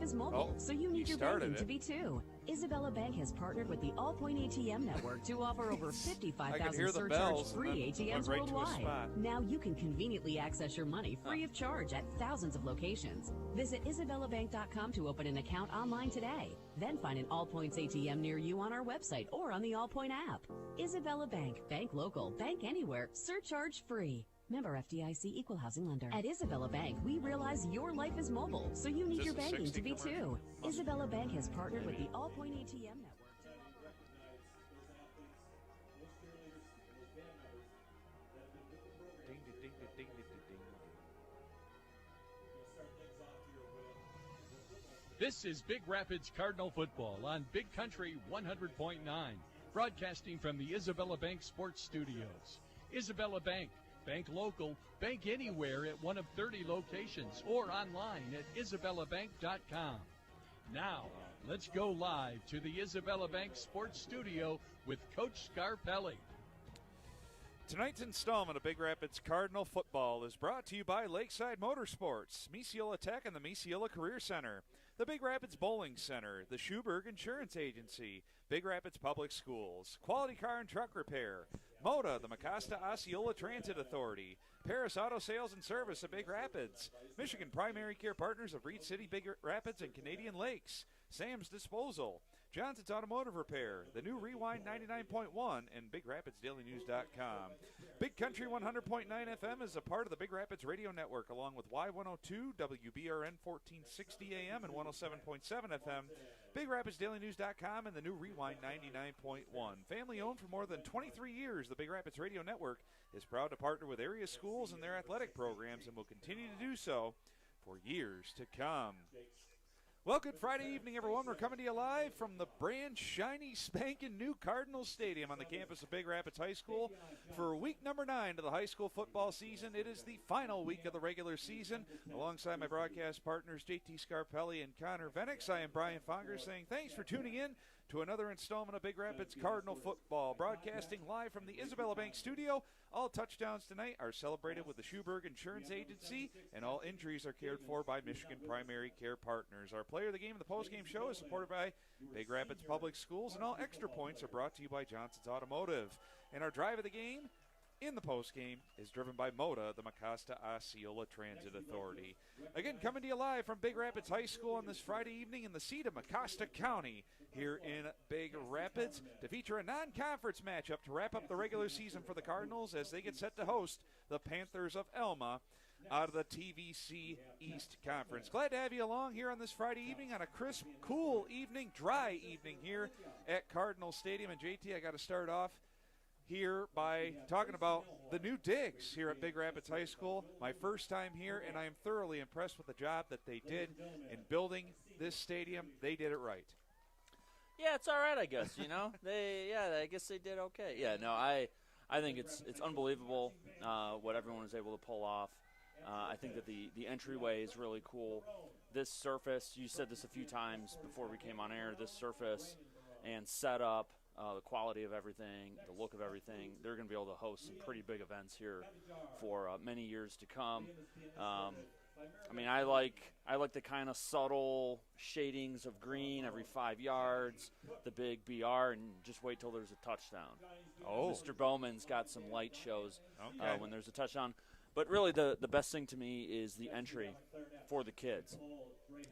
is mobile, so you need your banking to be too. Isabella Bank has partnered with the Allpoint ATM network to offer over 55,000 surcharge-free ATMs worldwide. Now you can conveniently access your money free of charge at thousands of locations. Visit IsabellaBank.com to open an account online today. Then find an Allpoints ATM near you on our website or on the Allpoint app. Isabella Bank. Bank local. Bank anywhere. Surcharge free. Member FDIC Equal Housing Lender. At Isabella Bank, we realize your life is mobile, so you need your banking to be too. Isabella Bank has partnered with the Allpoint ATM network. This is Big Rapids Cardinal football on Big Country 100.9, broadcasting from the Isabella Bank Sports Studios. Isabella Bank. Bank local, bank anywhere at one of 30 locations or online at isabellabank.com. Now, let's go live to the Isabella Bank Sports Studio with Coach Scarpelli. Tonight's installment of Big Rapids Cardinal football is brought to you by Lakeside Motorsports, Misiola Tech and the Misiola Career Center, the Big Rapids Bowling Center, the Schuberg Insurance Agency, Big Rapids Public Schools, Quality Car and Truck Repair, MOTA, the Mecosta Osceola Transit Authority, Paris Auto Sales and Service of Big Rapids, Michigan Primary Care Partners of Reed City, Big Rapids, and Canadian Lakes, Sam's Disposal, Johnson's Automotive Repair, the new Rewind 99.1, and BigRapidsDailyNews.com. Big Country 100.9 FM is a part of the Big Rapids Radio Network, along with Y102, WBRN 1460 AM, and 107.7 FM, BigRapidsDailyNews.com, and the new Rewind 99.1. Family owned for more than 23 years, the Big Rapids Radio Network is proud to partner with area schools and their athletic programs and will continue to do so for years to come. Well, good Friday evening, everyone. We're coming to you live from the brand shiny, spanking new Cardinal Stadium on the campus of Big Rapids High School for week number 9 of the high school football season. It is the final week of the regular season. Alongside my broadcast partners, JT Scarpelli and Connor Venix, I am Brian Fonger saying thanks for tuning in to another installment of Big Rapids Cardinal football, broadcasting live from the Isabella Bank studio. All touchdowns tonight are celebrated with the Schuberg Insurance Agency, and all injuries are cared for by Michigan Primary Care Partners. Our player of the game and the postgame show is supported by Big Rapids Public Schools, and all extra points are brought to you by Johnson's Automotive. And our drive of the game in the postgame is driven by MOTA, the Mecosta Osceola Transit Authority. Again, coming to you live from Big Rapids High School on this Friday evening in the seat of Mecosta County here in Big Rapids to feature a non-conference matchup to wrap up the regular season for the Cardinals as they get set to host the Panthers of Alma out of the TVC East Conference. Glad to have you along here on this Friday evening on a crisp, cool evening, dry evening here at Cardinal Stadium. And JT, I got to start off here by talking about the new digs here at Big Rapids High School. My first time here, and I am thoroughly impressed with the job that they did in building this stadium. They did it right. Yeah, it's all right, I guess, you know. I guess they did okay. Yeah, no, I think it's unbelievable what everyone was able to pull off. I think that the entryway is really cool. This surface, you said this a few times before we came on air, this surface and setup, the quality of everything, the look of everything, they're going to be able to host some pretty big events here for many years to come. I mean, I like the kind of subtle shadings of green every 5 yards, the big BR, and just wait till there's a touchdown. Oh, Mr. Bowman's got some light shows when there's a touchdown. But really the best thing to me is the entry for the kids.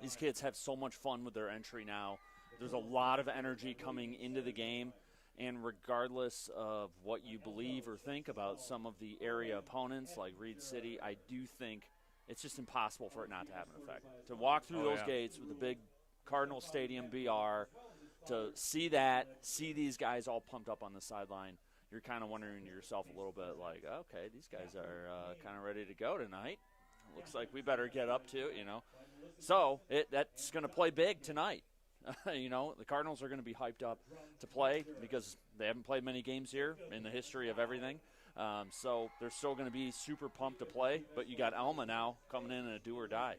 These kids have so much fun with their entry now. There's a lot of energy coming into the game, and regardless of what you believe or think about some of the area opponents like Reed City, I do think it's just impossible for it not to have an effect. To walk through those gates with the big Cardinal Stadium BR, to see these guys all pumped up on the sideline, you're kind of wondering to yourself a little bit like, okay, these guys are kind of ready to go tonight. Looks like we better get up to it, you know. So that's going to play big tonight. You know, the Cardinals are going to be hyped up to play because they haven't played many games here in the history of everything. So they're still going to be super pumped to play, but you got Alma now coming in a do or die.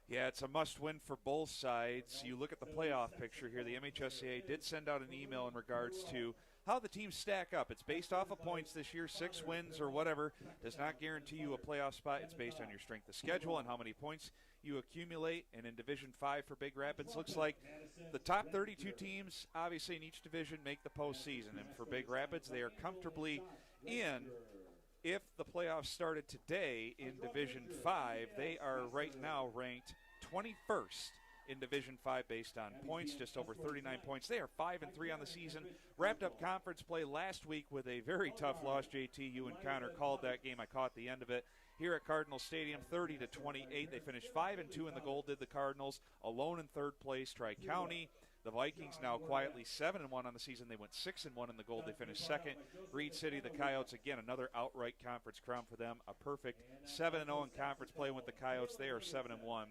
Yeah, it's a must-win for both sides. You look at the playoff picture here. The MHSAA did send out an email in regards to how the teams stack up. It's based off of points this year. 6 wins or whatever does not guarantee you a playoff spot. It's based on your strength of schedule and how many points you accumulate. And in Division 5 for Big Rapids, looks like the top 32 teams, obviously in each division, make the postseason. And for Big Rapids, they are comfortably in. If the playoffs started today in Division 5, they are right now ranked 21st in Division 5 based on points, just over 39 points. They are 5-3 on the season. Wrapped up conference play last week with a very tough loss. JT, you and Connor called that game. I caught the end of it. Here at Cardinal Stadium, 30-28. They finished 5-2 in the goal, did the Cardinals. Alone in third place, Tri-County. The Vikings now quietly 7-1 on the season. They went 6-1 in the gold. They finished second. Reed City, the Coyotes, again, another outright conference crown for them. A perfect 7-0 in conference play with the Coyotes. They are 7-1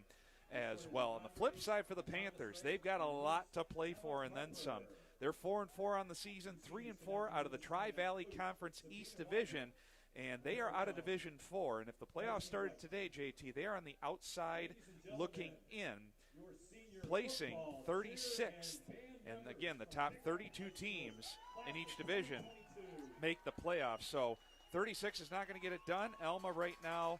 as well. On the flip side for the Panthers, they've got a lot to play for and then some. They're 4-4 on the season, 3-4 out of the Tri-Valley Conference East Division, and they are out of Division 4. And if the playoffs started today, JT, they are on the outside looking in, placing 36th. And again, the top 32 teams in each division make the playoffs. So 36 is not going to get it done. Alma right now,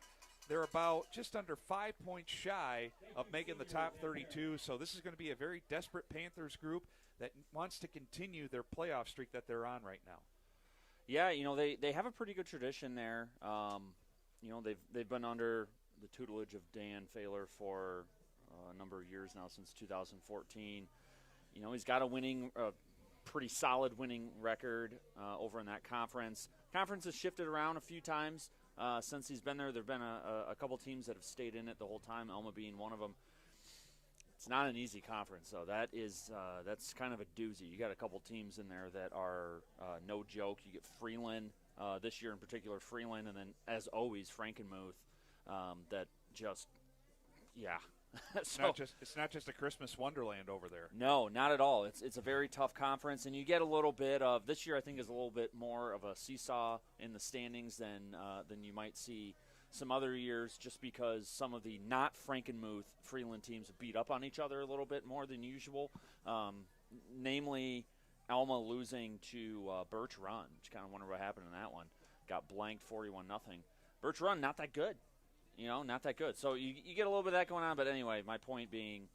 they're about just under 5 points shy of making the top 32. So this is going to be a very desperate Panthers group that wants to continue their playoff streak that they're on right now. Yeah, they have a pretty good tradition there. They've been under the tutelage of Dan Failer for a number of years now, since 2014. He's got a pretty solid winning record over in that conference. Conference has shifted around a few times since he's been there. There have been a couple teams that have stayed in it the whole time, Alma being one of them. It's not an easy conference, though. That's kind of a doozy. You got a couple teams in there that are no joke. You get Freeland this year in particular, Freeland, and then, as always, Frankenmuth. That just, yeah. It's not just a Christmas wonderland over there. No, not at all. It's a very tough conference, and you get a little bit of, this year I think is a little bit more of a seesaw in the standings than you might see some other years, just because some of the not Frankenmuth Freeland teams beat up on each other a little bit more than usual. Namely, Alma losing to Birch Run, which kind of wonder what happened in that one. Got blanked 41-0. Birch Run, not that good. Not that good. So you get a little bit of that going on. But anyway, my point being,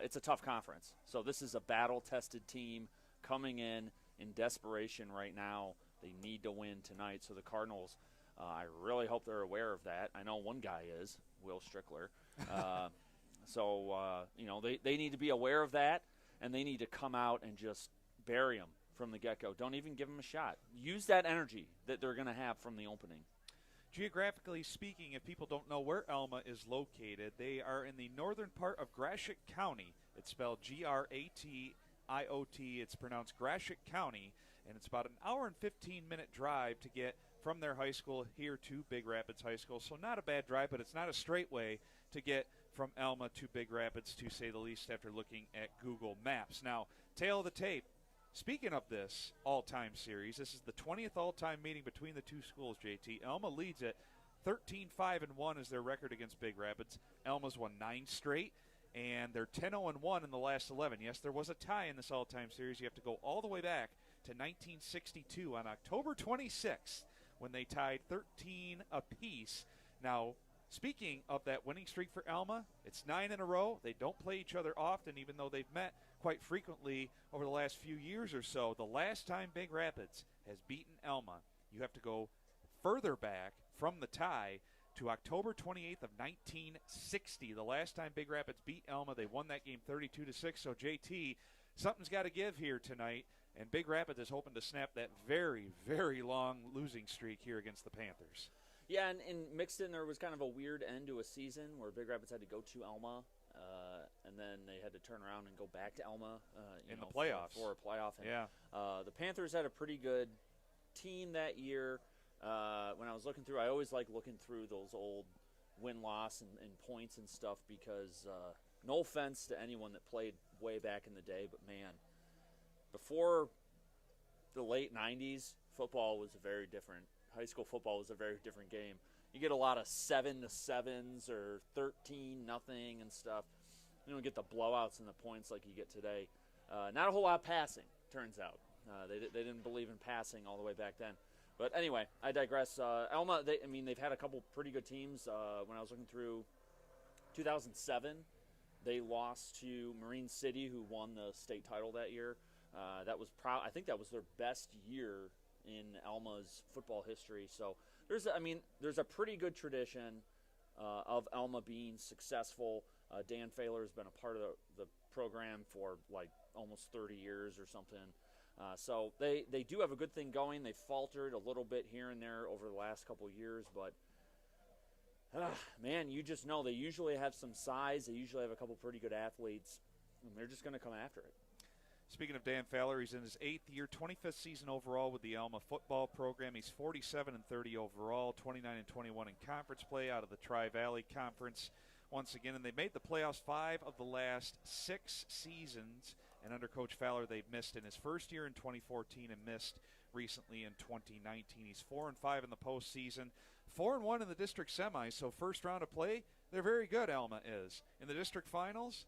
it's a tough conference. So this is a battle-tested team coming in desperation right now. They need to win tonight. So the Cardinals, I really hope they're aware of that. I know one guy is, Will Strickler. They need to be aware of that, and they need to come out and just bury them from the get-go. Don't even give them a shot. Use that energy that they're going to have from the opening. Geographically speaking, if people don't know where Alma is located, they are in the northern part of Gratiot County. It's spelled Gratiot. It's pronounced Gratiot County, and it's about an hour and 15-minute drive to get from their high school here to Big Rapids High School. So not a bad drive, but it's not a straight way to get from Alma to Big Rapids, to say the least, after looking at Google Maps. Now, tail of the tape. Speaking of this all-time series, this is the 20th all-time meeting between the two schools, JT. Alma leads it 13-5-1 is their record against Big Rapids. Alma's won 9 straight, and they're 10-0-1 in the last 11. Yes, there was a tie in this all-time series. You have to go all the way back to 1962 on October 26th when they tied 13 apiece. Now, speaking of that winning streak for Alma, it's 9 in a row. They don't play each other often, even though they've met quite frequently over the last few years or so. The last time Big Rapids has beaten Alma, you have to go further back from the tie to October 28th of 1960. The last time Big Rapids beat Alma, they won that game 32-6. So, JT, something's got to give here tonight, and Big Rapids is hoping to snap that very, very long losing streak here against the Panthers. Yeah, and mixed in there was kind of a weird end to a season where Big Rapids had to go to Alma, and then they had to turn around and go back to Alma in the playoffs. For a playoff. And, yeah. The Panthers had a pretty good team that year. When I was looking through, I always like looking through those old win-loss and points and stuff because no offense to anyone that played way back in the day, but, man, before the late 90s, football was a very different – high school football was a very different game. You get a lot of 7-7s or 13-0 and stuff. You don't get the blowouts and the points like you get today. Not a whole lot of passing, turns out. They didn't believe in passing all the way back then. But anyway, I digress. Alma, they've had a couple pretty good teams. When I was looking through 2007, they lost to Marine City, who won the state title that year. I think that was their best year in Alma's football history. So there's a pretty good tradition of Alma being successful. Dan Failer has been a part of the program for like almost 30 years or something. So they do have a good thing going. They faltered a little bit here and there over the last couple years, but man, you just know they usually have some size. They usually have a couple pretty good athletes, and they're just going to come after it. Speaking of Dan Fowler, he's in his 8th year, 25th season overall with the Alma football program. He's 47-30 overall, 29-21 in conference play out of the Tri-Valley Conference once again. And they made the playoffs 5 of the last 6 seasons. And under Coach Fowler, they've missed in his first year in 2014 and missed recently in 2019. He's 4-5 in the postseason, 4-1 in the district semis. So first round of play, they're very good, Alma is. In the district finals,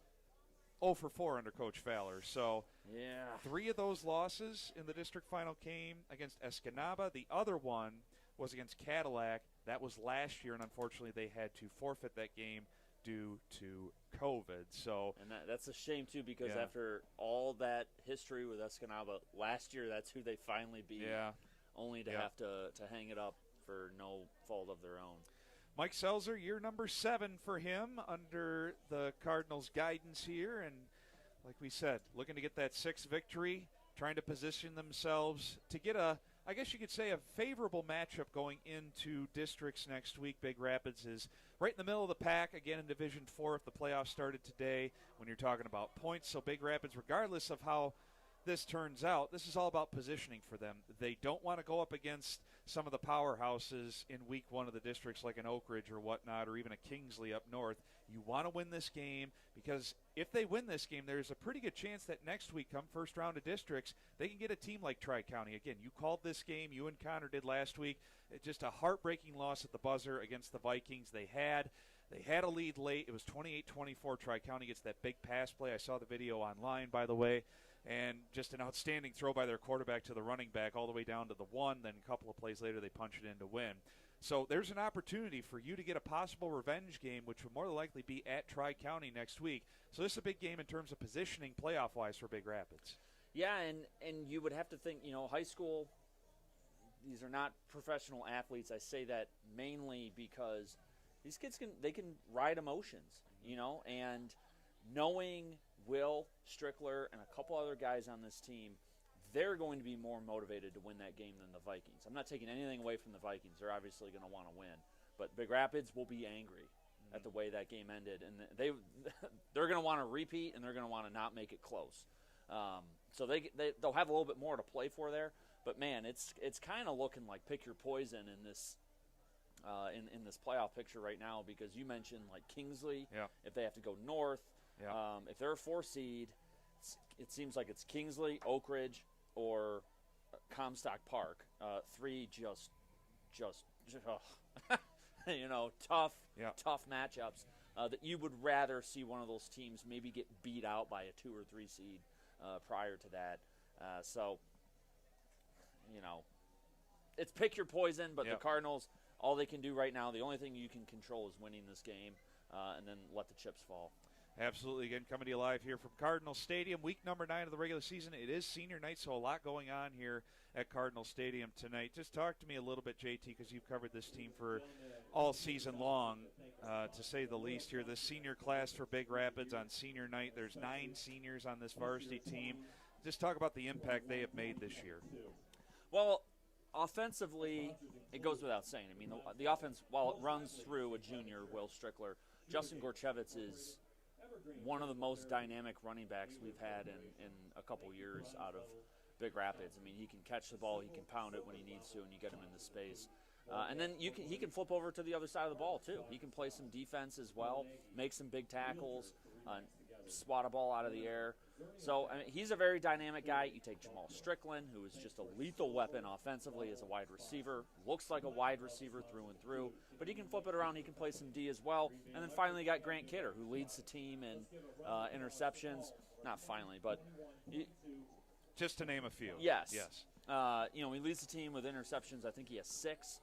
0-4 under Coach Fowler. So yeah, 3 of those losses in the district final came against Escanaba. The other one was against Cadillac. That was last year, and unfortunately they had to forfeit that game due to COVID. So, and that's a shame too, because after all that history with Escanaba last year, that's who they finally beat. Yeah. Only to have to hang it up for no fault of their own. Mike Selzer, year number 7 for him under the Cardinals' guidance here, and like we said, looking to get that 6th victory, trying to position themselves to get I guess you could say, a favorable matchup going into districts next week. Big Rapids is right in the middle of the pack, again in Division 4 if the playoffs started today, when you're talking about points. So Big Rapids, regardless of how this turns out, this is all about positioning for them. They don't want to go up against some of the powerhouses in week 1 of the districts like an Oak Ridge or whatnot, or even a Kingsley up north. You want to win this game, because if they win this game, there's a pretty good chance that next week, come first round of districts, they can get a team like Tri-County. Again, you called this game. You and Connor did last week. It's just a heartbreaking loss at the buzzer against the Vikings. They had a lead late. It was 28-24. Tri-County gets that big pass play. I saw the video online, by the way. And just an outstanding throw by their quarterback to the running back all the way down to the 1. Then a couple of plays later, they punch it in to win. So there's an opportunity for you to get a possible revenge game, which would more than likely be at Tri-County next week. So this is a big game in terms of positioning playoff-wise for Big Rapids. Yeah, and you would have to think, high school, these are not professional athletes. I say that mainly because these kids can ride emotions, and knowing Will Strickler and a couple other guys on this team, they're going to be more motivated to win that game than the Vikings. I'm not taking anything away from the Vikings. They're obviously going to want to win. But Big Rapids will be angry at the way that game ended. And they're going to want to repeat, and they're going to want to not make it close. So they'll have a little bit more to play for there. But, man, it's kind of looking like pick your poison in this in this playoff picture right now, because you mentioned, like, Kingsley, if they have to go north. If they're a 4 seed, it seems like it's Kingsley, Oak Ridge, or Comstock Park. 3 just tough matchups that you would rather see one of those teams maybe get beat out by a 2 or 3 seed prior to that. So it's pick your poison, but the Cardinals, all they can do right now, the only thing you can control is winning this game, and then let the chips fall. Absolutely. Again, coming to you live here from Cardinal Stadium, week number 9 of the regular season. It is senior night, so a lot going on here at Cardinal Stadium tonight. Just talk to me a little bit, JT, because you've covered this team for all season long, to say the least here. The senior class for Big Rapids on senior night, there's 9 seniors on this varsity team. Just talk about the impact they have made this year. Well, offensively, it goes without saying. I mean, the offense, while it runs through a junior, Will Strickler, Justin Gorchevitz is one of the most dynamic running backs we've had in a couple years out of Big Rapids. I mean, he can catch the ball, he can pound it when he needs to, and you get him into space. And then he can flip over to the other side of the ball, too. He can play some defense as well, make some big tackles, swat a ball out of the air. So, I mean, he's a very dynamic guy. You take Jamal Strickland, who is just a lethal weapon offensively as a wide receiver. Looks like a wide receiver through and through. But he can flip it around. He can play some D as well. And then finally you got Grant Kidder, who leads the team in interceptions. Not finally, but just to name a few. Yes. He leads the team with interceptions. I think he has 6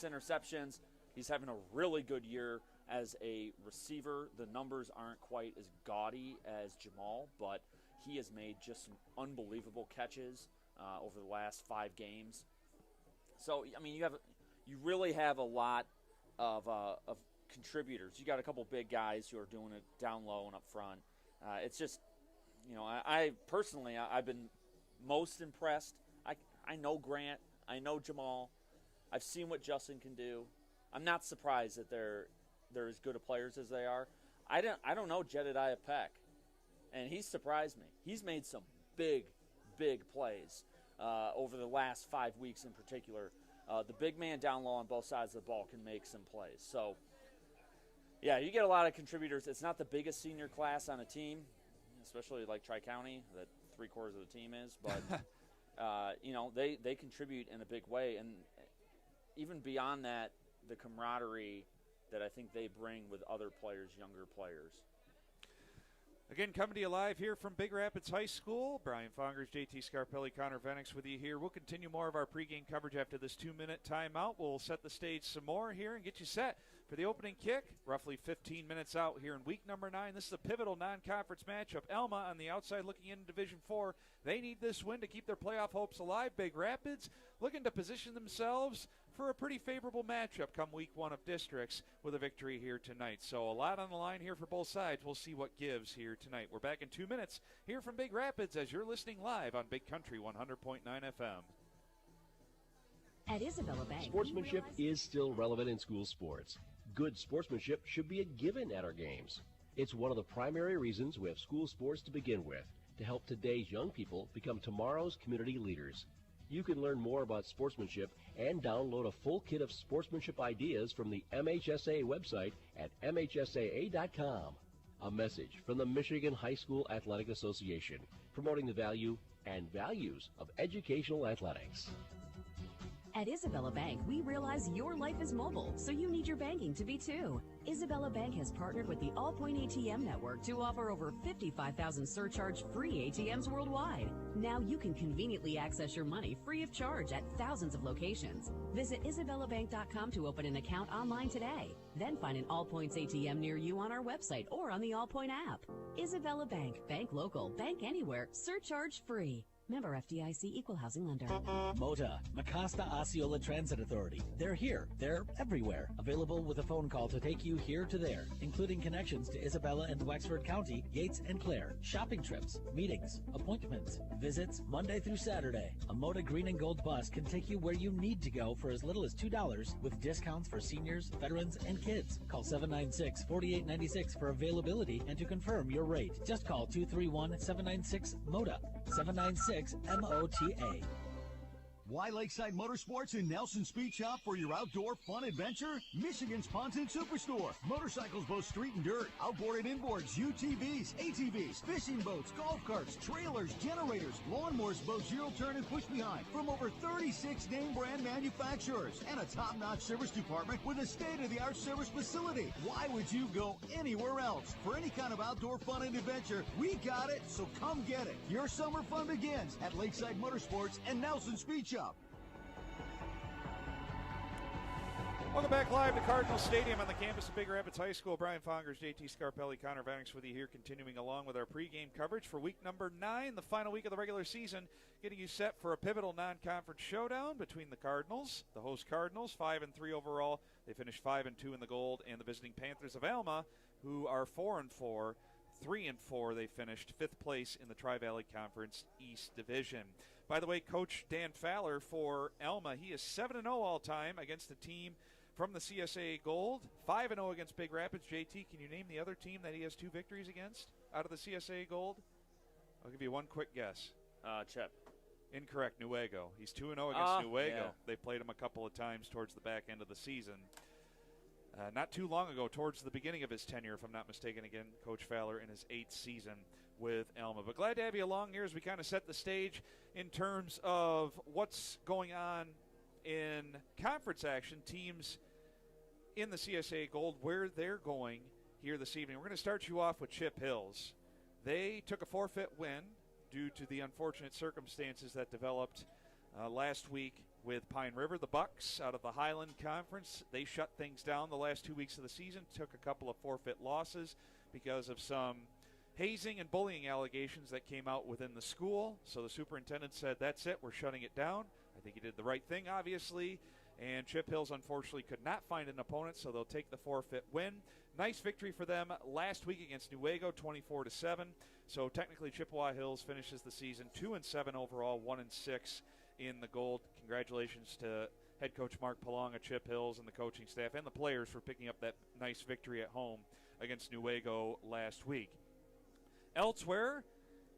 interceptions. He's having a really good year as a receiver, the numbers aren't quite as gaudy as Jamal, but he has made just some unbelievable catches over the last 5 games. So, I mean, you really have a lot of contributors. You got a couple big guys who are doing it down low and up front. It's just, I personally, I've been most impressed. I know Grant. I know Jamal. I've seen what Justin can do. I'm not surprised that they're as good of players as they are. I don't know Jedediah Peck, and he's surprised me. He's made some big plays over the last 5 weeks in particular. The big man down low on both sides of the ball can make some plays. So, yeah, you get a lot of contributors. It's not the biggest senior class on a team, especially like Tri-County, that 3/4 of the team is. But, they contribute in a big way. And even beyond that, the camaraderie that I think they bring with other players, younger players. Again, coming to you live here from Big Rapids High School. Brian Fongers, JT Scarpelli, Connor Venix with you here. We'll continue more of our pregame coverage after this 2-minute timeout. We'll set the stage some more here and get you set for the opening kick. Roughly 15 minutes out here in week number 9. This is a pivotal non-conference matchup. Alma on the outside looking into Division 4. They need this win to keep their playoff hopes alive. Big Rapids looking to position themselves for a pretty favorable matchup come week 1 of districts with a victory here tonight. So a lot on the line here for both sides. We'll see what gives here tonight. We're back in 2 minutes here from Big Rapids as you're listening live on Big Country 100.9 FM. At Isabella Bank, sportsmanship is still relevant in school sports. Good sportsmanship should be a given at our games. It's one of the primary reasons we have school sports to begin with, to help today's young people become tomorrow's community leaders. You can learn more about sportsmanship and download a full kit of sportsmanship ideas from the MHSA website at mhsaa.com. A message from the Michigan High School Athletic Association, promoting the value and values of educational athletics. At Isabella Bank, we realize your life is mobile, so you need your banking to be too. Isabella Bank has partnered with the Allpoint ATM network to offer over 55,000 surcharge-free ATMs worldwide. Now you can conveniently access your money free of charge at thousands of locations. Visit IsabellaBank.com to open an account online today. Then find an Allpoints ATM near you on our website or on the Allpoint app. Isabella Bank. Bank local. Bank anywhere. Surcharge-free. Member FDIC Equal Housing Lender. MOTA, Mecosta Osceola Transit Authority. They're here. They're everywhere. Available with a phone call to take you here to there, including connections to Isabella and Wexford County, Yates and Clare, shopping trips, meetings, appointments, visits, Monday through Saturday. A MOTA Green and Gold bus can take you where you need to go for as little as $2 with discounts for seniors, veterans, and kids. Call 796-4896 for availability and to confirm your rate. Just call 231-796-MOTA. 796-MOTA. Why Lakeside Motorsports in Nelson Speed Shop for your outdoor fun adventure? Michigan's Pontoon Superstore. Motorcycles, both street and dirt, outboard and inboards, UTVs, ATVs, fishing boats, golf carts, trailers, generators, lawnmowers, both zero turn and push behind from over 36 name brand manufacturers and a top-notch service department with a state-of-the-art service facility. Why would you go anywhere else? For any kind of outdoor fun and adventure, we got it, so come get it. Your summer fun begins at Lakeside Motorsports and Nelson Speed Shop. Welcome back live to Cardinal Stadium on the campus of Big Rapids High School. Brian Fongers, JT Scarpelli, Connor Venix with you here, continuing along with our pregame coverage for week number 9, the final week of the regular season, getting you set for a pivotal non-conference showdown between the Cardinals, the host Cardinals, 5-3 overall. They finished 5-2 in the gold, and the visiting Panthers of Alma, who are 4-4. 3-4, they finished 5th place in the Tri-Valley Conference East Division. By the way, Coach Dan Fowler for Alma, he is 7-0 all-time against the team from the CSA Gold, 5-0 against Big Rapids. JT, can you name the other team that he has 2 victories against out of the CSA Gold? I'll give you one quick guess. Chip. Incorrect, Newego. He's 2-0 against Newego. Yeah. They played him a couple of times towards the back end of the season. Not too long ago, towards the beginning of his tenure, if I'm not mistaken, again, Coach Fowler in his 8th season with Alma. But glad to have you along here as we kind of set the stage in terms of what's going on in conference action, teams in the CSA Gold, where they're going here this evening. We're going to start you off with Chip Hills. They took a forfeit win due to the unfortunate circumstances that developed last week with Pine River. The Bucks out of the Highland Conference, they shut things down the last 2 weeks of the season, took a couple of forfeit losses because of some hazing and bullying allegations that came out within the school. So the superintendent said, that's it, we're shutting it down. I think he did the right thing, obviously. And Chip Hills, unfortunately, could not find an opponent, so they'll take the forfeit win. Nice victory for them last week against Newaygo, 24-7. So technically, Chippewa Hills finishes the season 2-7 overall, 1-6 in the gold. Congratulations to head coach Mark Palong at Chip Hills and the coaching staff and the players for picking up that nice victory at home against Newaygo last week. Elsewhere,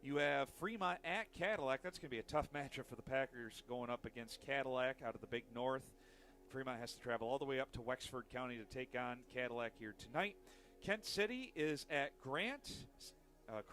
you have Fremont at Cadillac. That's going to be a tough matchup for the Packers going up against Cadillac out of the Big North. Fremont has to travel all the way up to Wexford County to take on Cadillac here tonight. Kent City is at Grant.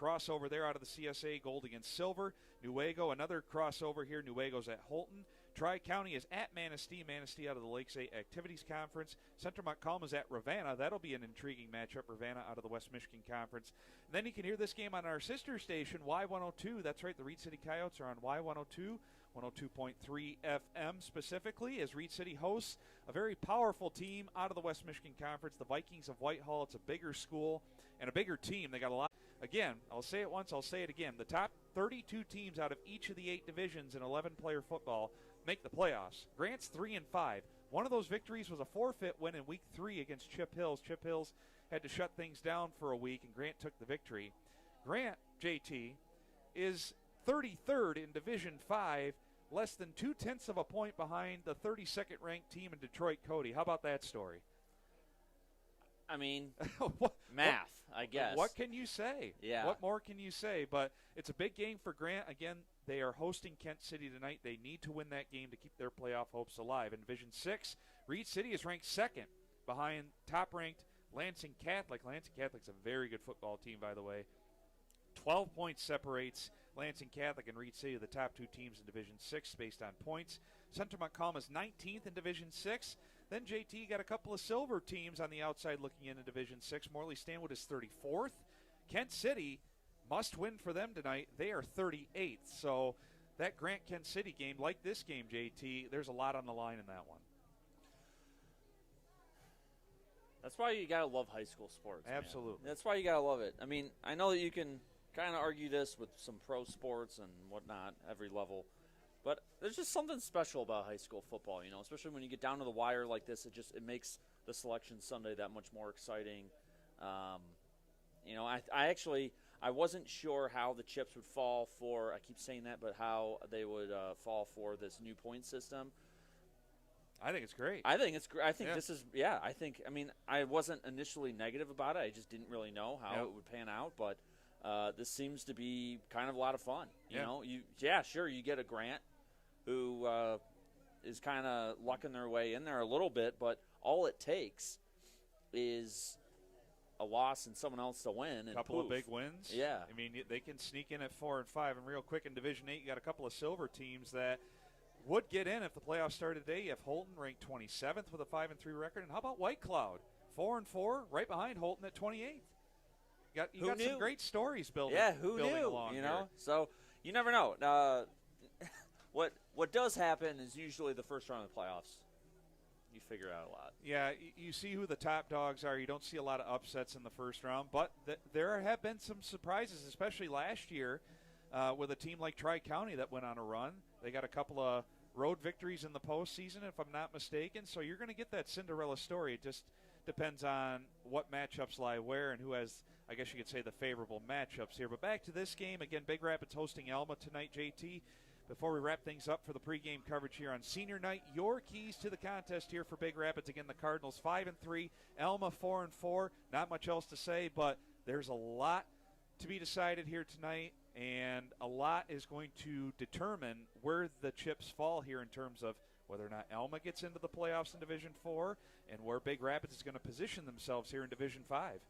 Crossover there out of the CSA, gold against silver. Newaygo, another crossover here. Newaygo's at Holton. Tri-County is at Manistee. Manistee out of the Lakes 8 Activities Conference. Central Montcalm is at Ravenna. That'll be an intriguing matchup. Ravenna out of the West Michigan Conference. And then you can hear this game on our sister station, Y102. That's right, the Reed City Coyotes are on Y102. 102.3 FM specifically, as Reed City hosts a very powerful team out of the West Michigan Conference, the Vikings of Whitehall. It's a bigger school and a bigger team. They got a lot. Again, I'll say it once, I'll say it again. The top 32 teams out of each of the 8 divisions in 11-player football make the playoffs. Grant's 3-5. One of those victories was a forfeit win in Week 3 against Chip Hills. Chip Hills had to shut things down for a week, and Grant took the victory. Grant, JT, is 33rd in Division 5, less than 0.2 of a point behind the 32nd ranked team in Detroit, Cody. How about that story? I mean, math, I guess. What can you say? Yeah. What more can you say? But it's a big game for Grant. Again, they are hosting Kent City tonight. They need to win that game to keep their playoff hopes alive. In Division 6, Reed City is ranked 2nd behind top-ranked Lansing Catholic. Lansing Catholic's a very good football team, by the way. 12 points separates Lansing Catholic and Reed City, the top 2 teams in Division 6 based on points. Central Montcalm is 19th in Division 6. Then, JT, got a couple of silver teams on the outside looking into Division 6. Morley Stanwood is 34th. Kent City, must win for them tonight. They are 38th. So that Grant-Kent City game, like this game, JT, there's a lot on the line in that one. That's why you got to love high school sports. Absolutely. Man. That's why you got to love it. I mean, I know that you can kind of argue this with some pro sports and whatnot, every level. But there's just something special about high school football, you know, especially when you get down to the wire like this. It makes the selection Sunday that much more exciting. You know, I wasn't sure how the chips would fall for, I keep saying that, but how they would fall for this new point system. I think it's great. I think this is, I mean, I wasn't initially negative about it. I just didn't really know how it would pan out, but this seems to be kind of a lot of fun. You know, sure, you get a Grant who is kind of lucking their way in there a little bit, but all it takes is a loss and someone else to win. A couple of big wins. Yeah. I mean, they can sneak in at 4-5. And real quick in Division 8, you got a couple of silver teams that would get in if the playoffs started today. You have Holton ranked 27th with a 5-3 record. And how about White Cloud? 4-4, right behind Holton at 28th. You got some great stories building. Yeah, who knew? Along you know, here. So you never know. What does happen is usually the first round of the playoffs. You figure out a lot. Yeah, you see who the top dogs are. You don't see a lot of upsets in the first round, but there have been some surprises, especially last year with a team like Tri-County that went on a run. They got a couple of road victories in the postseason, if I'm not mistaken. So you're going to get that Cinderella story. It just depends on what matchups lie where and who has, I guess you could say, the favorable matchups here. But back to this game. Again, Big Rapids hosting Alma tonight, JT. Before we wrap things up for the pregame coverage here on senior night, your keys to the contest here for Big Rapids. Again, the Cardinals 5-3, Alma 4-4. Not much else to say, but there's a lot to be decided here tonight, and a lot is going to determine where the chips fall here in terms of whether or not Alma gets into the playoffs in Division 4 and where Big Rapids is going to position themselves here in Division 5.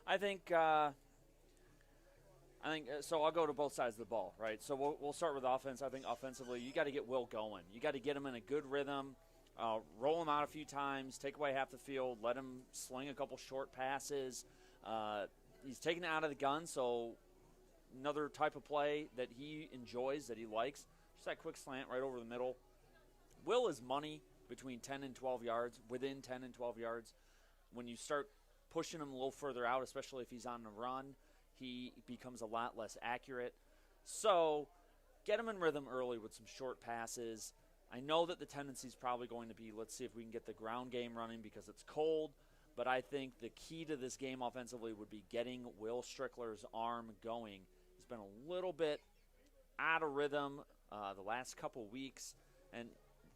I think so. I'll go to both sides of the ball, right? So we'll start with offense. I think offensively, you got to get Will going. You got to get him in a good rhythm, roll him out a few times, take away half the field, let him sling a couple short passes. He's taken it out of the gun, so another type of play that he enjoys, that he likes, just that quick slant right over the middle. Will is money between 10 and 12 yards, within 10 and 12 yards. When you start pushing him a little further out, especially if he's on the run, he becomes a lot less accurate. So get him in rhythm early with some short passes. I know that the tendency is probably going to be, let's see if we can get the ground game running because it's cold, but I think the key to this game offensively would be getting Will Strickler's arm going. He's been a little bit out of rhythm the last couple weeks, and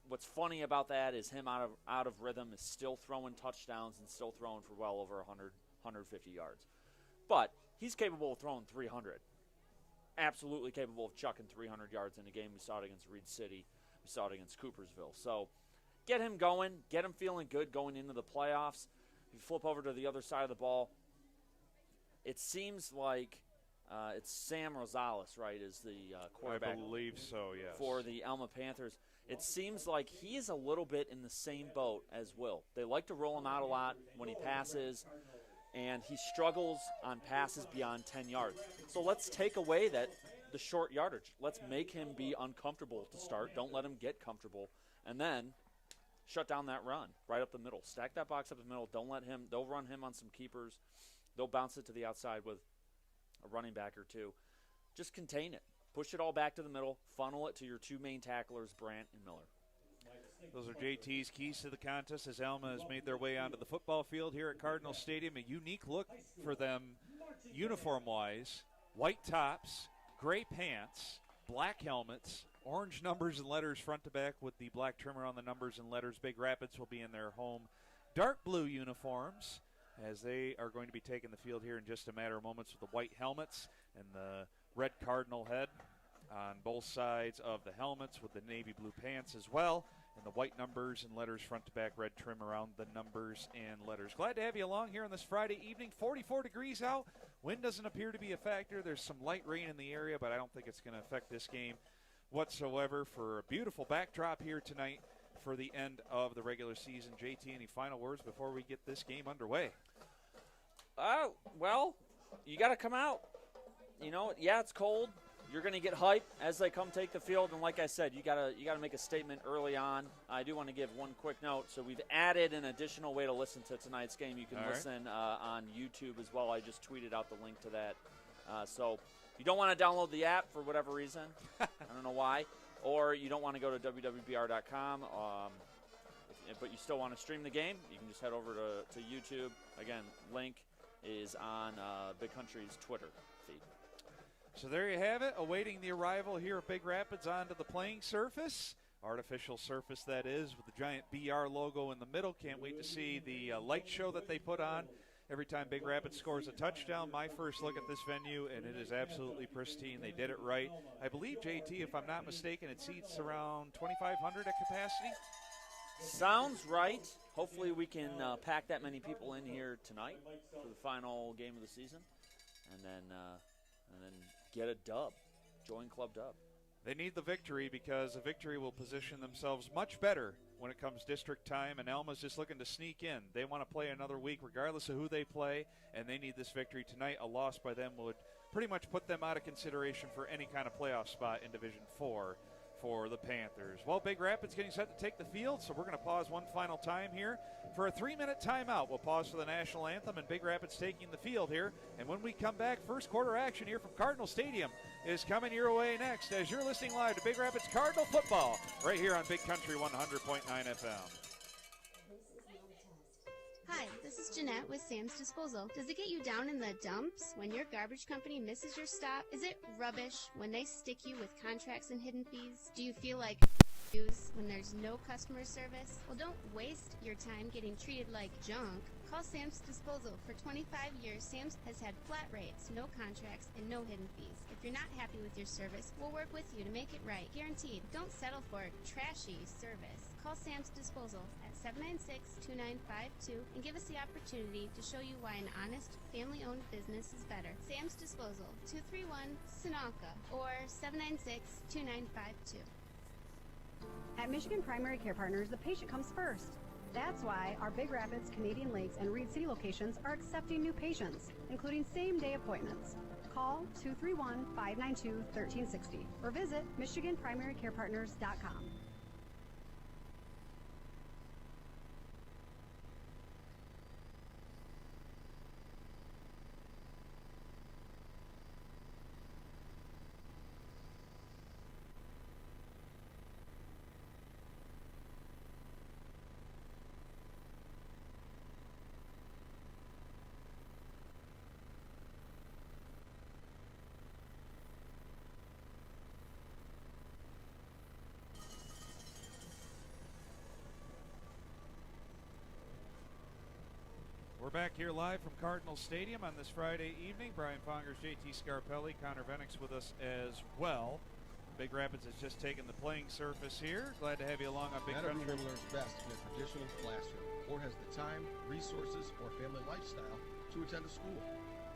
what's funny about that is him out of rhythm is still throwing touchdowns and still throwing for well over 100, 150 yards. But he's capable of throwing 300. Absolutely capable of chucking 300 yards in a game. We saw it against Reed City. We saw it against Coopersville. So get him going, get him feeling good going into the playoffs. If you flip over to the other side of the ball, it seems like it's Sam Rosales, right, is the quarterback. I believe so, yes. For the Alma Panthers. It seems like he is a little bit in the same boat as Will. They like to roll him out a lot when he passes, and he struggles on passes beyond 10 yards. So let's take away the short yardage. Let's make him be uncomfortable to start. Don't let him get comfortable. And then shut down that run right up the middle. Stack that box up the middle. Don't let him. They'll run him on some keepers. They'll bounce it to the outside with a running back or two. Just contain it. Push it all back to the middle. Funnel it to your two main tacklers, Brandt and Miller. Those are JT's keys to the contest as Alma has made their way onto the football field here at Cardinal Stadium. A unique look for them uniform-wise. White tops, gray pants, black helmets, orange numbers and letters front to back with the black trimmer on the numbers and letters. Big Rapids will be in their home dark blue uniforms as they are going to be taking the field here in just a matter of moments with the white helmets and the red Cardinal head on both sides of the helmets with the navy blue pants as well, and the white numbers and letters front to back, red trim around the numbers and letters. Glad to have you along here on this Friday evening. 44 degrees out. Wind doesn't appear to be a factor. There's some light rain in the area, but I don't think it's going to affect this game whatsoever. For a beautiful backdrop here tonight for the end of the regular season. JT, any final words before we get this game underway? Well, you got to come out. You know, yeah, it's cold. You're going to get hype as they come take the field, and like I said, you got to make a statement early on. I do want to give one quick note. So we've added an additional way to listen to tonight's game. You can listen on YouTube as well. I just tweeted out the link to that. So if you don't want to download the app for whatever reason, I don't know why, or you don't want to go to wwbr.com, but you still want to stream the game, you can just head over to YouTube. Again, link is on Big Country's Twitter feed. So there you have it, awaiting the arrival here at Big Rapids onto the playing surface. Artificial surface, that is, with the giant BR logo in the middle. Can't wait to see the light show that they put on every time Big Rapids scores a touchdown. My first look at this venue, and it is absolutely pristine. They did it right. I believe, JT, if I'm not mistaken, it seats around 2,500 at capacity. Sounds right. Hopefully we can pack that many people in here tonight for the final game of the season, and then get a dub, join Club Dub. They need the victory because a victory will position themselves much better when it comes district time, and Alma's just looking to sneak in. They want to play another week regardless of who they play, and they need this victory tonight. A loss by them would pretty much put them out of consideration for any kind of playoff spot in Division 4 for the Panthers. Well, Big Rapids getting set to take the field, so we're going to pause one final time here for a 3-minute timeout. We'll pause for the national anthem, and Big Rapids taking the field here. And when we come back, first quarter action here from Cardinal Stadium is coming your way next as you're listening live to Big Rapids Cardinal football right here on Big Country 100.9 FM. Hi, this is Jeanette with Sam's Disposal. Does it get you down in the dumps when your garbage company misses your stop? Is it rubbish when they stick you with contracts and hidden fees? Do you feel like when there's no customer service? Well, don't waste your time getting treated like junk. Call Sam's Disposal. For 25 years, Sam's has had flat rates, no contracts, and no hidden fees. If you're not happy with your service, we'll work with you to make it right. Guaranteed. Don't settle for trashy service. Call Sam's Disposal at 796-2952 and give us the opportunity to show you why an honest, family-owned business is better. Sam's Disposal, 231 Sonaka, or 796-2952. At Michigan Primary Care Partners, the patient comes first. That's why our Big Rapids, Canadian Lakes, and Reed City locations are accepting new patients, including same-day appointments. Call 231-592-1360 or visit MichiganPrimaryCarePartners.com. back here live from Cardinal Stadium on this Friday evening. Brian Pongers, JT Scarpelli, Connor Venix with us as well. Big Rapids has just taken the playing surface here. Glad to have you along on Big Country. Not everyone learns best in a traditional classroom or has the time, resources, or family lifestyle to attend a school.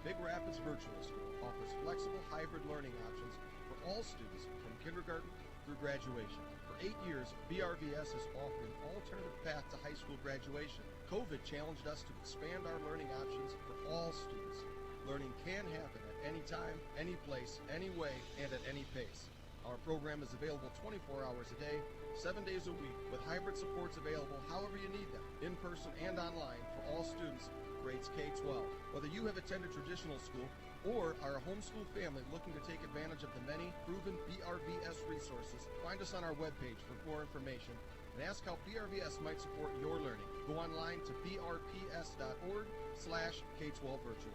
Big Rapids Virtual School offers flexible hybrid learning options for all students from kindergarten through graduation. For 8 years, BRVS has offered an alternative path to high school graduation. COVID challenged us to expand our learning options for all students. Learning can happen at any time, any place, any way, and at any pace. Our program is available 24 hours a day, 7 days a week, with hybrid supports available however you need them, in person and online for all students grades K-12. Whether you have attended traditional school or are a homeschool family looking to take advantage of the many proven BRVS resources, find us on our webpage for more information and ask how BRVS might support your learning. Go online to brps.org/K12virtual.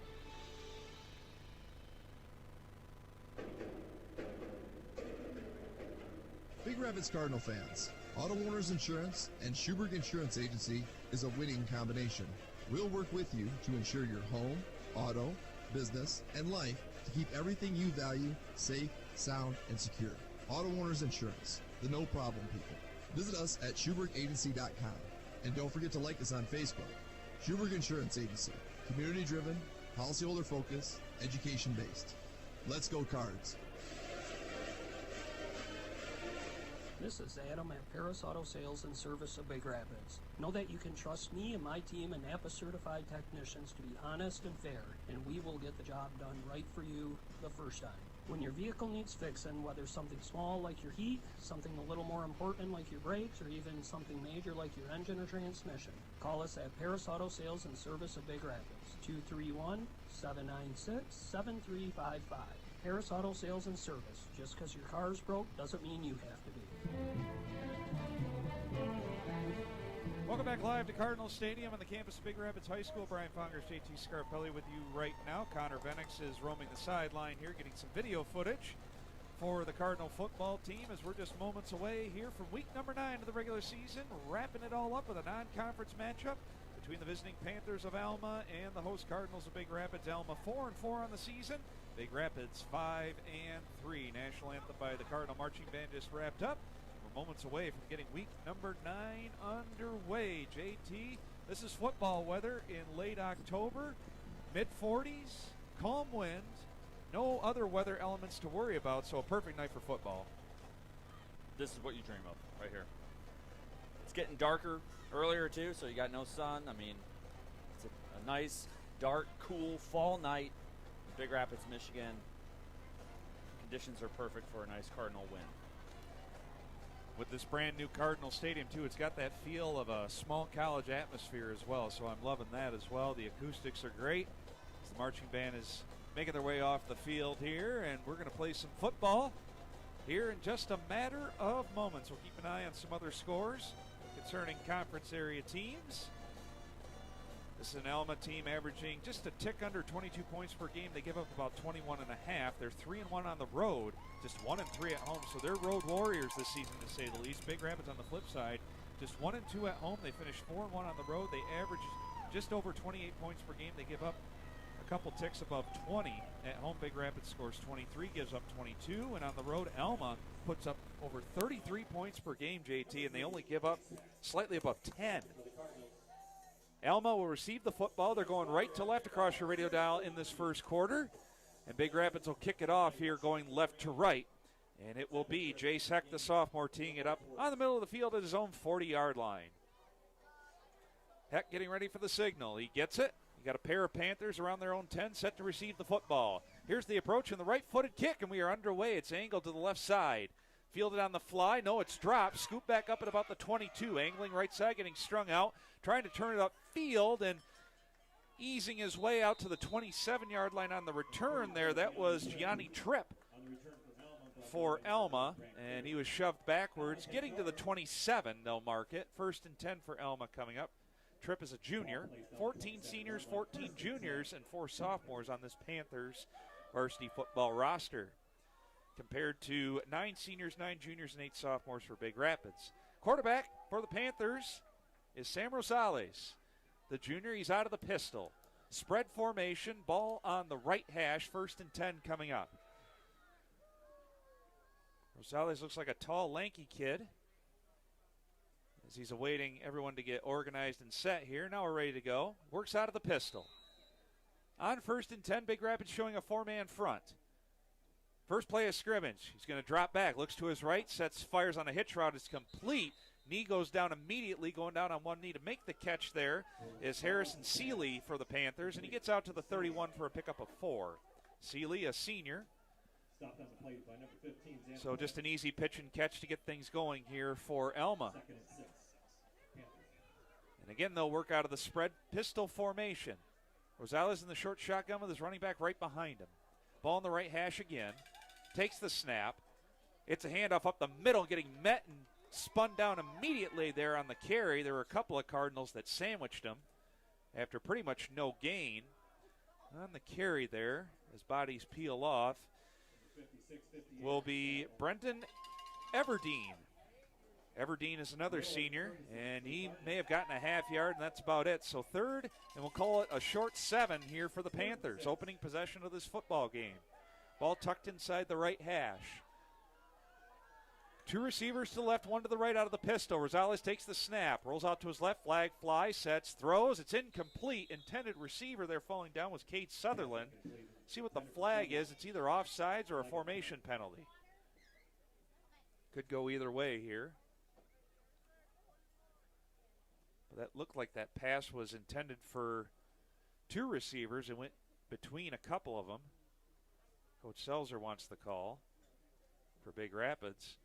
Big Rapids Cardinal fans, Auto Owners Insurance and Schuberg Insurance Agency is a winning combination. We'll work with you to ensure your home, auto, business, and life to keep everything you value safe, sound, and secure. Auto Owners Insurance, the no problem people. Visit us at SchubergAgency.com. And don't forget to like us on Facebook. Schuberg Insurance Agency, community-driven, policyholder-focused, education-based. Let's go Cards. This is Adam at Paris Auto Sales and Service of Big Rapids. Know that you can trust me and my team of NAPA-certified technicians to be honest and fair, and we will get the job done right for you the first time. When your vehicle needs fixing, whether something small like your heat, something a little more important like your brakes, or even something major like your engine or transmission, call us at Paris Auto Sales and Service of Big Rapids, 231-796-7355. Paris Auto Sales and Service. Just because your car is broke doesn't mean you have to be. Welcome back live to Cardinal Stadium on the campus of Big Rapids High School. Brian Pongers, JT Scarpelli with you right now. Connor Venix is roaming the sideline here, getting some video footage for the Cardinal football team as we're just moments away here from week number 9 of the regular season, wrapping it all up with a non-conference matchup between the visiting Panthers of Alma and the host Cardinals of Big Rapids. Alma 4-4 on the season. Big Rapids 5-3. National anthem by the Cardinal marching band just wrapped up. We're moments away from getting week number 9 underway. JT, this is football weather in late October. Mid-40s, calm wind, no other weather elements to worry about, so a perfect night for football. This is what you dream of right here. It's getting darker earlier too, so you got no sun. I mean, it's a nice, dark, cool fall night in Big Rapids, Michigan. Conditions are perfect for a nice Cardinal win. With this brand new Cardinal Stadium too, it's got that feel of a small college atmosphere as well, so I'm loving that as well. The acoustics are great. The marching band is making their way off the field here, and we're going to play some football here in just a matter of moments. We'll keep an eye on some other scores concerning conference area teams. This is an Alma team averaging just a tick under 22 points per game. They give up about 21.5. They're 3-1 on the road, just 1-3 at home. So they're road warriors this season, to say the least. Big Rapids on the flip side, just 1-2 at home. They finish 4-1 on the road. They average just over 28 points per game. They give up a couple ticks above 20. At home, Big Rapids scores 23, gives up 22. And on the road, Alma puts up over 33 points per game, JT, and they only give up slightly above 10. Alma will receive the football. They're going right to left across your radio dial in this first quarter. And Big Rapids will kick it off here going left to right. And it will be Jace Heck, the sophomore, teeing it up on the middle of the field at his own 40-yard line. Heck getting ready for the signal. He gets it. You got a pair of Panthers around their own 10 set to receive the football. Here's the approach and the right-footed kick, and we are underway. It's angled to the left side. Fielded on the fly. No, it's dropped. Scoop back up at about the 22. Angling right side, getting strung out. Trying to turn it upfield and easing his way out to the 27-yard line on the return there. That was Gianni Tripp for Alma, and he was shoved backwards. Getting to the 27, they'll mark it. 1st and 10 for Alma coming up. Tripp is a junior. 14 seniors, 14 juniors, and 4 sophomores on this Panthers varsity football roster, compared to 9 seniors, 9 juniors, and 8 sophomores for Big Rapids. Quarterback for the Panthers is Sam Rosales. The junior, he's out of the pistol. Spread formation, ball on the right hash, 1st and 10 coming up. Rosales looks like a tall, lanky kid as he's awaiting everyone to get organized and set here. Now we're ready to go. Works out of the pistol. On 1st and 10, Big Rapids showing a 4-man front. First play of scrimmage. He's going to drop back, looks to his right, fires on a hitch route. It's complete. Knee goes down immediately, going down on one knee. To make the catch there is Harrison Seeley for the Panthers, and he gets out to the 31 for a pickup of 4. Seeley, a senior. So just an easy pitch and catch to get things going here for Alma. And again, they'll work out of the spread pistol formation. Rosales in the short shotgun with his running back right behind him. Ball on the right hash again. Takes the snap. It's a handoff up the middle, getting met and spun down immediately there on the carry. There were a couple of Cardinals that sandwiched him after pretty much no gain. On the carry there, as bodies peel off, will be Brendan Everdeen. Everdeen is another senior, and he may have gotten a half yard, and that's about it. So 3rd, and we'll call it a short 7 here for the Panthers, opening possession of this football game. Ball tucked inside the right hash. 2 receivers to the left, 1 to the right out of the pistol. Rosales takes the snap, rolls out to his left, flag fly, sets, throws. It's incomplete. Intended receiver there falling down was Cade Sutherland. See what the flag is. It's either offsides or a formation penalty. Could go either way here. But that looked like that pass was intended for 2 receivers and went between a couple of them. Coach Selzer wants the call for Big Rapids.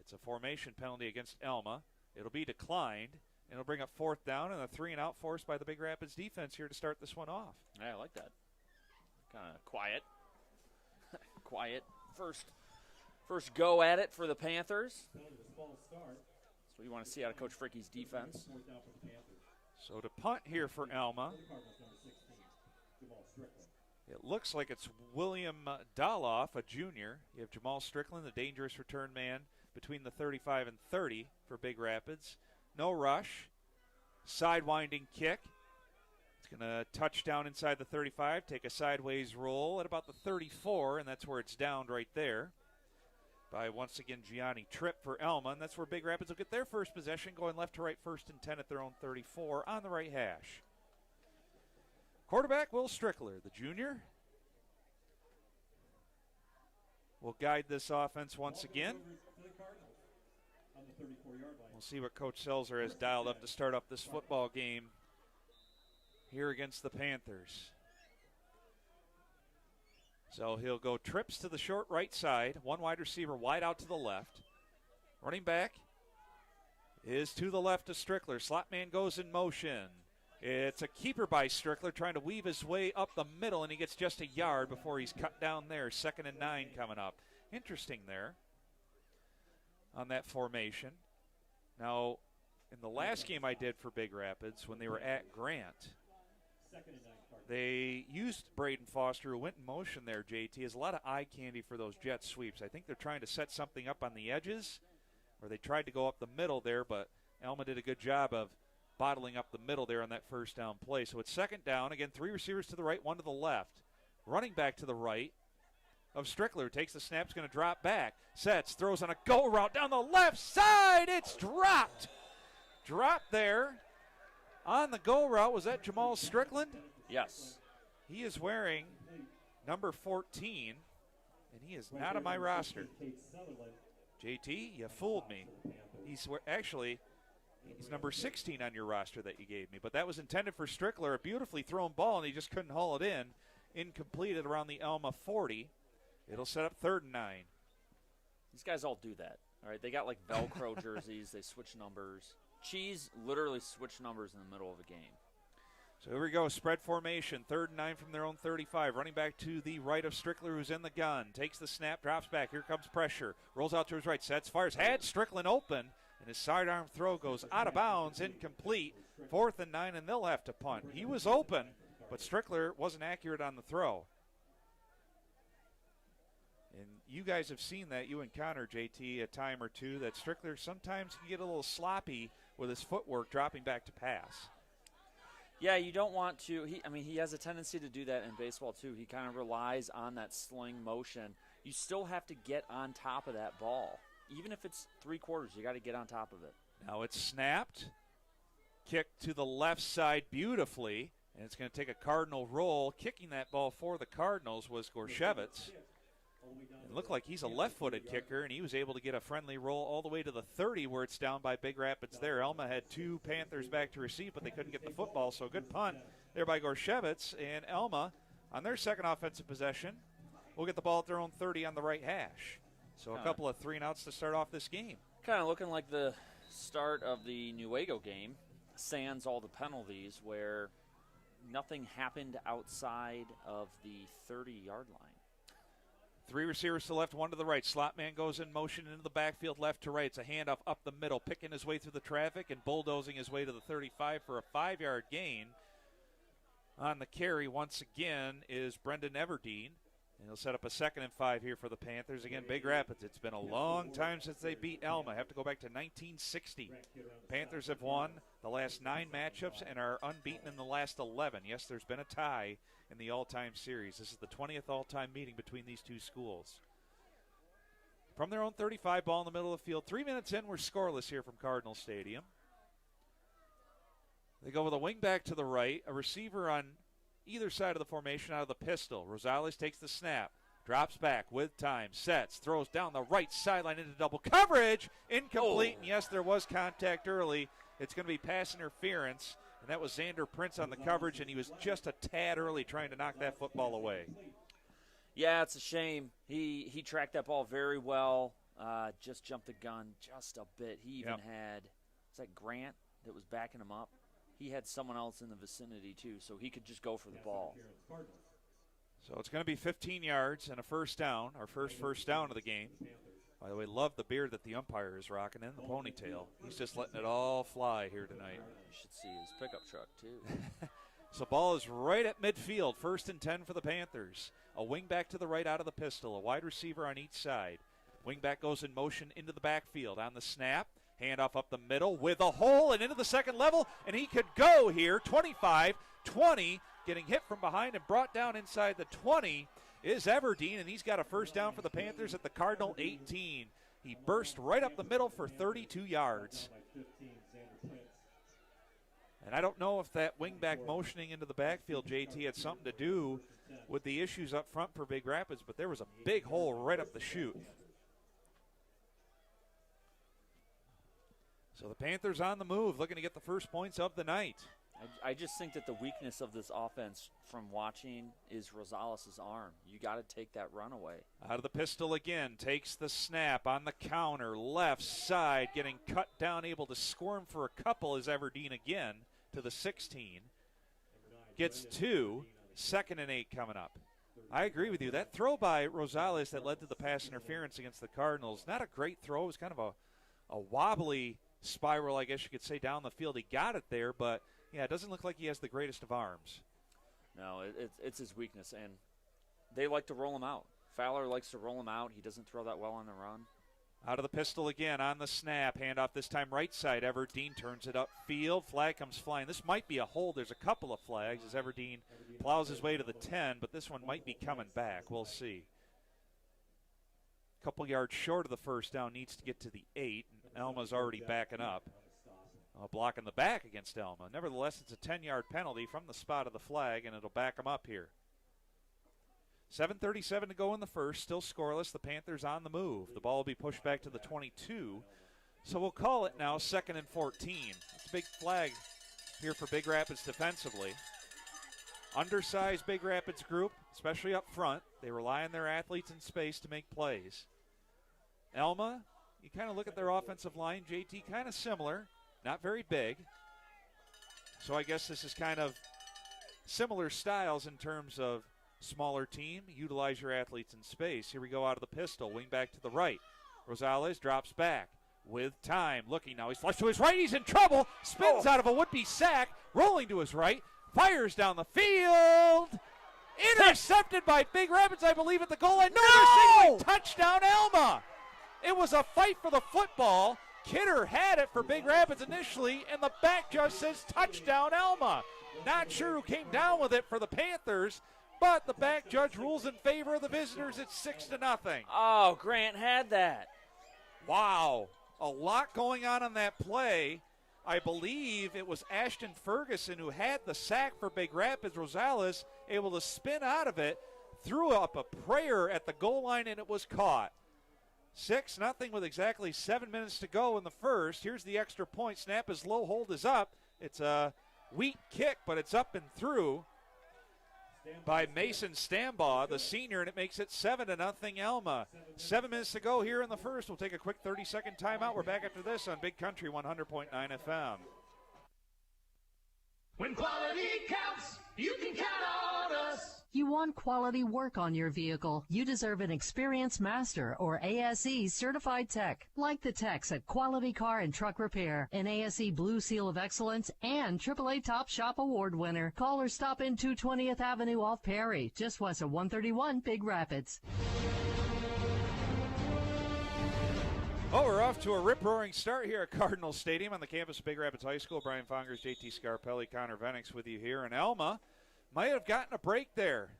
It's a formation penalty against Alma. It'll be declined, and it'll bring up 4th down and a 3-and-out forced by the Big Rapids defense here to start this one off. Yeah, I like that. Kind of quiet. Quiet. First go at it for the Panthers. That's what you want to see out of Coach Fricke's defense. So to punt here for Alma. It looks like it's William Doloff, a junior. You have Jamal Strickland, the dangerous return man, between the 35 and 30 for Big Rapids. No rush. Sidewinding kick. It's going to touch down inside the 35, take a sideways roll at about the 34, and that's where it's downed right there by, once again, Gianni Tripp for Alma, and that's where Big Rapids will get their first possession, going left to right, 1st and 10 at their own 34 on the right hash. Quarterback Will Strickler, the junior, will guide this offense once again. We'll see what Coach Selzer has dialed up to start up this football game here against the Panthers. So he'll go trips to the short right side, 1 wide receiver wide out to the left. Running back is to the left of Strickler. Slot man goes in motion. It's a keeper by Strickler trying to weave his way up the middle, and he gets just a yard before he's cut down there. 2nd and 9 coming up. Interesting there on that formation. Now, in the last game I did for Big Rapids, when they were at Grant, they used Braden Foster, who went in motion there, JT. There's a lot of eye candy for those jet sweeps. I think they're trying to set something up on the edges, or they tried to go up the middle there, but Alma did a good job of bottling up the middle there on that 1st down play. So it's 2nd down. Again, 3 receivers to the right, 1 to the left. Running back to the right of Strickler. Takes the snap, is going to drop back. Sets, throws on a go route down the left side. It's dropped. Dropped there on the go route. Was that Jamal Strickland? Yes. He is wearing number 14, and he is not on my roster. JT, you fooled me. He's number 16 on your roster that you gave me, but that was intended for Strickler, a beautifully thrown ball, and he just couldn't haul it in. Incomplete at around the Alma 40. It'll set up 3rd and 9. These guys all do that, all right? They got like Velcro jerseys. They switch numbers. Cheese literally switched numbers in the middle of a game. So here we go, spread formation, 3rd and 9 from their own 35. Running back to the right of Strickler, who's in the gun. Takes the snap, drops back. Here comes pressure. Rolls out to his right, sets, fires. Had Strickland open, and his sidearm throw goes out of bounds, incomplete. 4th and 9, and they'll have to punt. He was open, but Strickler wasn't accurate on the throw. And you guys have seen that. You encounter, JT, a time or two, that Strickler sometimes can get a little sloppy with his footwork dropping back to pass. Yeah, you don't want to. He has a tendency to do that in baseball, too. He kind of relies on that sling motion. You still have to get on top of that ball. Even if it's 3/4, you got to get on top of it. Now it's snapped. Kicked to the left side beautifully. And it's going to take a Cardinal roll. Kicking that ball for the Cardinals was Gorshevitz. It looked like he's a left-footed kicker, and he was able to get a friendly roll all the way to the 30 where it's down by Big Rapids there. Alma had 2 Panthers back to receive, but they couldn't get the football, so good punt there by Gorshevitz. And Alma, on their second offensive possession, will get the ball at their own 30 on the right hash. So a couple of 3-and-outs to start off this game. Kind of looking like the start of the Newaygo game, sans all the penalties, where nothing happened outside of the 30-yard line. 3 receivers to left, 1 to the right. Slot man goes in motion into the backfield, left to right. It's a handoff up the middle, picking his way through the traffic and bulldozing his way to the 35 for a 5-yard gain. On the carry once again is Brendan Everdeen. And he'll set up a 2nd and 5 here for the Panthers. Again, Big Rapids, it's been a long time since they beat Alma. Have to go back to 1960. Panthers have won the last 9 matchups and are unbeaten in the last 11. Yes, there's been a tie in the all-time series. This is the 20th all-time meeting between these two schools. From their own 35, ball in the middle of the field. 3 minutes in, we're scoreless here from Cardinal Stadium. They go with a wing back to the right, a receiver on either side of the formation out of the pistol. Rosales takes the snap, drops back with time, sets, throws down the right sideline into double coverage. Incomplete, and yes, there was contact early. It's going to be pass interference, and that was Xander Prince on the coverage, and he was just a tad early trying to knock that football away. Yeah, it's a shame. He tracked that ball very well, just jumped the gun just a bit. He even had, was that Grant that was backing him up? He had someone else in the vicinity, too, so he could just go for the ball. So it's going to be 15 yards and a first down, our first down of the game. By the way, love the beard that the umpire is rocking in the ponytail. He's just letting it all fly here tonight. You should see his pickup truck, too. So ball is right at midfield, 1st and 10 for the Panthers. A wing back to the right out of the pistol, a wide receiver on each side. Wing back goes in motion into the backfield on the snap. Handoff up the middle with a hole and into the second level, and he could go here. 25, 20, getting hit from behind and brought down inside the 20 is Everdeen, and he's got a first down for the Panthers at the Cardinal 18. He burst right up the middle for 32 yards. And I don't know if that wingback motioning into the backfield, JT, had something to do with the issues up front for Big Rapids, but there was a big hole right up the chute. So the Panthers on the move, looking to get the first points of the night. I just think that the weakness of this offense from watching is Rosales' arm. You got to take that run away. Out of the pistol again, takes the snap on the counter, left side, getting cut down, able to squirm for a couple is Everdeen again to the 16. Gets 2, 2nd and 8 coming up. I agree with you. That throw by Rosales that led to the pass interference against the Cardinals, not a great throw. It was kind of a wobbly spiral, I guess you could say, down the field. He got it there, but yeah, it doesn't look like he has the greatest of arms. No, it's his weakness, and they like to roll him out. Fowler likes to roll him out. He doesn't throw that well on the run. Out of the pistol again on the snap. Handoff this time right side. Everdeen turns it upfield. Flag comes flying. This might be a hold. There's a couple of flags as Everdeen plows his way to the 10, but this one might be coming back. We'll see. Couple yards short of the first down, needs to get to the 8. And Alma's already backing up. Blocking the back against Alma. Nevertheless, it's a 10-yard penalty from the spot of the flag, and it'll back them up here. 7:37 to go in the first, still scoreless. The Panthers on the move. The ball will be pushed back to the 22. So we'll call it now 2nd and 14. It's a big flag here for Big Rapids defensively. Undersized Big Rapids group, especially up front. They rely on their athletes in space to make plays. Alma, you kind of look at their offensive line, JT, kind of similar. Not very big. So I guess this is kind of similar styles in terms of smaller team. Utilize your athletes in space. Here we go out of the pistol. Wing back to the right. Rosales drops back with time. Looking now. He's flushed to his right. He's in trouble. Spins out of a would-be sack. Rolling to his right. Fires down the field. Intercepted by Big Rapids, I believe, at the goal line. No! Touchdown, Alma. It was a fight for the football. Kidder had it for Big Rapids initially, and the back just says touchdown, Alma. Not sure who came down with it for the Panthers, but the back judge rules in favor of the visitors. It's 6-0. Oh, Grant had that. Wow. A lot going on that play. I believe it was Ashton Ferguson who had the sack for Big Rapids. Rosales able to spin out of it, threw up a prayer at the goal line, and it was caught. 6-0 with exactly 7 minutes to go in the first. Here's the extra point. Snap is low, hold is up. It's a weak kick, but it's up and through by Mason Stambaugh, the senior, and it makes it 7-0 Alma. 7 minutes to go here in the first. We'll take a quick 30-second timeout. We're back after this on Big Country 100.9 FM. When quality counts, you can count on us. You want quality work on your vehicle. You deserve an experienced master or ASE certified tech, like the techs at Quality Car and Truck Repair, an ASE Blue Seal of Excellence, and AAA Top Shop Award winner. Call or stop in 220th Avenue off Perry, just west of 131 Big Rapids. Oh, we're off to a rip-roaring start here at Cardinal Stadium on the campus of Big Rapids High School. Brian Fongers, JT Scarpelli, Connor Venix with you here. And Alma might have gotten a break there.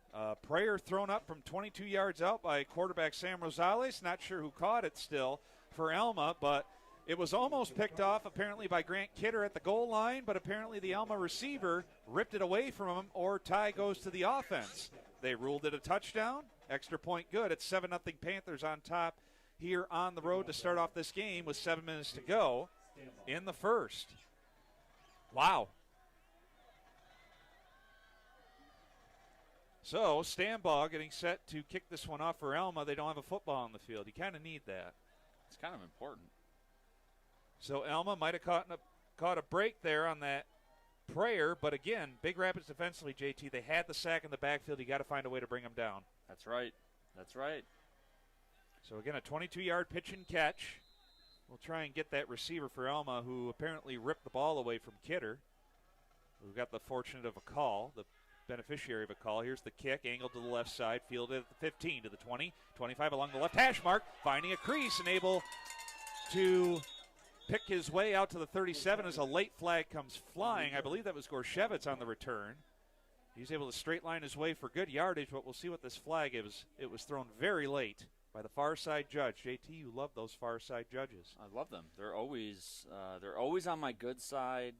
Prayer thrown up from 22 yards out by quarterback Sam Rosales. Not sure who caught it still for Alma, but it was almost picked off apparently by Grant Kidder at the goal line, but apparently the Alma receiver ripped it away from him, or tie goes to the offense. They ruled it a touchdown. Extra point good. It's 7-0 Panthers on top here on the road to start off this game with 7 minutes to go in the first. Wow. So Stambaugh getting set to kick this one off for Alma. They don't have a football on the field. You kind of need that. It's kind of important. So Alma might have caught a break there on that prayer, but again, Big Rapids defensively, JT, they had the sack in the backfield. You got to find a way to bring them down. That's right. That's right. So again, a 22-yard pitch and catch. We'll try and get that receiver for Alma, who apparently ripped the ball away from Kidder. We've got the fortunate of a call, the beneficiary of a call. Here's the kick, angled to the left side, fielded at the 15 to the 20, 25 along the left hash mark, finding a crease and able to pick his way out to the 37 as a late flag comes flying. I believe that was Gorshevitz on the return. He's able to straight line his way for good yardage, but we'll see what this flag is. It was thrown very late by the far side judge. JT, you love those far side judges. I love them. They're always on my good side,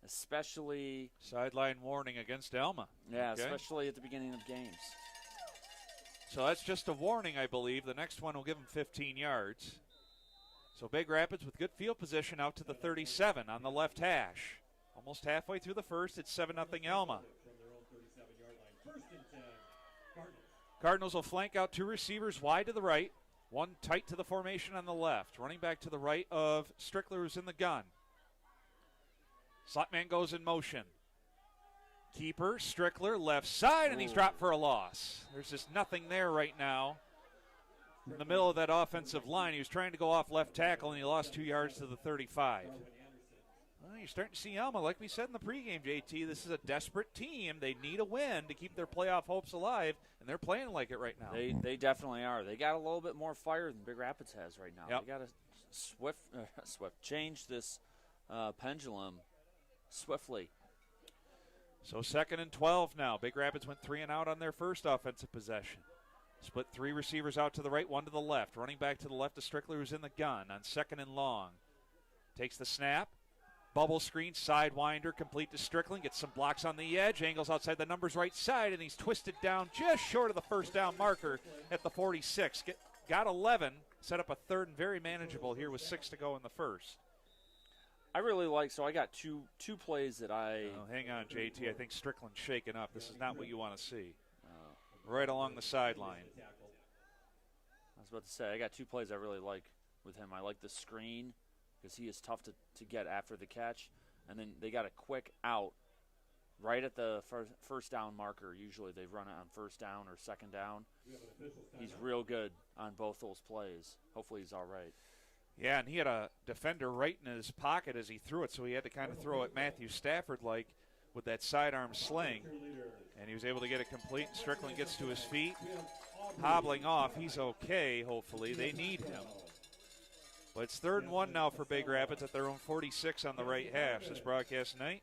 especially sideline warning against Alma. Yeah, okay. Especially at the beginning of games. So that's just a warning, I believe. The next one will give him 15 yards. So Big Rapids with good field position out to the 37 on the left hash. Almost halfway through the first, it's 7-0 Alma. Cardinals will flank out two receivers wide to the right, one tight to the formation on the left. Running back to the right of Strickler, who's in the gun. Slot man goes in motion. Keeper, Strickler, left side, and he's dropped for a loss. There's just nothing there right now. In the middle of that offensive line, he was trying to go off left tackle, and he lost 2 yards to the 35. Well, you're starting to see Alma, like we said in the pregame, JT, this is a desperate team. They need a win to keep their playoff hopes alive, and they're playing like it right now. They definitely are. They got a little bit more fire than Big Rapids has right now. Yep. They got to swift change this pendulum swiftly. So 2nd and 12 now. Big Rapids went 3 and out on their first offensive possession. Split three receivers out to the right, one to the left. Running back to the left of Strickler, who's in the gun on 2nd and long. Takes the snap. Bubble screen, sidewinder, complete to Strickland. Gets some blocks on the edge. Angles outside the numbers right side, and he's twisted down just short of the first down marker at the 46. Got 11. Set up a third and very manageable here with 6 to go in the first. I really like, so I got two plays that I... Oh, hang on, JT. I think Strickland's shaken up. This is not what you want to see. Right along the sideline. I was about to say, I got 2 plays I really like with him. I like the screen because he is tough to get after the catch. And then they got a quick out right at the first down marker. Usually they run it on first down or second down. He's real good on both those plays. Hopefully he's all right. Yeah, and he had a defender right in his pocket as he threw it, so he had to kind of throw it Matthew Stafford-like with that sidearm sling. And he was able to get it complete. Strickland gets to his feet, hobbling off. He's okay, hopefully. They need him. But it's 3rd and 1 now for Big Rapids at their own 46 on the right hash. This broadcast night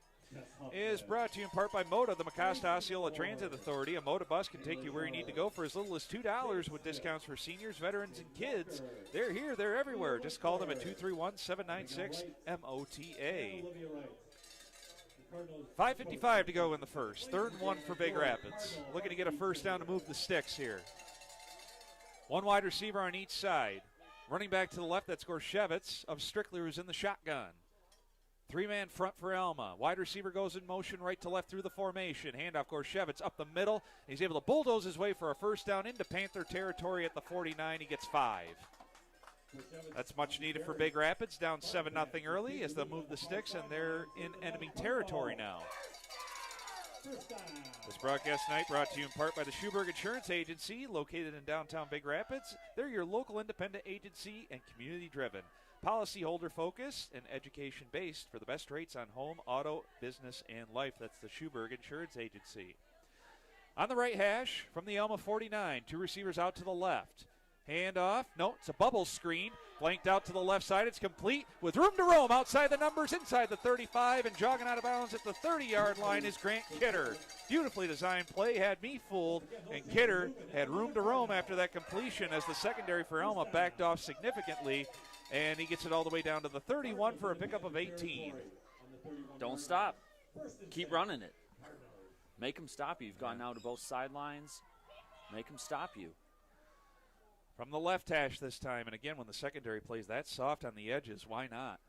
is brought to you in part by MOTA, the Mecosta Osceola Transit Authority. A MOTA bus can take you where you need to go for as little as $2 with discounts for seniors, veterans, and kids. They're here, they're everywhere. Just call them at 231-796-MOTA. 5:55 to go in the first. 3rd and 1 for Big Rapids. Looking to get a first down to move the sticks here. One wide receiver on each side. Running back to the left, that's Gorshevitz of Strickler, who's in the shotgun. 3-man front for Alma. Wide receiver goes in motion right to left through the formation. Handoff Gorshevitz up the middle. He's able to bulldoze his way for a first down into Panther territory at the 49. He gets 5. That's much needed for Big Rapids. Down 7-0 early as they'll move the sticks, and they're in enemy territory now. This broadcast tonight brought to you in part by the Schuberg Insurance Agency, located in downtown Big Rapids. They're your local independent agency and community-driven. Policyholder focused and education-based for the best rates on home, auto, business, and life. That's the Schuberg Insurance Agency. On the right hash from the Alma 49, 2 receivers out to the left. Handoff. No, it's a bubble screen. Flanked out to the left side. It's complete with room to roam outside the numbers, inside the 35, and jogging out of bounds at the 30-yard line is Grant Kidder. Beautifully designed play, had me fooled, and Kidder had room to roam after that completion as the secondary for Alma backed off significantly, and he gets it all the way down to the 31 for a pickup of 18. Don't stop. Keep running it. Make them stop you. You've gone now to both sidelines. Make them stop you. From the left hash this time, and again, when the secondary plays that soft on the edges, why not?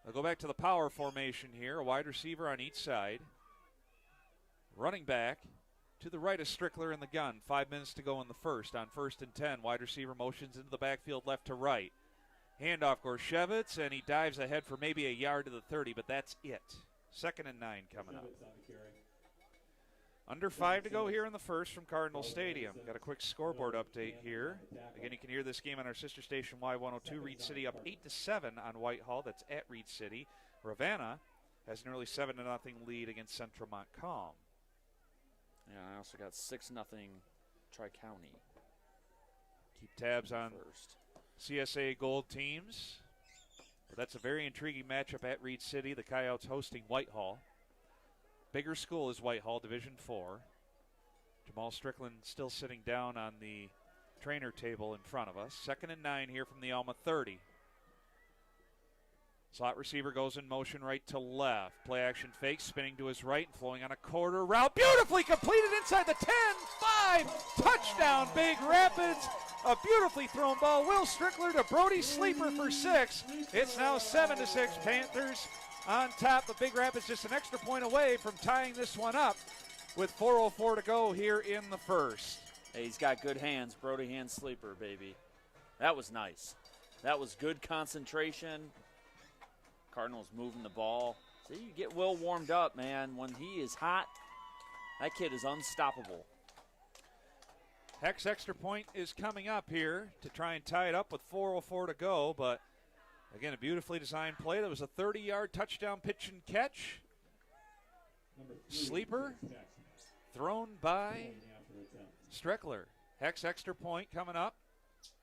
They'll go back to the power formation here, a wide receiver on each side. Running back to the right of Strickler in the gun. 5 minutes to go in the first. On 1st and 10, wide receiver motions into the backfield left to right. Handoff Gorshevitz, and he dives ahead for maybe a yard to the 30, but that's it. 2nd and 9 coming up. Under 5 to go here in the first from Cardinal Stadium. Got a quick scoreboard update here. Again, you can hear this game on our sister station Y102. Reed City up 8-7 on Whitehall. That's at Reed City. Ravenna has an early 7-0 lead against Central Montcalm. Yeah, I also got 6-0 Tri-County. Keep tabs on CSA Gold teams. But that's a very intriguing matchup at Reed City. The Coyotes hosting Whitehall. Bigger school is Whitehall, Division 4. Jamal Strickland still sitting down on the trainer table in front of us. 2nd and 9 here from the Alma 30. Slot receiver goes in motion right to left. Play action fake, spinning to his right and flowing on a quarter route. Beautifully completed inside the 10-5. Touchdown, Big Rapids. A beautifully thrown ball. Will Strickler to Brody Sleeper for 6. It's now 7-6 Panthers. On top of Big Rapids, just an extra point away from tying this one up with 4:04 to go here in the first. Hey, he's got good hands. Brody hand sleeper, baby. That was nice. That was good concentration. Cardinals moving the ball. See, you get Will warmed up, man. When he is hot, that kid is unstoppable. Heck's extra point is coming up here to try and tie it up with 4:04 to go, but again, a beautifully designed play. That was a 30-yard touchdown pitch and catch. Sleeper thrown by Strickler. Heck's extra point coming up.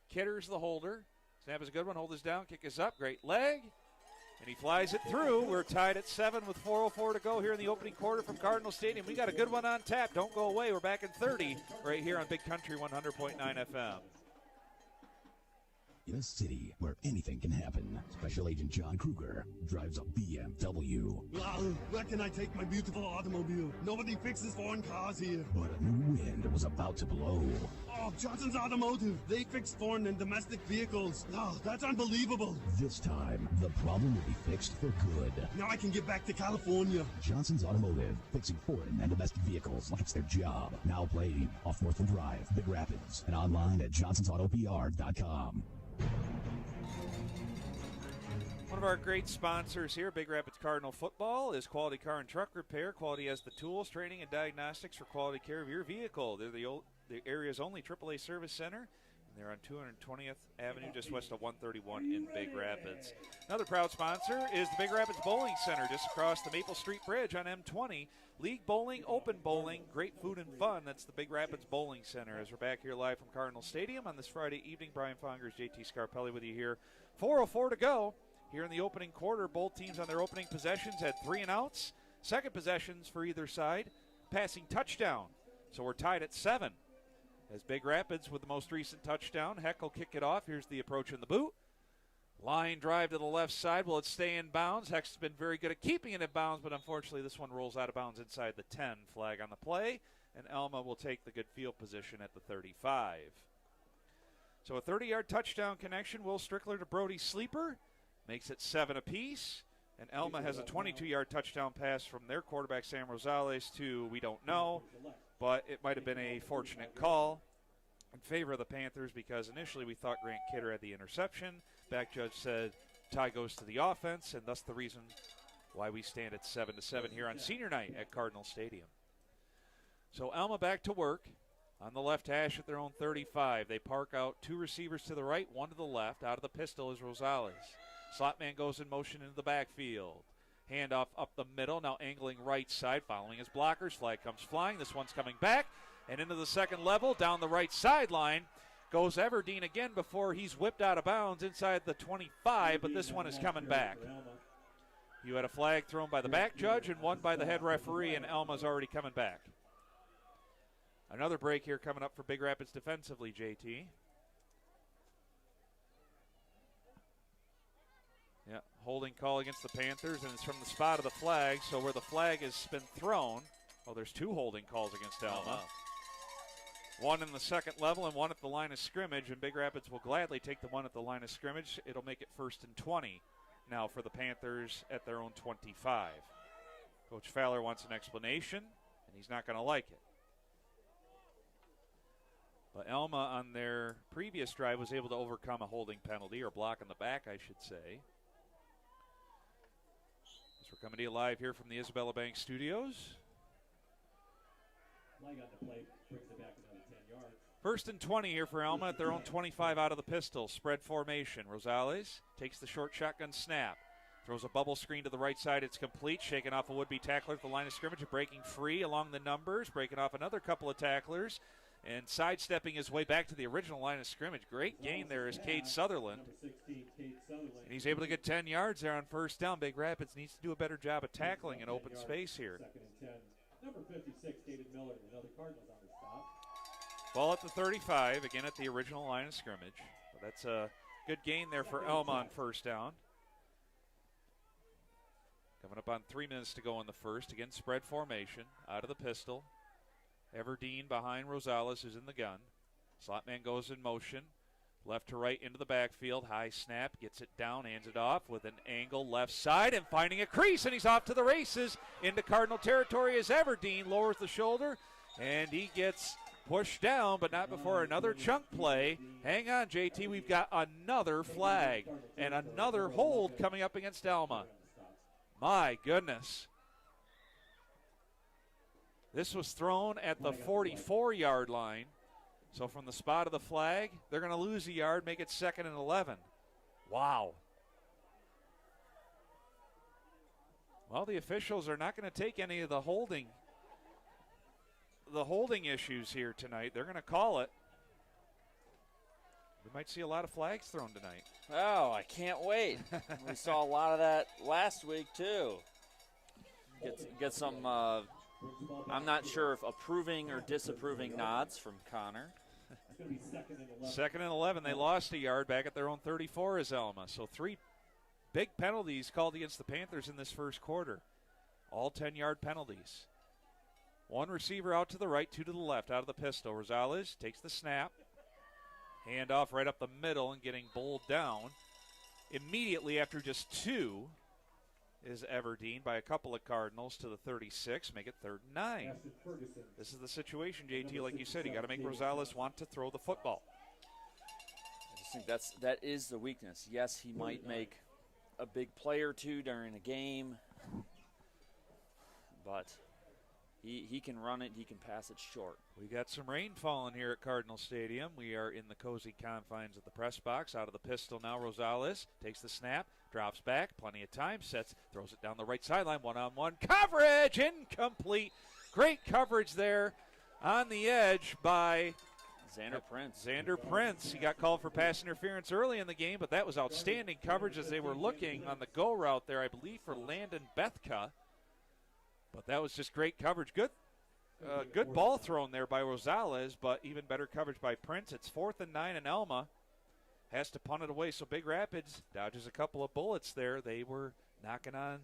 Kidder's the holder. Snap is a good one. Hold is down. Kick is up. Great leg. And he flies it through. We're tied at 7 with 4:04 to go here in the opening quarter from Cardinal Stadium. We got a good one on tap. Don't go away. We're back in 30 right here on Big Country 100.9 FM. In a city where anything can happen, Special Agent John Kruger drives a BMW. Where can I take my beautiful automobile? Nobody fixes foreign cars here. But a new wind was about to blow. Oh, Johnson's Automotive. They fix foreign and domestic vehicles. Oh, that's unbelievable. This time, the problem will be fixed for good. Now I can get back to California. Johnson's Automotive, fixing foreign and domestic vehicles like it's their job. Now playing off Northland Drive, Big Rapids, and online at johnsonsautopr.com. One of our great sponsors here, Big Rapids Cardinal Football, is Quality Car and Truck Repair. Quality has the tools, training, and diagnostics for quality care of your vehicle. They're the area's only AAA service center, and they're on 220th Avenue, just west of 131 in Big Rapids. Another proud sponsor is the Big Rapids Bowling Center, just across the Maple Street Bridge on M20. League bowling, open bowling, great food and fun. That's the Big Rapids Bowling Center. As we're back here live from Cardinal Stadium on this Friday evening, Brian Fongers, JT Scarpelli with you here. 4:04 to go here in the opening quarter. Both teams on their opening possessions had 3 and outs. Second possessions for either side, passing touchdown. So we're tied at 7. As Big Rapids with the most recent touchdown. Heck will kick it off. Here's the approach in the boot. Line drive to the left side. Will it stay in bounds? Heck's been very good at keeping it in bounds, but unfortunately this one rolls out of bounds inside the 10. Flag on the play, and Alma will take the good field position at the 35. So a 30-yard touchdown connection. Will Strickler to Brody Sleeper. Makes it 7 apiece. And Alma has a 22-yard touchdown pass from their quarterback, Sam Rosales, to we don't know. But it might have been a fortunate call in favor of the Panthers because initially we thought Grant Kidder had the interception. Back judge said tie goes to the offense, and thus the reason why we stand at 7-7 here on senior night at Cardinal Stadium. So Alma back to work on the left hash at their own 35. They park out 2 receivers to the right, 1 to the left. Out of the pistol is Rosales. Slot man goes in motion into the backfield. Handoff up the middle, now angling right side, following his blockers. Flag comes flying. This one's coming back. And into the second level, down the right sideline, goes Everdeen again before he's whipped out of bounds inside the 25, but this one is coming back. You had a flag thrown by the back judge and one by the head referee, and Alma's already coming back. Another break here coming up for Big Rapids defensively, JT. Yeah, holding call against the Panthers, and it's from the spot of the flag. So where the flag has been thrown, well, there's 2 holding calls against Alma. One in the second level and one at the line of scrimmage, and Big Rapids will gladly take the one at the line of scrimmage. It'll make it 1st and 20 now for the Panthers at their own 25. Coach Fowler wants an explanation, and he's not going to like it. But Alma on their previous drive was able to overcome a holding penalty, or block in the back, I should say. We're coming to you live here from the Isabella Bank Studios. Flag on the play, brings it back another 10 yards. 1st and 20 here for Alma at their own 25 out of the pistol. Spread formation. Rosales takes the short shotgun snap. Throws a bubble screen to the right side. It's complete. Shaking off a would-be tackler at the line of scrimmage. Breaking free along the numbers. Breaking off another couple of tacklers. And sidestepping his way back to the original line of scrimmage. Great gain there is Cade Sutherland. And he's able to get 10 yards there on 1st down. Big Rapids needs to do a better job of tackling in open space here. 2nd and 10. Number 56, David Miller, another Cardinals on the stop. Ball at the 35, again at the original line of scrimmage. So that's a good gain there for Alma on 1st down. Coming up on 3 minutes to go in the first. Again, spread formation out of the pistol. Everdeen behind Rosales, who's in the gun. Slot man goes in motion. Left to right into the backfield. High snap, gets it down, hands it off with an angle left side and finding a crease, and he's off to the races into Cardinal territory as Everdeen lowers the shoulder, and he gets pushed down, but not before another chunk play. Hang on, JT, we've got another flag and another hold coming up against Alma. My goodness. This was thrown at the 44-yard line. So from the spot of the flag, they're going to lose a yard, make it 2nd and 11. Wow. Well, the officials are not going to take any of the holding issues here tonight. They're going to call it. We might see a lot of flags thrown tonight. Oh, I can't wait. We saw a lot of that last week, too. Get some, I'm not sure if approving or disapproving nods from Connor. It's going to be 2nd and 11. 2nd and 11. They lost a yard back at their own 34 as Alma. So 3 big penalties called against the Panthers in this first quarter. All 10-yard penalties. 1 receiver out to the right, 2 to the left out of the pistol. Rosales takes the snap. Handoff right up the middle and getting bowled down. Immediately after just 2 is Everdeen by a couple of Cardinals to the 36. Make it 3rd and 9. This is the situation, JT, like you said. You got to make Rosales want to throw the football. I just think that is the weakness. Yes, he might make a big play or two during a game, but he can run it, he can pass it short. We got some rain falling here at Cardinal Stadium. We are in the cozy confines of the press box. Out of the pistol now, Rosales takes the snap, drops back, plenty of time, throws it down the right sideline, one-on-one coverage, incomplete. Great coverage there on the edge by Xander Prince. He got called for pass interference early in the game, but that was outstanding coverage as they were looking on the go route there, I believe, for Landon Bethka. But that was just great coverage. Good ball thrown there by Rosales, but even better coverage by Prince. It's 4th and 9, and Alma has to punt it away. So Big Rapids dodges a couple of bullets there. They were knocking on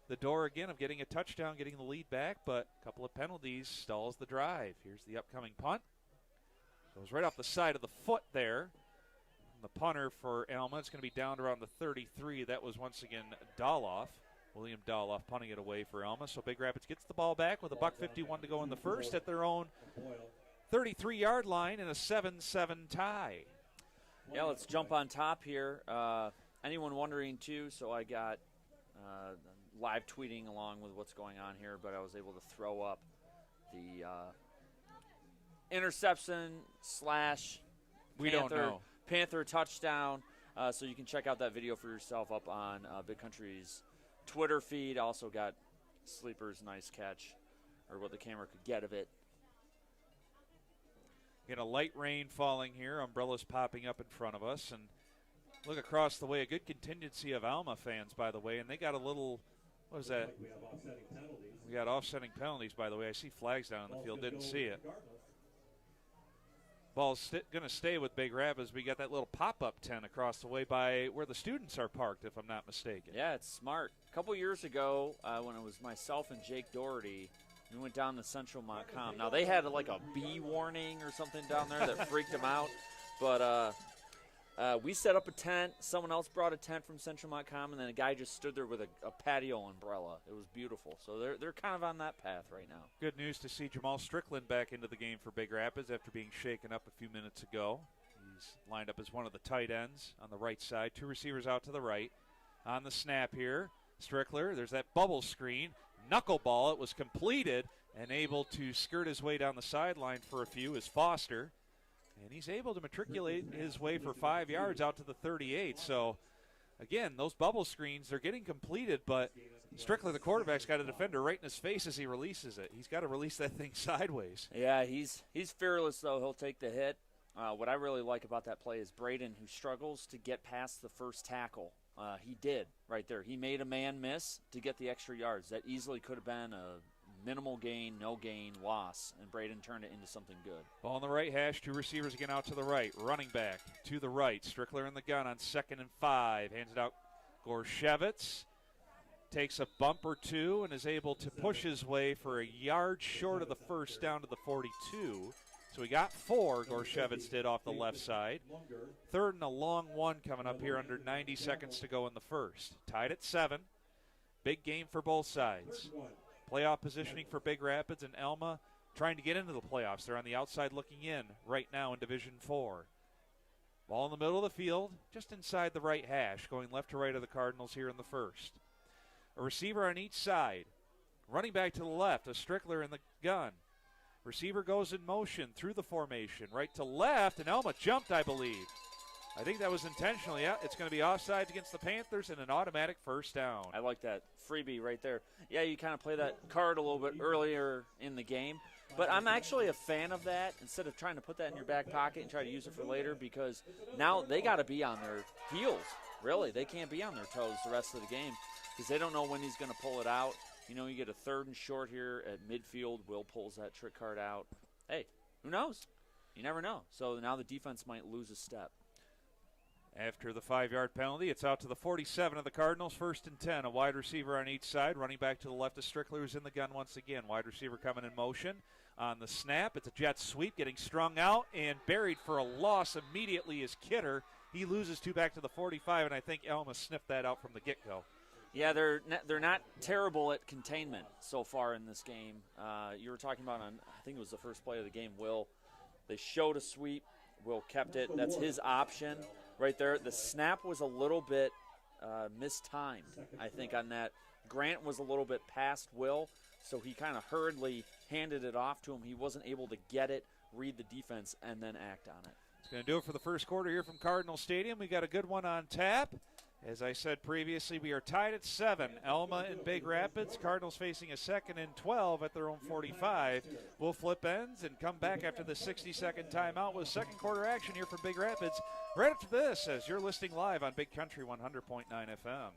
the door again of getting a touchdown, getting the lead back, but a couple of penalties stalls the drive. Here's the upcoming punt. Goes right off the side of the foot there. And the punter for Alma, it's going to be down to around the 33. That was once again Doloff. William Doloff punting it away for Alma. So Big Rapids gets the ball back with $1:51 to go in the first at their own 33-yard line in a 7-7 tie. Yeah, let's jump on top here. Anyone wondering, too, so I got live tweeting along with what's going on here, but I was able to throw up the interception / we don't know. Panther touchdown. So you can check out that video for yourself up on Big Country's Twitter feed. Also got Sleeper's nice catch, or what the camera could get of it. Get a light rain falling here. Umbrellas popping up in front of us. And look across the way. A good contingency of Alma fans, by the way. And they got a little, what is that? We have offsetting penalties. We got offsetting penalties, by the way. I see flags down in the field. Didn't see it. Ball's going to stay with Big Rapids. We got that little pop-up tent across the way by where the students are parked, if I'm not mistaken. Yeah, it's smart. A couple years ago, when it was myself and Jake Doherty, we went down to Central Montcalm. Now, they had like a bee warning or something down there that freaked them out. But we set up a tent. Someone else brought a tent from Central Montcalm, and then a guy just stood there with a patio umbrella. It was beautiful. So they're kind of on that path right now. Good news to see Jamal Strickland back into the game for Big Rapids after being shaken up a few minutes ago. He's lined up as one of the tight ends on the right side. 2 receivers out to the right. On the snap here, Strickler, there's that bubble screen. Knuckleball, it was completed and able to skirt his way down the sideline for a few is Foster. And he's able to matriculate his way for 5 yards out to the 38. So, again, those bubble screens, they're getting completed, but Strickler, the quarterback's got a defender right in his face as he releases it. He's got to release that thing sideways. Yeah, he's fearless, though. He'll take the hit. What I really like about that play is Braden, who struggles to get past the first tackle. He did right there. He made a man miss to get the extra yards. That easily could have been a minimal gain, no gain, loss, and Braden turned it into something good. Ball on the right hash, 2 receivers again out to the right. Running back to the right. Strickler in the gun on 2nd and 5. Hands it out. Gorshevitz takes a bump or two and is able to push his way for a yard short of the first down to the 42. So he got 4, Gorshevitz did, off the left side. 3rd and a long one coming up here under 90 seconds to go in the first. Tied at 7. Big game for both sides. Playoff positioning for Big Rapids and Alma trying to get into the playoffs. They're on the outside looking in right now in Division 4. Ball in the middle of the field, just inside the right hash, going left to right of the Cardinals here in the first. A receiver on each side. Running back to the left, a Strickler in the gun. Receiver goes in motion through the formation, right to left, and Alma jumped, I believe. I think that was intentional. Yeah, it's going to be offside against the Panthers and an automatic first down. I like that freebie right there. Yeah, you kind of play that card a little bit earlier in the game. But I'm actually a fan of that instead of trying to put that in your back pocket and try to use it for later, because now they got to be on their heels, really. They can't be on their toes the rest of the game because they don't know when he's going to pull it out. You know, you get a 3rd and short here at midfield. Will pulls that trick card out. Hey, who knows? You never know. So now the defense might lose a step. After the 5-yard penalty, it's out to the 47 of the Cardinals, 1st and 10. A wide receiver on each side. Running back to the left of Strickler, who's in the gun once again. Wide receiver coming in motion. On the snap, it's a jet sweep, getting strung out and buried for a loss immediately is Kidder. He loses 2 back to the 45, and I think Alma sniffed that out from the get-go. Yeah, they're not terrible at containment so far in this game. You were talking about on, I think it was the first play of the game, Will. They showed a sweep. Will kept it. That's his option right there. The snap was a little bit mistimed, I think, on that. Grant was a little bit past Will, so he kind of hurriedly handed it off to him. He wasn't able to get it, read the defense, and then act on it. It's going to do it for the first quarter here from Cardinal Stadium. We got a good one on tap. As I said previously, we are tied at 7. Alma and Big Rapids. Cardinals facing a 2nd and 12 at their own 45. We'll flip ends and come back after the 60-second timeout with second quarter action here from Big Rapids. Right after this, as you're listening live on Big Country 100.9 FM.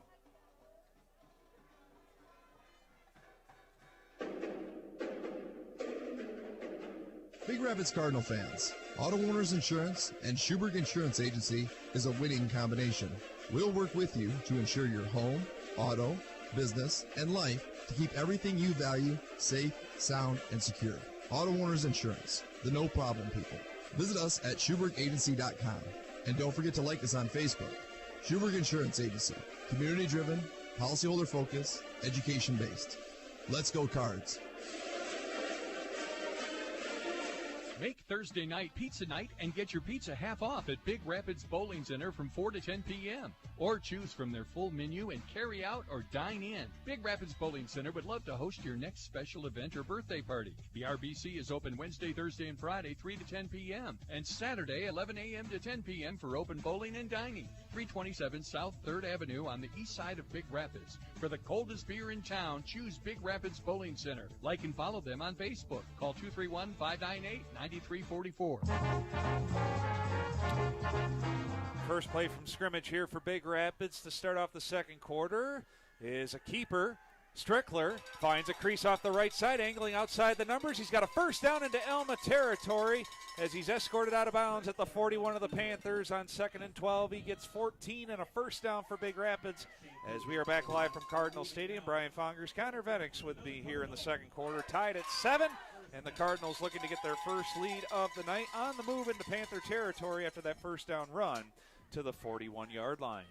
Big Rapids Cardinal fans, Auto Owners Insurance and Schuberg Insurance Agency is a winning combination. We'll work with you to ensure your home, auto, business, and life to keep everything you value safe, sound, and secure. Auto Owners Insurance, the no-problem people. Visit us at SchubergAgency.com. And don't forget to like us on Facebook. Schuberg Insurance Agency, community-driven, policyholder-focused, education-based. Let's go Cards. Make Thursday night pizza night and get your pizza half off at Big Rapids Bowling Center from 4 to 10 p.m. Or choose from their full menu and carry out or dine in. Big Rapids Bowling Center would love to host your next special event or birthday party. The RBC is open Wednesday, Thursday, and Friday, 3 to 10 p.m. And Saturday, 11 a.m. to 10 p.m. for open bowling and dining. 327 South 3rd Avenue on the east side of Big Rapids. For the coldest beer in town, choose Big Rapids Bowling Center. Like and follow them on Facebook. Call 231-598-9344. First play from scrimmage here for Big Rapids to start off the second quarter is a keeper. Strickler finds a crease off the right side, angling outside the numbers. He's got a first down into Alma territory as he's escorted out of bounds at the 41 of the Panthers on 2nd and 12. He gets 14 and a first down for Big Rapids. As we are back live from Cardinal Stadium, Brian Fongers, Connor Venix with me here in the second quarter, tied at 7. And the Cardinals looking to get their first lead of the night on the move into Panther territory after that first down run to the 41-yard line.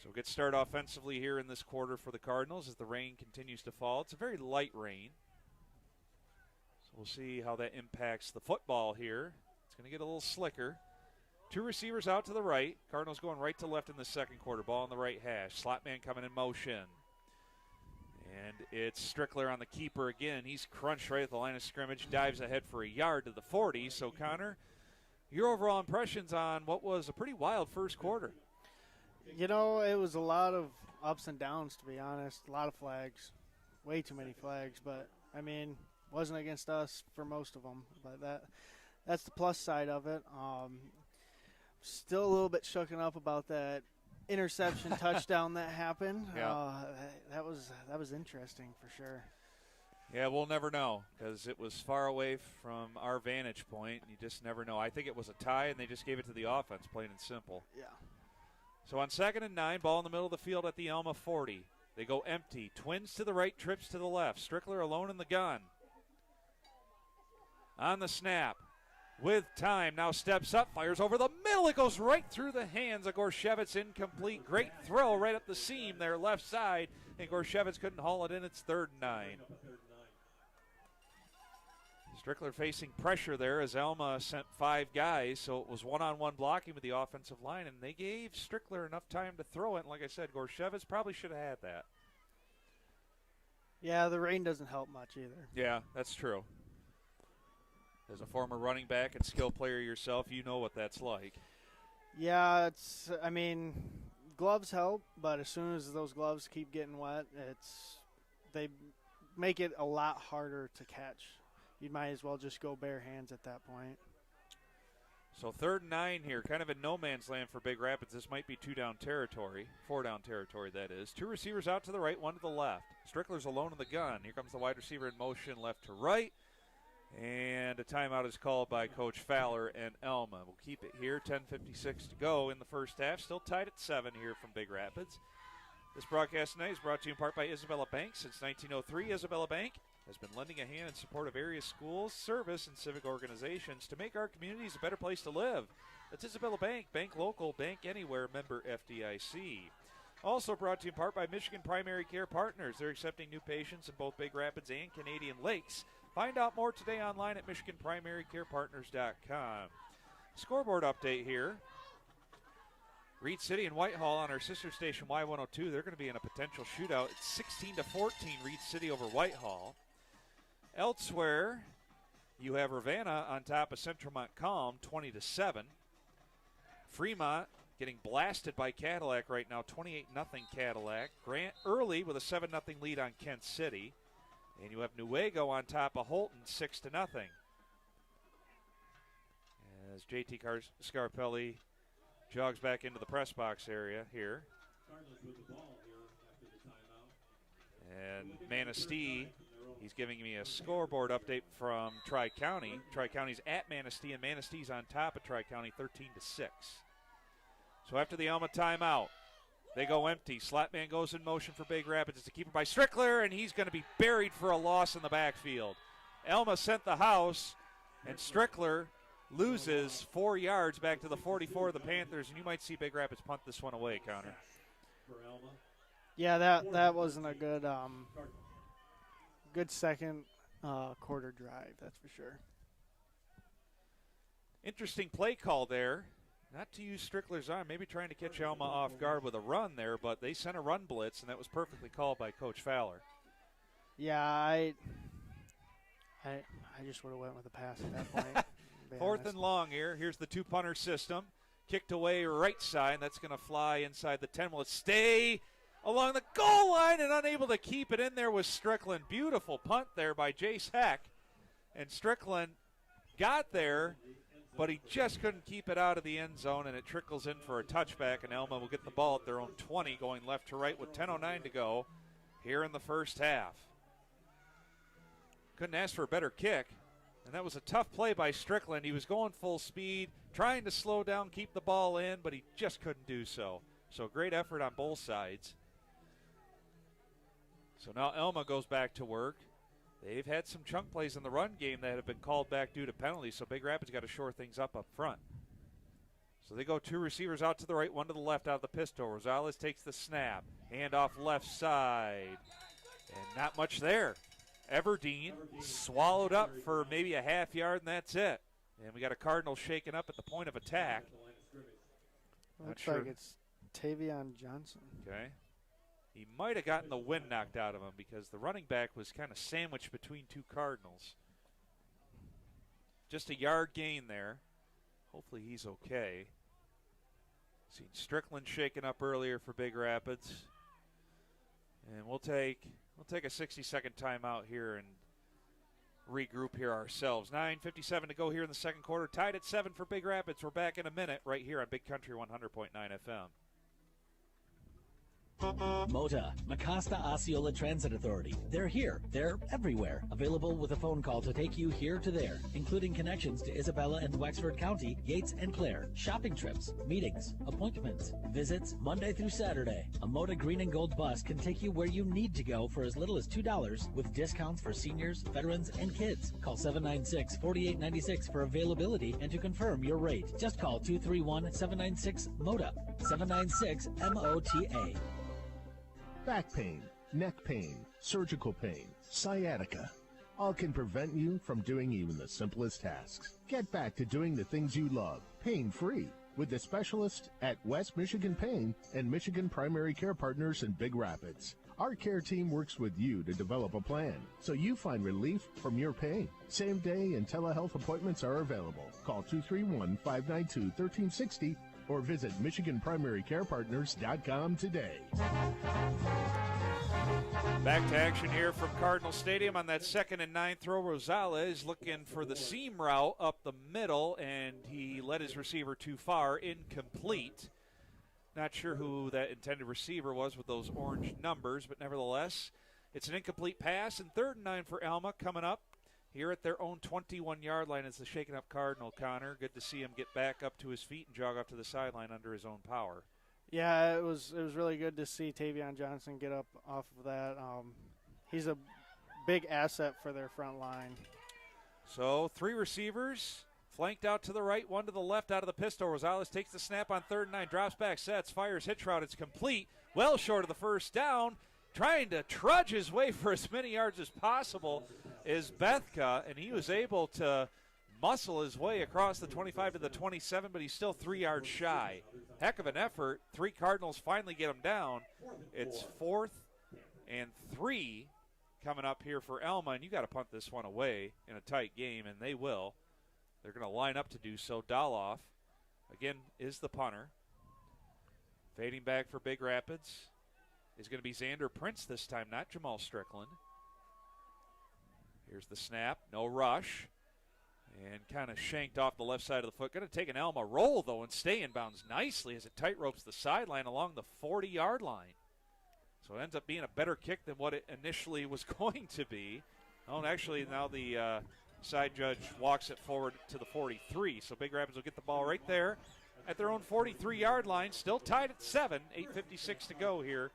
So we'll get started offensively here in this quarter for the Cardinals as the rain continues to fall. It's a very light rain. So we'll see how that impacts the football here. It's going to get a little slicker. Two receivers out to the right. Cardinals going right to left in the second quarter. Ball on the right hash. Slot man coming in motion. And it's Strickler on the keeper again. He's crunched right at the line of scrimmage. Dives ahead for a yard to the 40. So, Connor, your overall impressions on what was a pretty wild first quarter? You know, it was a lot of ups and downs, to be honest. A lot of flags. Way too many flags. But, I mean, wasn't against us for most of them. But that's the plus side of it. Still a little bit shooken up about that interception touchdown that happened. Yeah. That was interesting for sure. Yeah, we'll never know because it was far away from our vantage point. You just never know. I think it was a tie, and they just gave it to the offense, plain and simple. Yeah. So on 2nd and 9, ball in the middle of the field at the Alma 40. They go empty. Twins to the right, trips to the left. Strickler alone in the gun. On the snap. With time, now steps up, fires over the middle. It goes right through the hands of Gorshevitz, incomplete. Great throw right up the seam there, left side, and Gorshevitz couldn't haul it in. It's 3rd and 9. Strickler facing pressure there as Alma sent 5 guys, so it was one-on-one blocking with the offensive line, and they gave Strickler enough time to throw it. And like I said, Gorshevitz probably should have had that. Yeah, the rain doesn't help much either. Yeah, that's true. As a former running back and skill player yourself, you know what that's like. Yeah, gloves help, but as soon as those gloves keep getting wet, they make it a lot harder to catch. You might as well just go bare hands at that point. So 3rd and 9 here, kind of in no man's land for Big Rapids. This might be 2-down territory, 4-down territory that is. 2 receivers out to the right, 1 to the left. Strickler's alone in the gun. Here comes the wide receiver in motion left to right. And a timeout is called by Coach Fowler and Alma. We'll keep it here, 10:56 to go in the first half. Still tied at 7 here from Big Rapids. This broadcast tonight is brought to you in part by Isabella Bank. Since 1903, Isabella Bank has been lending a hand in support of various schools, service, and civic organizations to make our communities a better place to live. That's Isabella Bank, bank local, bank anywhere, member FDIC. Also brought to you in part by Michigan Primary Care Partners. They're accepting new patients in both Big Rapids and Canadian Lakes. Find out more today online at MichiganPrimaryCarePartners.com. Scoreboard update here. Reed City and Whitehall on our sister station Y102. They're going to be in a potential shootout. It's 16-14 Reed City over Whitehall. Elsewhere, you have Ravenna on top of Central Montcalm, 20-7. Fremont getting blasted by Cadillac right now, 28-0 Cadillac. Grant early with a 7-0 lead on Kent City. And you have Newaygo on top of Holton, 6-0. As JT Scarpelli jogs back into the press box area here. Cardinals with the ball here after the timeout. And Manistee, he's giving me a scoreboard update from Tri-County. Tri-County's at Manistee, and Manistee's on top of Tri-County, 13-6. So after the Alma timeout, they go empty. Slapman goes in motion for Big Rapids. It's a keeper by Strickler, and he's going to be buried for a loss in the backfield. Alma sent the house, and Strickler loses 4 yards back to the 44 of the Panthers, and you might see Big Rapids punt this one away, Connor. Yeah, that wasn't a good second quarter drive, that's for sure. Interesting play call there. Not to use Strickler's arm, maybe trying to catch Alma off guard with a run there, but they sent a run blitz, and that was perfectly called by Coach Fowler. Yeah, I just would have went with the pass at that point. Fourth and long here. Here's the two-punter system. Kicked away right side. That's going to fly inside the 10. Will it stay along the goal line and unable to keep it in there was Strickland. Beautiful punt there by Jace Heck. And Strickland got there, but he just couldn't keep it out of the end zone, and it trickles in for a touchback, and Alma will get the ball at their own 20 going left to right with 10:09 to go here in the first half. Couldn't ask for a better kick. And that was a tough play by Strickland. He was going full speed, trying to slow down, keep the ball in, but he just couldn't do so. So great effort on both sides. So now Alma goes back to work. They've had some chunk plays in the run game that have been called back due to penalties, so Big Rapids got to shore things up front. So they go two receivers out to the right, one to the left out of the pistol. Rosales takes the snap. Handoff left side. And not much there. Everdeen swallowed up for maybe a half yard, and that's it. And we got a Cardinal shaken up at the point of attack. Looks like it's Tavion Johnson. Okay. He might have gotten the wind knocked out of him because the running back was kind of sandwiched between two Cardinals. Just a yard gain there. Hopefully he's okay. Seen Strickland shaken up earlier for Big Rapids. And we'll take a 60-second timeout here and regroup here ourselves. 9:57 to go here in the second quarter. Tied at 7 for Big Rapids. We're back in a minute right here on Big Country 100.9 FM. MOTA, Mecosta Osceola Transit Authority. They're here. They're everywhere. Available with a phone call to take you here to there, including connections to Isabella and Wexford County, Yates and Clare, shopping trips, meetings, appointments, visits, Monday through Saturday. A MOTA green and gold bus can take you where you need to go for as little as $2 with discounts for seniors, veterans, and kids. Call 796-4896 for availability and to confirm your rate. Just call 231-796-MOTA. 796-MOTA. Back pain, neck pain, surgical pain, sciatica. All can prevent you from doing even the simplest tasks. Get back to doing the things you love, pain-free, with the specialists at West Michigan Pain and Michigan Primary Care Partners in Big Rapids. Our care team works with you to develop a plan so you find relief from your pain. Same day and telehealth appointments are available. Call 231-592-1360 or visit MichiganPrimaryCarePartners.com today. Back to action here from Cardinal Stadium on that 2nd and 9 throw. Rosales looking for the seam route up the middle, and he led his receiver too far, incomplete. Not sure who that intended receiver was with those orange numbers, but nevertheless, it's an incomplete pass, and 3rd and 9 for Alma coming up here at their own 21-yard line. It's the shaken up Cardinal, Connor. Good to see him get back up to his feet and jog off to the sideline under his own power. Yeah, it was really good to see Tavion Johnson get up off of that. He's a big asset for their front line. So 3 receivers, flanked out to the right, 1 to the left out of the pistol. Rosales takes the snap on 3rd and 9, drops back, sets, fires, hitch route. It's complete, well short of the first down. Trying to trudge his way for as many yards as possible is Bethka, and he was able to muscle his way across the 25 to the 27, but he's still 3 yards shy. Heck of an effort. 3 Cardinals finally get him down. It's 4th and 3 coming up here for Alma, and you got to punt this one away in a tight game, and they will. They're going to line up to do so. Daloff, again, is the punter. Fading back for Big Rapids is going to be Xander Prince this time, not Jamal Strickland. Here's the snap, no rush. And kind of shanked off the left side of the foot. Going to take an Alma roll, though, and stay in bounds nicely as it tight ropes the sideline along the 40-yard line. So it ends up being a better kick than what it initially was going to be. Oh, and actually now the side judge walks it forward to the 43. So Big Rapids will get the ball right there at their own 43-yard line. Still tied at 7, 8:56 to go here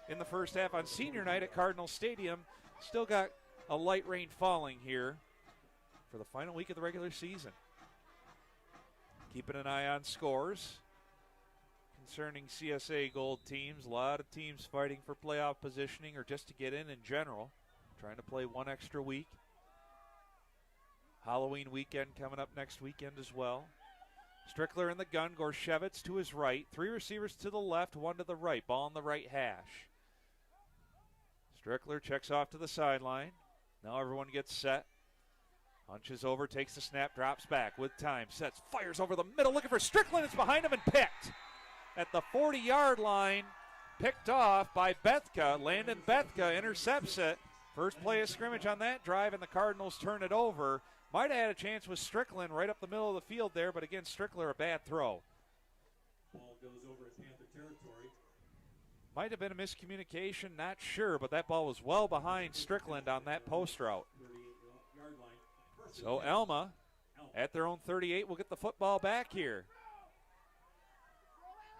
in the first half on senior night at Cardinal Stadium. Still got a light rain falling here for the final week of the regular season. Keeping an eye on scores concerning CSA Gold teams. A lot of teams fighting for playoff positioning or just to get in general. Trying to play one extra week. Halloween weekend coming up next weekend as well. Strickler in the gun. Gorshevitz to his right. 3 receivers to the left, 1 to the right. Ball on the right hash. Strickler checks off to the sideline. Now everyone gets set. Hunches over, takes the snap, drops back with time, sets, fires over the middle, looking for Strickland. It's behind him and picked. At the 40-yard line, picked off by Bethka. Landon Bethka intercepts it. First play of scrimmage on that drive, and the Cardinals turn it over. Might have had a chance with Strickland right up the middle of the field there, but again, Strickler, a bad throw. Ball goes over at Panther territory. Might have been a miscommunication, not sure, but that ball was well behind Strickland on that post route. So Alma, at their own 38, will get the football back here.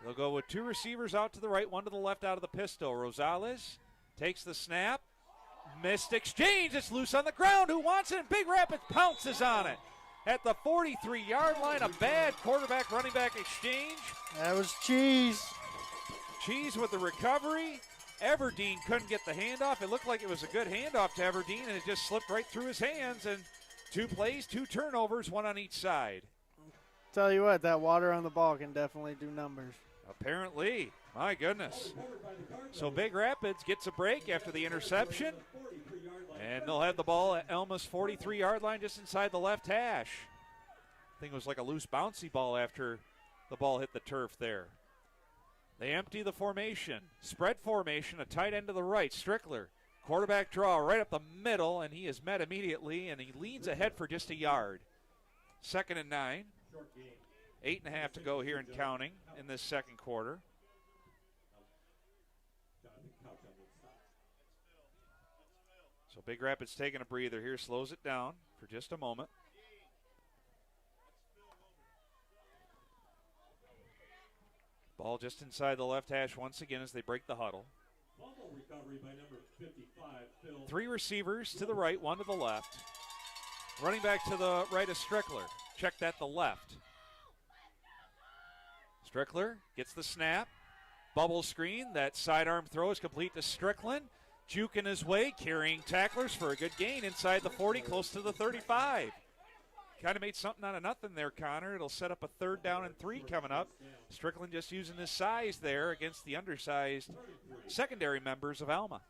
They'll go with 2 receivers out to the right, 1 to the left out of the pistol. Rosales takes the snap. Missed exchange. It's loose on the ground. Who wants it? And Big Rapids pounces on it. At the 43-yard line, a bad quarterback-running back exchange. That was Cheese. Cheese with the recovery. Everdeen couldn't get the handoff. It looked like it was a good handoff to Everdeen, and it just slipped right through his hands. And 2 plays, 2 turnovers, 1 on each side. Tell you what, that water on the ball can definitely do numbers. Apparently. My goodness. So Big Rapids gets a break after the interception. And they'll have the ball at Alma's 43-yard line just inside the left hash. I think it was like a loose bouncy ball after the ball hit the turf there. They empty the formation. Spread formation, a tight end to the right. Strickler, quarterback draw right up the middle, and he is met immediately, and he leans ahead for just a yard. 2nd and 9. 8.5 to go here and counting in this second quarter. So Big Rapids taking a breather here, slows it down for just a moment. Ball just inside the left hash once again as they break the huddle. Fumble recovery by number 55, Phil. 3 receivers to the right, 1 to the left. Running back to the right is Strickler. Check that the left. Strickler gets the snap. Bubble screen. That sidearm throw is complete to Strickland. Juking his way, carrying tacklers for a good gain inside the 40, close to the 35. Kind of made something out of nothing there, Connor. It'll set up a 3rd down and 3 coming up. Strickland just using his size there against the undersized secondary members of Alma.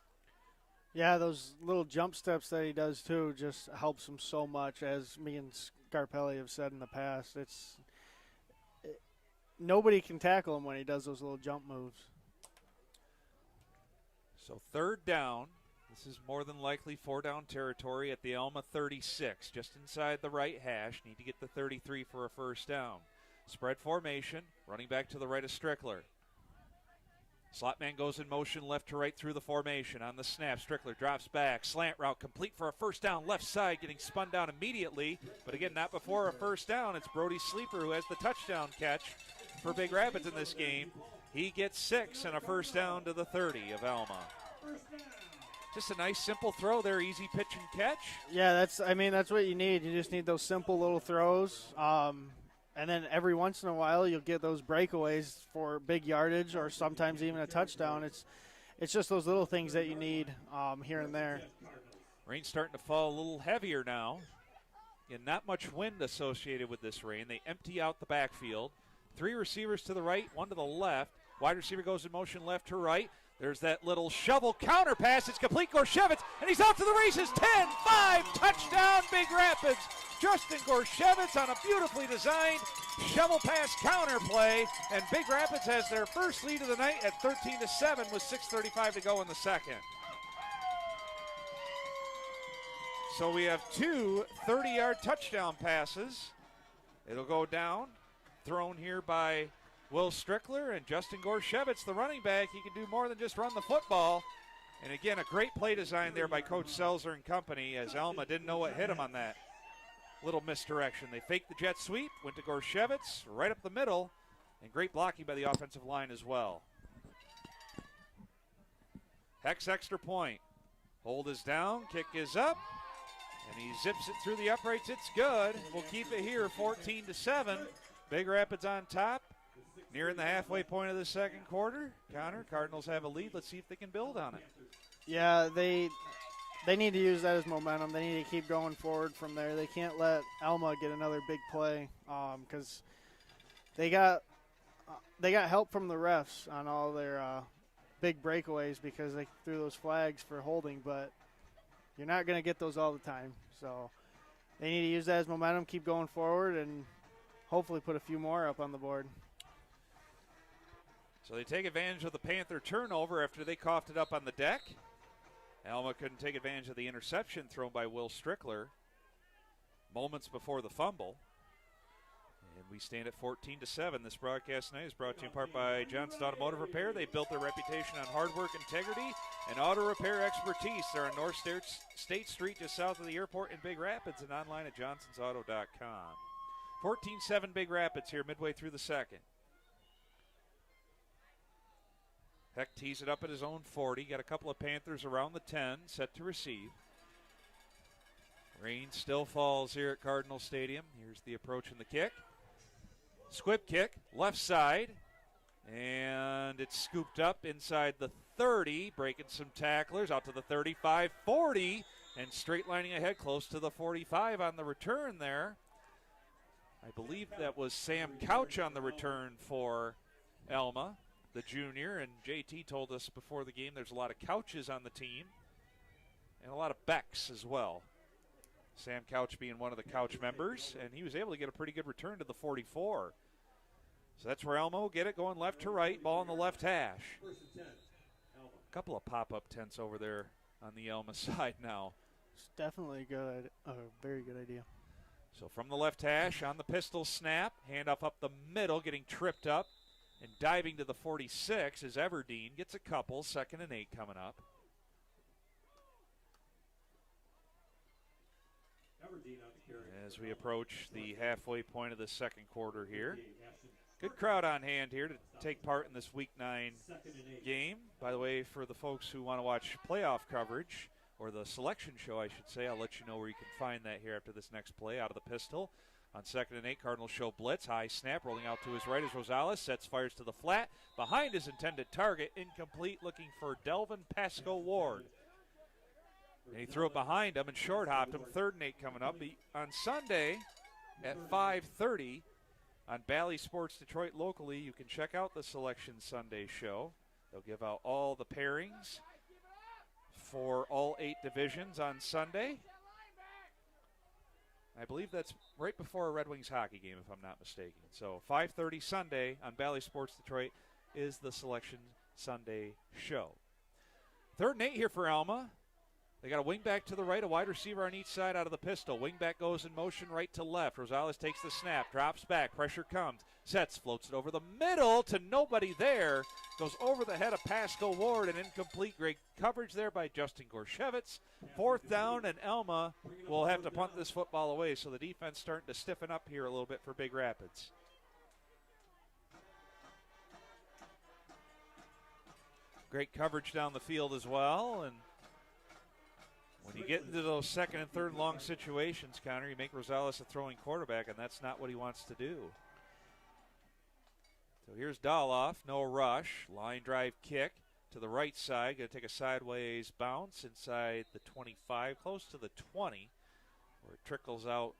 Yeah, those little jump steps that he does, too, just helps him so much. As me and Scarpelli have said in the past, nobody can tackle him when he does those little jump moves. So 3rd down. This is more than likely 4-down territory at the Alma 36, just inside the right hash. Need to get the 33 for a 1st down. Spread formation, running back to the right of Strickler. Slot man goes in motion left to right through the formation. On the snap, Strickler drops back. Slant route complete for a 1st down, left side, getting spun down immediately. But again, not before a 1st down. It's Brody Sleeper who has the touchdown catch for Big Rapids in this game. He gets 6 and a 1st down to the 30 of Alma. Just a nice simple throw there, easy pitch and catch. Yeah, that's what you need. You just need those simple little throws. And then every once in a while you'll get those breakaways for big yardage or sometimes even a touchdown. It's just those little things that you need here and there. Rain's starting to fall a little heavier now. And not much wind associated with this rain. They empty out the backfield. 3 receivers to the right, 1 to the left. Wide receiver goes in motion left to right. There's that little shovel counter pass. It's complete. Gorshevitz, and he's off to the races. 10-5, touchdown, Big Rapids. Justin Gorshevitz on a beautifully designed shovel pass counter play, and Big Rapids has their first lead of the night at 13-7 with 6:35 to go in the second. So we have two 30-yard touchdown passes. It'll go down, thrown here by Will Strickler, and Justin Gorshevitz, the running back. He can do more than just run the football. And again, a great play design there by Coach Selzer and company, as Alma didn't know what hit him on that little misdirection. They faked the jet sweep, went to Gorshevitz right up the middle, and great blocking by the offensive line as well. Hex extra point. Hold is down, kick is up, and he zips it through the uprights. It's good. We'll keep it here, 14-7. Big Rapids on top, nearing the halfway point of the second quarter. Connor, Cardinals have a lead. Let's see if they can build on it. Yeah, they need to use that as momentum. They need to keep going forward from there. They can't let Alma get another big play because they got help from the refs on all their big breakaways because they threw those flags for holding, but you're not going to get those all the time. So they need to use that as momentum, keep going forward, and hopefully put a few more up on the board. So they take advantage of the Panther turnover after they coughed it up on the deck. Alma couldn't take advantage of the interception thrown by Will Strickler moments before the fumble. And we stand at 14-7. This broadcast tonight is brought to you in part by Johnson's Automotive Repair. They built their reputation on hard work, integrity, and auto repair expertise. They're on North State Street, just south of the airport in Big Rapids, and online at johnsonsauto.com. 14-7 Big Rapids here midway through the second. Heck tees it up at his own 40. Got a couple of Panthers around the 10, set to receive. Rain still falls here at Cardinal Stadium. Here's the approach and the kick. Squib kick, left side. And it's scooped up inside the 30, breaking some tacklers out to the 35, 40, and straight lining ahead close to the 45 on the return there. I believe that was Sam Couch on the return for Alma, the junior, and JT told us before the game there's a lot of Couches on the team and a lot of Becks as well. Sam Couch being one of the Couch members, and he was able to get a pretty good return to the 44. So that's where Alma will get it, going left to right, ball on the left hash. A couple of pop-up tents over there on the Alma side now. It's definitely a very good idea. So from the left hash on the pistol snap, handoff up the middle, getting tripped up. And diving to the 46 is Everdeen. Gets a couple. 2nd and 8 coming up. As we approach the halfway point of the second quarter here. Good crowd on hand here to take part in this Week 9 game. By the way, for the folks who want to watch playoff coverage, or the selection show, I should say, I'll let you know where you can find that here after this next play out of the pistol. On 2nd and 8, Cardinals show blitz. High snap, rolling out to his right as Rosales sets, fires to the flat. Behind his intended target, incomplete, looking for Delvin Pasco Ward. And he threw it behind him and short hopped him. 3rd and 8 coming up. On Sunday at 5:30 on Bally Sports Detroit locally, you can check out the Selection Sunday show. They'll give out all the pairings for all 8 divisions on Sunday. I believe that's right before a Red Wings hockey game, if I'm not mistaken. So 5:30 Sunday on Bally Sports Detroit is the Selection Sunday show. 3rd and 8 here for Alma. They got a wingback to the right, a wide receiver on each side out of the pistol. Wingback goes in motion right to left. Rosales takes the snap, drops back, pressure comes, sets, floats it over the middle to nobody there. Goes over the head of Pascal Ward, and incomplete. Great coverage there by Justin Gorshevitz. 4th down, and Alma will have to punt this football away, so the defense starting to stiffen up here a little bit for Big Rapids. Great coverage down the field as well, and when you get into those 2nd and 3rd long situations, Connor, you make Rosales a throwing quarterback, and that's not what he wants to do. So here's Doloff, no rush. Line drive kick to the right side. Going to take a sideways bounce inside the 25, close to the 20, where it trickles out.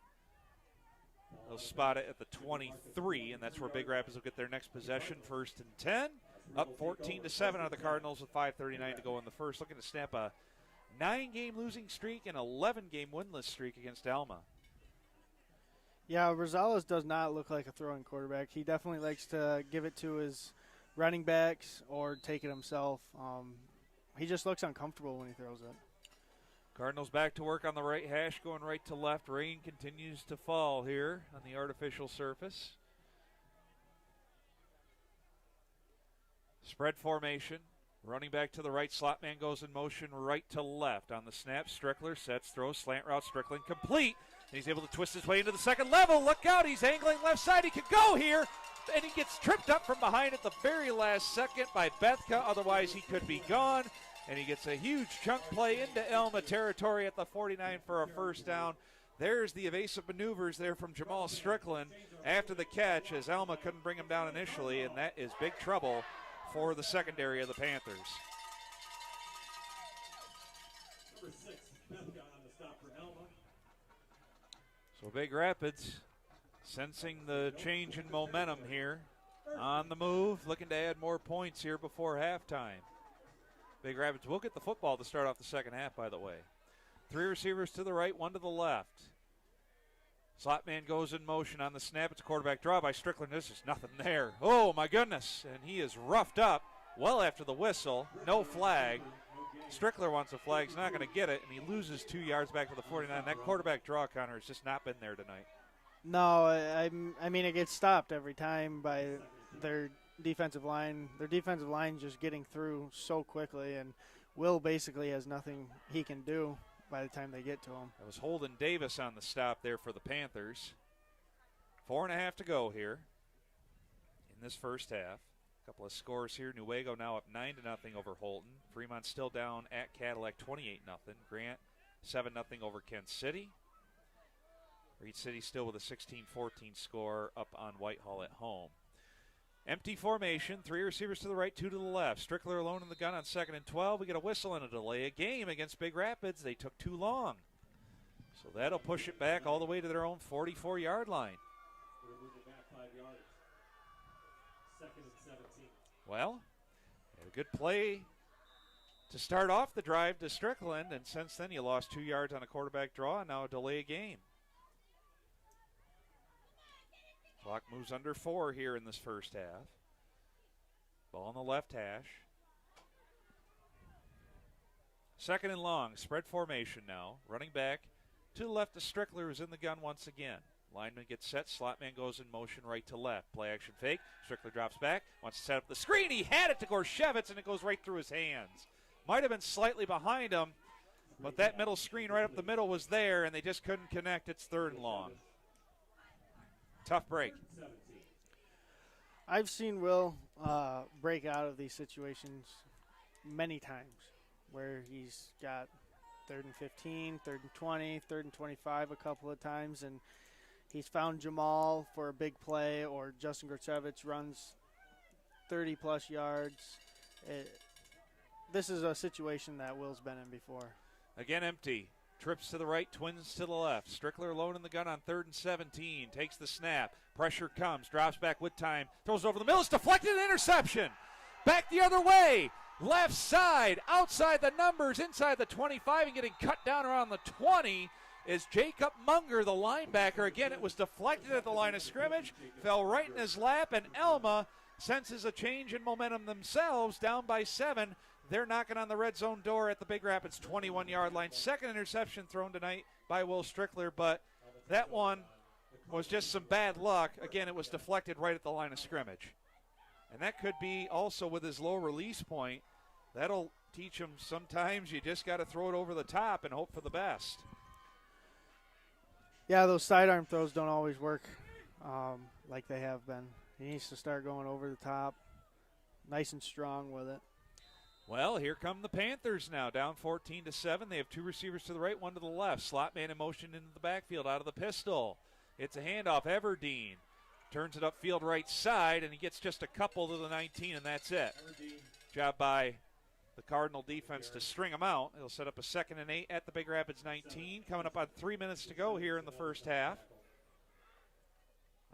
They'll spot it at the 23, and that's where Big Rapids will get their next possession. 1st and 10. Up 14-7 on the Cardinals with 5:39 to go in the first. Looking to snap a 9-game losing streak and 11-game winless streak against Alma. Yeah, Rosales does not look like a throwing quarterback. He definitely likes to give it to his running backs or take it himself. He just looks uncomfortable when he throws it. Cardinals back to work on the right hash, going right to left. Rain continues to fall here on the artificial surface. Spread formation. Running back to the right, slot man goes in motion right to left. On the snap, Strickler sets, throws, slant route, Strickland complete. And he's able to twist his way into the second level. Look out, he's angling left side. He could go here. And he gets tripped up from behind at the very last second by Bethka. Otherwise, he could be gone. And he gets a huge chunk play into Alma territory at the 49 for a first down. There's the evasive maneuvers there from Jamal Strickland after the catch, as Alma couldn't bring him down initially, and that is big trouble for the secondary of the Panthers. Number 6, Bethka on the stop for Alma. So Big Rapids sensing the change in momentum here. On the move, looking to add more points here before halftime. Big Rapids will get the football to start off the second half, by the way. 3 receivers to the right, 1 to the left. Slot man goes in motion on the snap. It's a quarterback draw by Strickland. There's just nothing there. Oh, my goodness. And he is roughed up well after the whistle. No flag. Strickler wants a flag. He's not going to get it, and he loses 2 yards back to the 49. That quarterback draw, Connor, has just not been there tonight. No, I mean, it gets stopped every time by their defensive line. Their defensive line just getting through so quickly, and Will basically has nothing he can do by the time they get to him. That was Holden Davis on the stop there for the Panthers. 4.5 to go here in this first half. A couple of scores here. Newaygo now up 9-0 over Holton. Fremont still down at Cadillac 28-0. Grant 7-0 over Kent City. Reed City still with a 16-14 score up on Whitehall at home. Empty formation, 3 receivers to the right, 2 to the left. Strickler alone in the gun on 2nd and 12. We get a whistle and a delay. A game against Big Rapids. They took too long. So that'll push it back all the way to their own 44-yard line. We're moving back 5 yards. 2nd and 17. Well, a good play to start off the drive to Strickland, and since then you lost 2 yards on a quarterback draw, and now a delay game. Clock moves under 4 here in this first half. Ball on the left hash. 2nd and long, spread formation now. Running back to the left of Strickler, who's in the gun once again. Lineman gets set, slot man goes in motion right to left. Play action fake, Strickler drops back, wants to set up the screen. He had it to Gorshevitz, and it goes right through his hands. Might have been slightly behind him, but that middle screen right up the middle was there, and they just couldn't connect. It's 3rd and long. Tough break. I've seen Will break out of these situations many times where he's got 3rd and 15, 3rd and 20, 3rd and 25 a couple of times, and he's found Jamal for a big play, or Justin Gorchevich runs 30-plus yards. This is a situation that Will's been in before. Again empty. Trips to the right, twins to the left. Strickler alone in the gun on 3rd and 17. Takes the snap. Pressure comes. Drops back with time. Throws over the middle. It's deflected. Interception. Back the other way. Left side. Outside the numbers. Inside the 25. And getting cut down around the 20 is Jacob Munger, the linebacker. Again, it was deflected at the line of scrimmage. Fell right in his lap. And Alma senses a change in momentum themselves. Down by 7. They're knocking on the red zone door at the Big Rapids 21-yard line. 2nd interception thrown tonight by Will Strickler, but that one was just some bad luck. Again, it was deflected right at the line of scrimmage. And that could be also with his low release point. That'll teach him sometimes you just got to throw it over the top and hope for the best. Yeah, those sidearm throws don't always work like they have been. He needs to start going over the top, nice and strong with it. Well, here come the Panthers now, down 14-7. They have 2 receivers to the right, 1 to the left. Slot man in motion into the backfield out of the pistol. It's a handoff. Everdeen turns it upfield right side, and he gets just a couple to the 19, and that's it. Job by the Cardinal defense to string him out. He'll set up a 2nd and 8 at the Big Rapids 19. Coming up on 3 minutes to go here in the first half.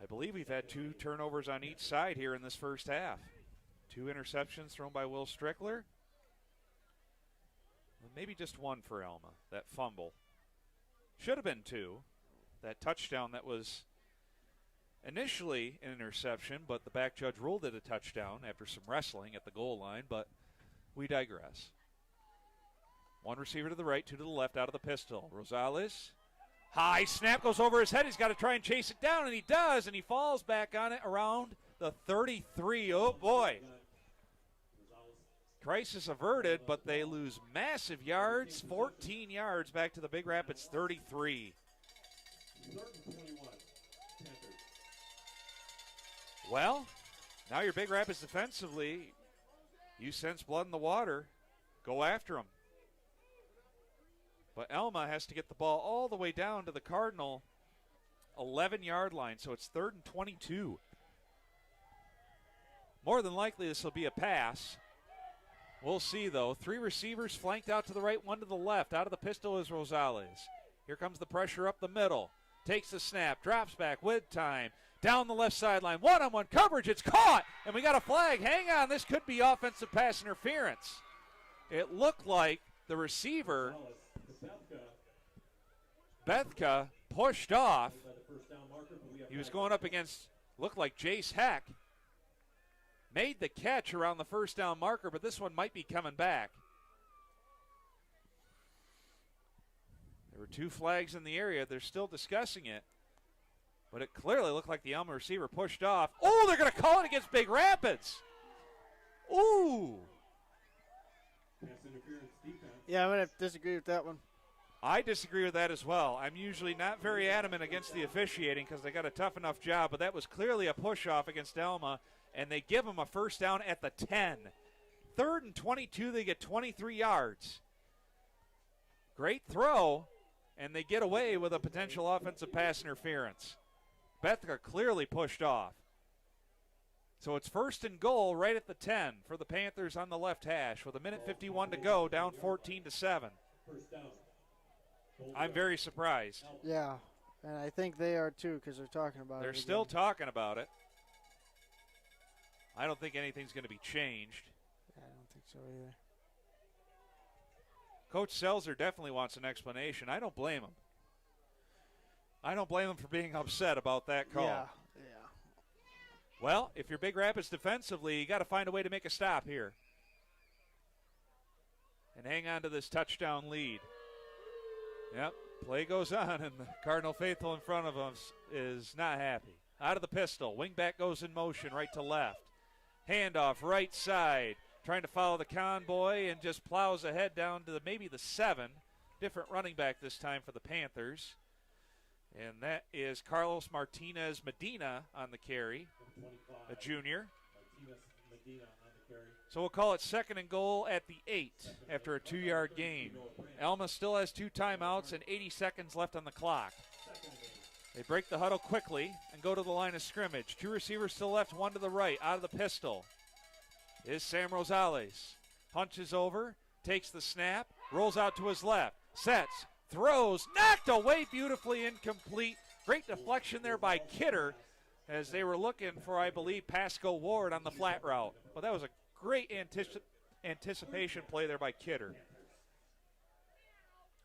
I believe we've had 2 turnovers on each side here in this first half. 2 interceptions thrown by Will Strickler. Maybe just 1 for Alma, that fumble. Should have been 2. That touchdown that was Initially an interception, but the back judge ruled it a touchdown after some wrestling at the goal line, but we digress. One receiver to the right, two to the left out of the pistol. Rosales, high snap goes over his head. He's got to try and chase it down, and he does, and he falls back on it around the 33. Oh, boy. Crisis averted, but they lose massive yards, 14 yards back to the Big Rapids 33. Well, now your Big Rapids defensively, you sense blood in the water. Go after them. But Alma has to get the ball all the way down to the Cardinal 11-yard line, so it's 3rd and 22. More than likely this will be a pass. We'll see, though. 3 receivers flanked out to the right, 1 to the left. Out of the pistol is Rosales. Here comes the pressure up the middle. Takes the snap, drops back with time. Down the left sideline, one-on-one coverage. It's caught, and we got a flag. Hang on, this could be offensive pass interference. It looked like the receiver, Bethka, pushed off. He was going up against, looked like Jace Heck. Made the catch around the first down marker, but this one might be coming back. There were 2 flags in the area. They're still discussing it. But it clearly looked like the Alma receiver pushed off. Oh, they're going to call it against Big Rapids. Ooh. Yeah, I'm going to disagree with that one. I disagree with that as well. I'm usually not very adamant against the officiating because they got a tough enough job, but that was clearly a push-off against Alma, and they give them a first down at the 10. 3rd and 22, they get 23 yards. Great throw, and they get away with a potential offensive pass interference. Bethka clearly pushed off. So it's 1st and goal right at the 10 for the Panthers on the left hash with 1:51 to go, down 14-7. I'm very surprised. Yeah, and I think they are too because they're talking about it. They're still talking about it. I don't think anything's going to be changed. I don't think so either. Coach Selzer definitely wants an explanation. I don't blame him. I don't blame him for being upset about that call. Yeah. Well, if you're Big Rapids defensively, you got to find a way to make a stop here and hang on to this touchdown lead. Yep, play goes on, and the Cardinal faithful in front of us is not happy. Out of the pistol, wingback goes in motion right to left. Handoff right side, trying to follow the convoy and just plows ahead down to maybe the 7. Different running back this time for the Panthers. And that is Carlos Martinez Medina on the carry, a junior. So we'll call it 2nd and goal at the 8 after a 2-yard gain. Alma still has 2 timeouts and 80 seconds left on the clock. They break the huddle quickly and go to the line of scrimmage. 2 receivers to the left, 1 to the right. Out of the pistol is Sam Rosales. Punches over, takes the snap, rolls out to his left, sets, throws, knocked away beautifully, incomplete. Great deflection there by Kidder as they were looking for, I believe, Pasco Ward on the flat route. But that was a great anticipation play there by Kidder.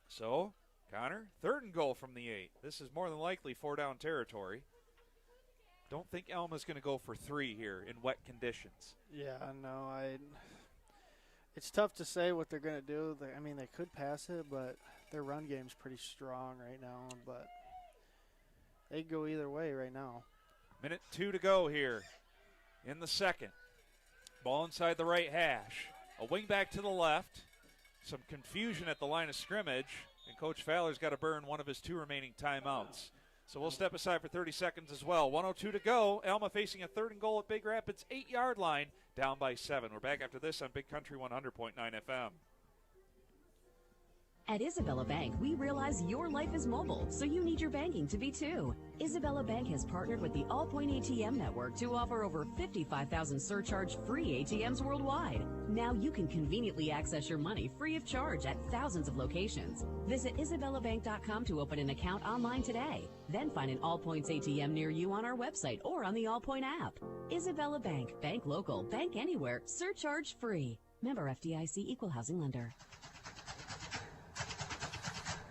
So, Connor, 3rd and goal from the 8. This is more than likely 4-down territory. Don't think Alma's going to go for 3 here in wet conditions. Yeah, no, it's tough to say what they're going to do. I mean, they could pass it, but their run game's pretty strong right now. But they go either way right now. 1:02 to go here in the 2nd. Ball inside the right hash. A wing back to the left. Some confusion at the line of scrimmage. And Coach Fowler's got to burn one of his 2 remaining timeouts. So we'll step aside for 30 seconds as well. 1:02 to go. Alma facing a 3rd and goal at Big Rapids' 8-yard line, down by 7. We're back after this on Big Country 100.9 FM. At Isabella Bank, we realize your life is mobile, so you need your banking to be too. Isabella Bank has partnered with the Allpoint ATM network to offer over 55,000 surcharge-free ATMs worldwide. Now you can conveniently access your money free of charge at thousands of locations. Visit IsabellaBank.com to open an account online today. Then find an Allpoints ATM near you on our website or on the Allpoint app. Isabella Bank. Bank local. Bank anywhere. Surcharge-free. Member FDIC Equal Housing Lender.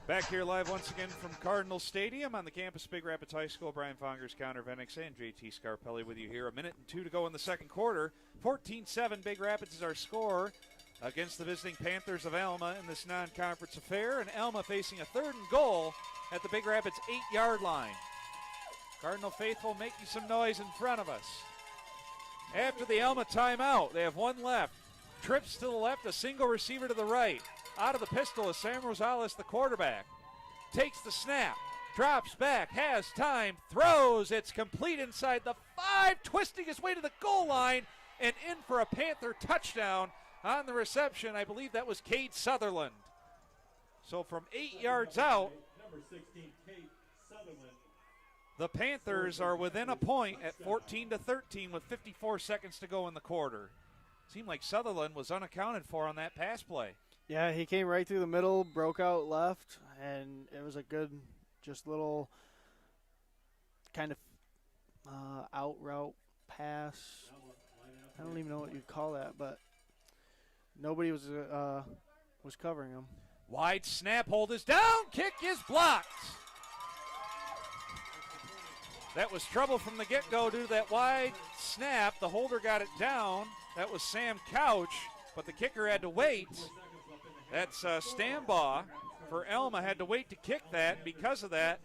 Back here live once again from Cardinal Stadium on the campus of Big Rapids High School. Brian Fongers, Connor Venix, and JT Scarpelli with you here. 1:02 to go in the second quarter. 14-7 Big Rapids is our score against the visiting Panthers of Alma in this non-conference affair. And Alma facing a 3rd and goal at the Big Rapids 8-yard line. Cardinal faithful making some noise in front of us. After the Alma timeout, they have one left. Trips to the left, a single receiver to the right. Out of the pistol is Sam Rosales, the quarterback. Takes the snap, drops back, has time, throws. It's complete inside the 5, twisting his way to the goal line and in for a Panther touchdown on the reception. I believe that was Cade Sutherland. So from 8 yards out, Number 16, Kate Sutherland. the Panthers are within a point at 14-13 with 54 seconds to go in the quarter. Seemed like Sutherland was unaccounted for on that pass play. Yeah, he came right through the middle, broke out left, and it was a good, just little kind of out route pass. I don't even know what you'd call that, but nobody was covering him. Wide snap, hold is down, kick is blocked. That was trouble from the get-go due to that wide snap. The holder got it down. That was Sam Couch, but the kicker had to wait. That's Stambaugh for Alma, had to wait to kick that. Because of that,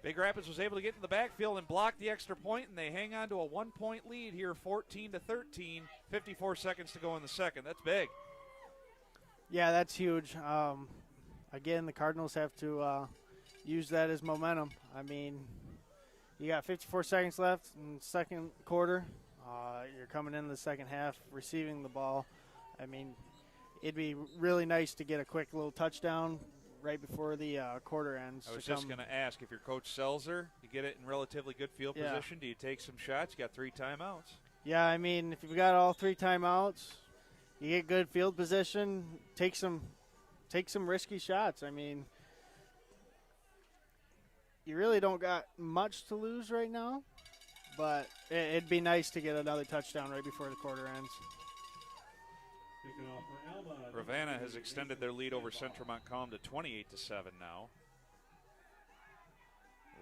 Big Rapids was able to get in the backfield and block the extra point, and they hang on to a 1-point lead here, 14-13, 54 seconds to go in the second. That's big. Yeah, that's huge. Again, the Cardinals have to use that as momentum. I mean, you got 54 seconds left in the second quarter. You're coming into the second half, receiving the ball. I mean, it'd be really nice to get a quick little touchdown right before the quarter ends. I was just going to ask, if you're Coach Selzer, you get it in relatively good field position, do you take some shots? You got 3 timeouts. Yeah, I mean, if you've got all 3 timeouts, you get good field position, take some risky shots. I mean, you really don't got much to lose right now, but it'd be nice to get another touchdown right before the quarter ends. Ravenna has extended their lead over Central Montcalm to 28-7 now.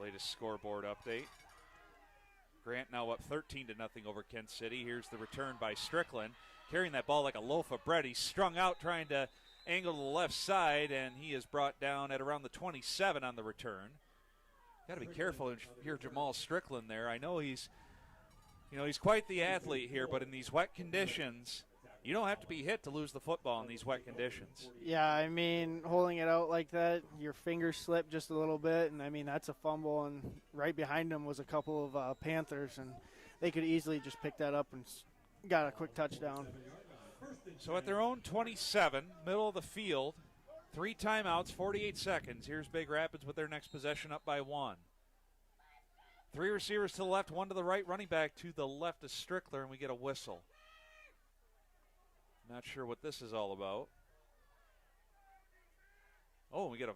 Latest scoreboard update. Grant now up 13-0 over Kent City. Here's the return by Strickland. Carrying that ball like a loaf of bread. He's strung out trying to angle to the left side, and he is brought down at around the 27 on the return. Got to be careful if you hear Jamal Strickland there. I know he's quite the athlete here, but in these wet conditions, you don't have to be hit to lose the football in these wet conditions. Yeah, I mean, holding it out like that, your fingers slip just a little bit, and I mean, that's a fumble, and right behind him was a couple of Panthers, and they could easily just pick that up and got a quick touchdown. So at their own 27, middle of the field, 3 timeouts, 48 seconds. Here's Big Rapids with their next possession up by 1. 3 receivers to the left, 1 to the right, running back to the left is Strickler, and we get a whistle. Not sure what this is all about. Oh, we get an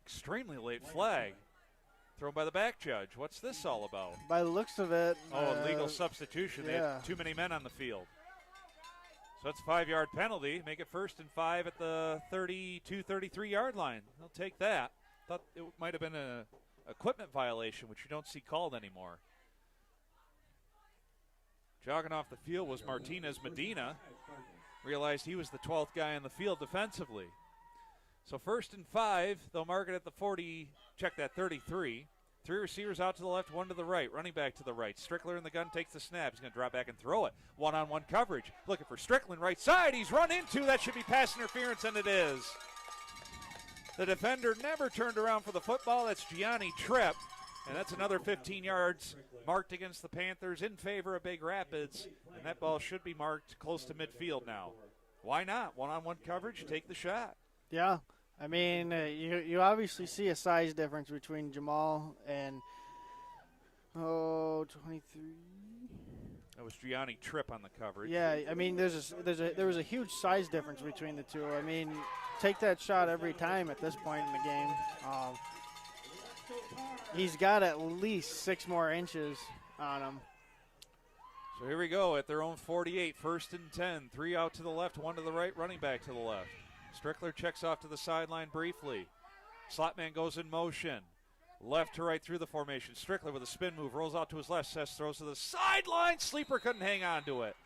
extremely late flag thrown by the back judge. What's this all about? By the looks of it. Illegal substitution. Yeah. They had too many men on the field. So that's a 5-yard penalty. Make it 1st and 5 at the 32, 33-yard line. They'll take that. Thought it might have been an equipment violation, which you don't see called anymore. Jogging off the field was Martinez Medina. Realized he was the 12th guy on the field defensively. So 1st and 5, they'll mark it at the 40, check that, 33. 3 receivers out to the left, 1 to the right, running back to the right. Strickler in the gun takes the snap. He's going to drop back and throw it. One-on-one coverage. Looking for Strickland right side. He's run into. That should be pass interference, and it is. The defender never turned around for the football. That's Gianni Tripp. And that's another 15 yards marked against the Panthers in favor of Big Rapids. And that ball should be marked close to midfield now. Why not? One-on-one coverage, take the shot. Yeah. I mean, you obviously see a size difference between Jamal and, 23. That was Gianni Tripp on the coverage. Yeah, I mean, there was a huge size difference between the two. I mean, take that shot every time at this point in the game. He's got at least 6 more inches on him. So here we go at their own 48, 1st and 10. 3 out to the left, 1 to the right, running back to the left. Strickler checks off to the sideline briefly. Slot man goes in motion. Left to right through the formation. Strickler with a spin move, rolls out to his left. Sess throws to the sideline. Sleeper couldn't hang on to it.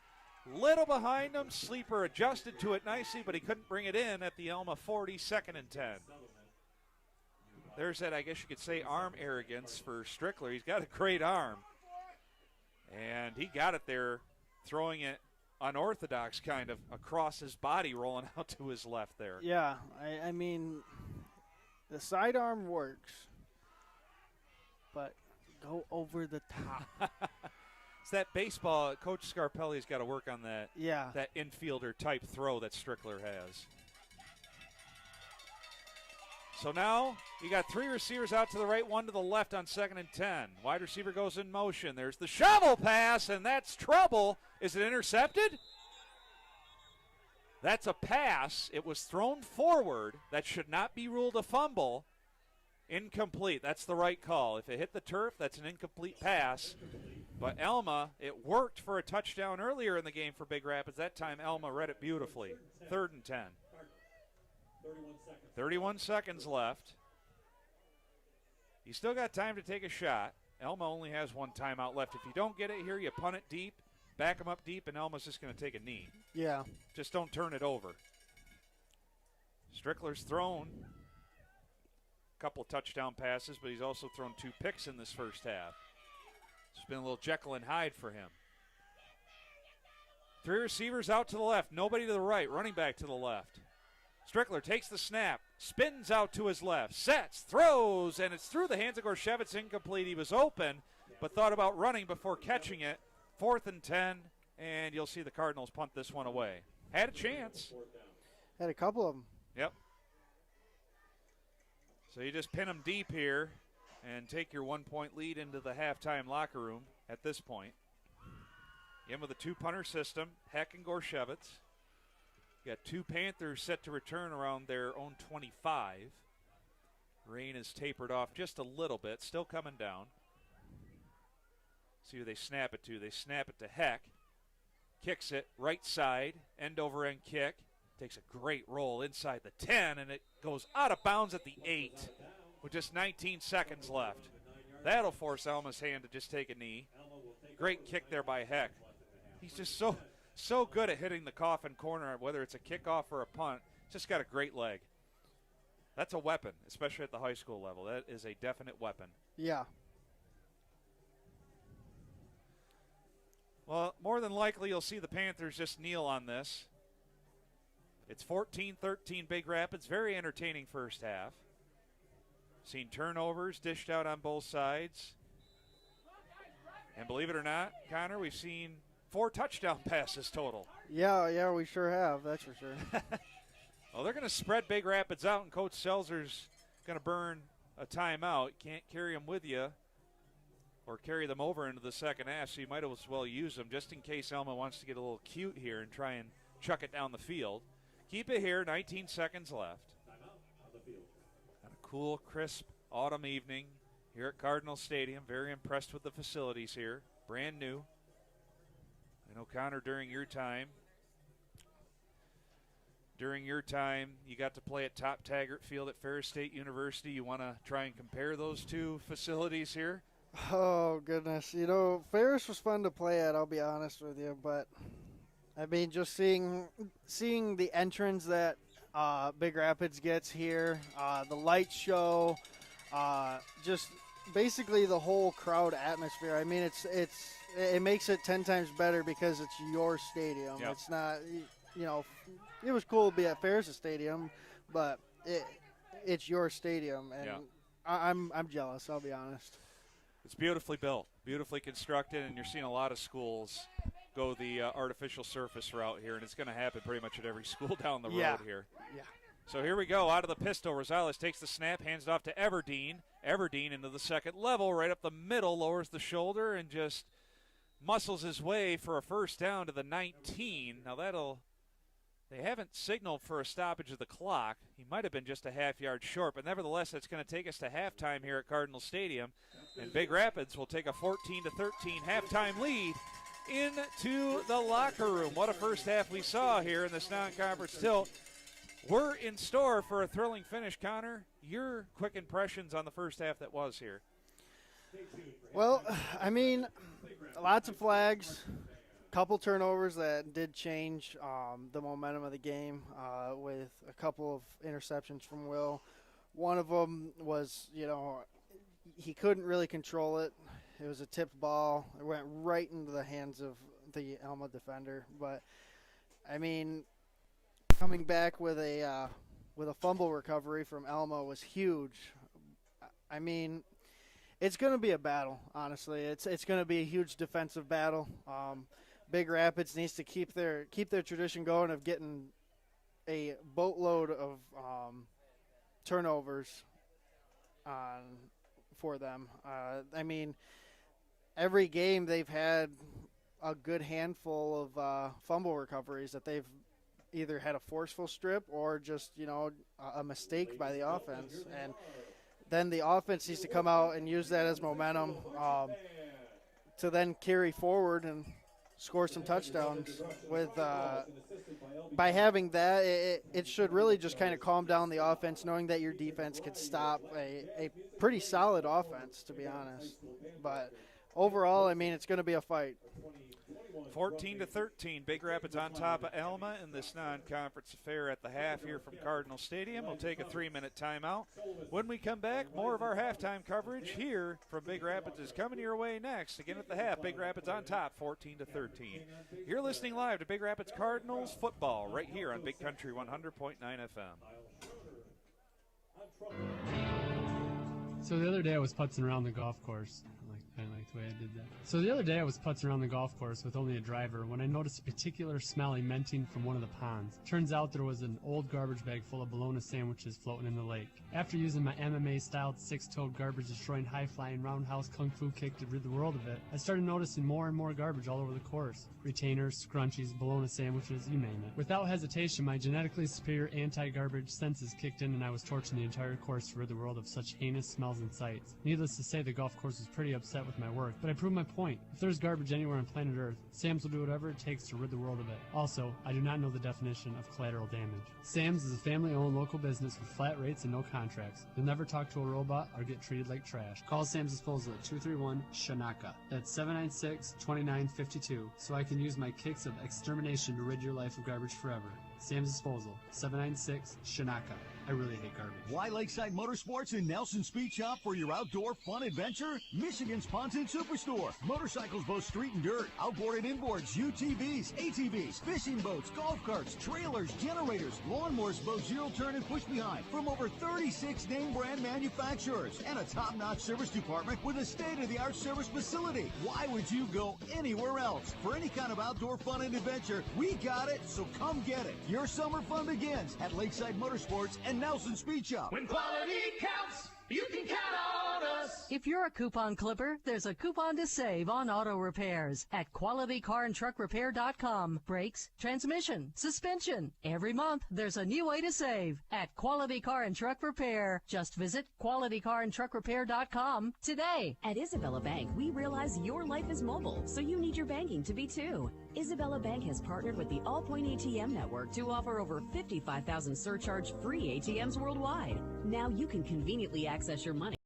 Little behind him. Sleeper adjusted to it nicely, but he couldn't bring it in at the Alma 40, 2nd and 10. There's that, I guess you could say, arm arrogance for Strickler. He's got a great arm. And he got it there, throwing it unorthodox kind of across his body, rolling out to his left there. Yeah, I mean, the sidearm works. But go over the top. It's that baseball. Coach Scarpelli's got to work on that. Yeah. That infielder type throw that Strickler has. So now you got 3 receivers out to the right, 1 to the left on 2nd and 10. Wide receiver goes in motion. There's the shovel pass, and that's trouble. Is it intercepted? That's a pass. It was thrown forward. That should not be ruled a fumble. Incomplete. That's the right call. If it hit the turf, that's an incomplete pass. But Alma, it worked for a touchdown earlier in the game for Big Rapids. That time Alma read it beautifully. 3rd and 10. 31 seconds left. You still got time to take a shot. Alma only has 1 timeout left. If you don't get it here, you punt it deep, back them up deep, and Alma's just going to take a knee. Yeah. Just don't turn it over. Strickler's thrown a couple of touchdown passes, but he's also thrown 2 picks in this first half. It's been a little Jekyll and Hyde for him. 3 receivers out to the left, nobody to the right, running back to the left. Strickler takes the snap, spins out to his left, sets, throws, and it's through the hands of Gorshevitz, incomplete. He was open, but thought about running before catching it. 4th and 10, and you'll see the Cardinals punt this one away. Had a chance. Had a couple of them. Yep. So you just pin them deep here and take your 1-point lead into the halftime locker room at this point. In with a 2-punter system, Heck and Gorshevitz. You got 2 Panthers set to return around their own 25. Rain is tapered off just a little bit, still coming down. See who they snap it to. They snap it to Heck. Kicks it right side, end over end kick. Takes a great roll inside the 10, and it goes out of bounds at the 8 with just 19 seconds left. That'll force Alma's hand to just take a knee. Great kick there by Heck. He's just so good at hitting the coffin corner, whether it's a kickoff or a punt. Just got a great leg. That's a weapon, especially at the high school level. That is a definite weapon. Yeah. Well, more than likely you'll see the Panthers just kneel on this. It's 14-13 Big Rapids. Very entertaining first half. Seen turnovers dished out on both sides. And believe it or not, Connor, we've seen 4 touchdown passes total. Yeah, we sure have. That's for sure. Well, they're going to spread Big Rapids out, and Coach Selzer's going to burn a timeout. You can't carry them with you or carry them over into the second half, so you might as well use them just in case Alma wants to get a little cute here and try and chuck it down the field. Keep it here, 19 seconds left. On a cool, crisp autumn evening here at Cardinal Stadium. Very impressed with the facilities here. Brand new. I know, Connor, during your time, you got to play at Top Taggart Field at Ferris State University. You want to try and compare those 2 facilities here? Oh, goodness. You know, Ferris was fun to play at, I'll be honest with you. But, I mean, just seeing the entrance that Big Rapids gets here, the light show, just basically the whole crowd atmosphere. I mean, it makes it 10 times better because it's your stadium. Yep. It's not, you know, it was cool to be at Ferris Stadium, but it's your stadium, and yep. I'm jealous, I'll be honest. It's beautifully built, beautifully constructed, and you're seeing a lot of schools go the artificial surface route here, and it's going to happen pretty much at every school down the road here. Yeah. So here we go, out of the pistol. Rosales takes the snap, hands it off to Everdeen. Everdeen into the second level, right up the middle, lowers the shoulder, and just muscles his way for a first down to the 19. Now they haven't signaled for a stoppage of the clock. He might have been just a half yard short, but nevertheless, that's going to take us to halftime here at Cardinal Stadium. And Big Rapids will take a 14-13 halftime lead into the locker room. What a first half we saw here in this non-conference tilt. We're in store for a thrilling finish, Connor. Your quick impressions on the first half that was here. Well, I mean, lots of flags, couple turnovers that did change the momentum of the game with a couple of interceptions from Will. One of them was, he couldn't really control it. It was a tipped ball. It went right into the hands of the Alma defender. But, I mean, coming back with a fumble recovery from Alma was huge. I mean, it's going to be a battle, honestly. It's going to be a huge defensive battle. Big Rapids needs to keep their tradition going of getting a boatload of turnovers for them. I mean, every game they've had a good handful of fumble recoveries that they've either had a forceful strip or just, a mistake by the offense. And then the offense needs to come out and use that as momentum to then carry forward and score some touchdowns. By having that, it should really just kind of calm down the offense, knowing that your defense could stop a pretty solid offense, to be honest. But overall, I mean, it's going to be a fight. 14-13, Big Rapids on top of Alma in this non-conference affair at the half here from Cardinal Stadium. We'll take a 3-minute timeout. When we come back, more of our halftime coverage here from Big Rapids is coming your way next. Again at the half, Big Rapids on top, 14-13. You're listening live to Big Rapids Cardinals football right here on Big Country 100.9 FM. So the other day I was putzing around the golf course. I like the way I did that. So the other day I was putzing around the golf course with only a driver when I noticed a particular smelly menting from one of the ponds. Turns out there was an old garbage bag full of bologna sandwiches floating in the lake. After using my MMA-styled six-toed garbage-destroying high-flying roundhouse kung fu kick to rid the world of it, I started noticing more and more garbage all over the course. Retainers, scrunchies, bologna sandwiches, you name it. Without hesitation, my genetically superior anti-garbage senses kicked in and I was torching the entire course to rid the world of such heinous smells and sights. Needless to say, the golf course was pretty upset with my work, but I proved my point. If there's garbage anywhere on planet Earth, Sam's will do whatever it takes to rid the world of it. Also, I do not know the definition of collateral damage. Sam's is a family-owned local business with flat rates and no contracts. You'll never talk to a robot or get treated like trash. Call Sam's Disposal at 231-SHANAKA. That's 796-2952, so I can use my kicks of extermination to rid your life of garbage forever. Sam's Disposal, 796-SHANAKA. I really hate garbage. Why Lakeside Motorsports in Nelson Speed Shop for your outdoor fun adventure? Michigan's Pontoon Superstore. Motorcycles, both street and dirt, outboard and inboards, UTVs, ATVs, fishing boats, golf carts, trailers, generators, lawnmowers, both zero turn and push behind from over 36 name brand manufacturers and a top-notch service department with a state-of-the-art service facility. Why would you go anywhere else? For any kind of outdoor fun and adventure, we got it, so come get it. Your summer fun begins at Lakeside Motorsports and Nelson Speed Shop. When quality counts, you can count on us. If you're a coupon clipper, there's a coupon to save on auto repairs at QualityCarAndTruckRepair.com. Brakes, transmission, suspension. Every month, there's a new way to save at Quality Car and Truck Repair. Just visit QualityCarAndTruckRepair.com today. At Isabella Bank, we realize your life is mobile, so you need your banking to be too. Isabella Bank has partnered with the Allpoint ATM network to offer over 55,000 surcharge-free ATMs worldwide. Now you can conveniently access your money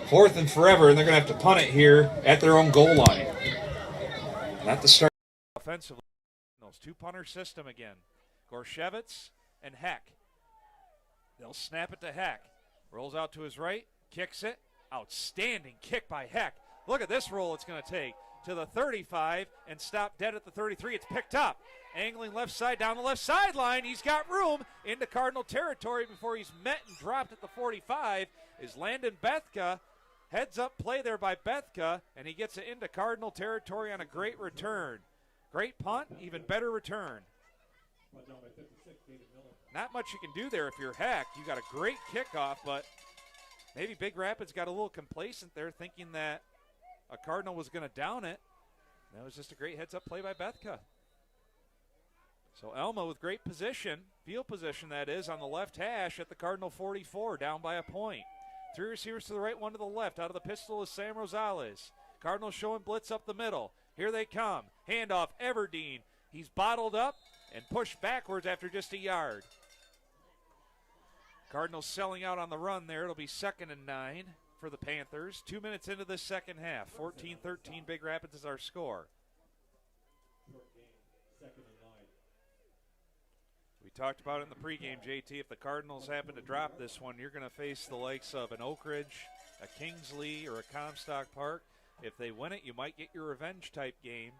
4th and forever, and they're going to have to punt it here at their own goal line. Not the start offensively. Those 2-punter system again. Gorshevitz and Heck. They'll snap it to Heck. Rolls out to his right, kicks it. Outstanding kick by Heck. Look at this roll it's going to take to the 35 and stop dead at the 33. It's picked up. Angling left side down the left sideline. He's got room into Cardinal territory before he's met and dropped at the 45 is Landon Bethka. Heads up play there by Bethka, and he gets it into Cardinal territory on a great return. Great punt, even better return. Not much you can do there if you're Heck. You got a great kickoff, but maybe Big Rapids got a little complacent there thinking that a Cardinal was going to down it. That was just a great heads-up play by Bethka. So Alma with great position, field position that is, on the left hash at the Cardinal 44, down by a point. 3 receivers to the right, 1 to the left. Out of the pistol is Sam Rosales. Cardinals showing blitz up the middle. Here they come. Handoff, Everdeen. He's bottled up and pushed backwards after just a yard. Cardinals selling out on the run there. It'll be 2nd and 9 for the Panthers. 2 minutes into the second half. 14-13 Big Rapids is our score. We talked about it in the pregame, JT. If the Cardinals happen to drop this one, you're going to face the likes of an Oak Ridge, a Kingsley, or a Comstock Park. If they win it, you might get your revenge type game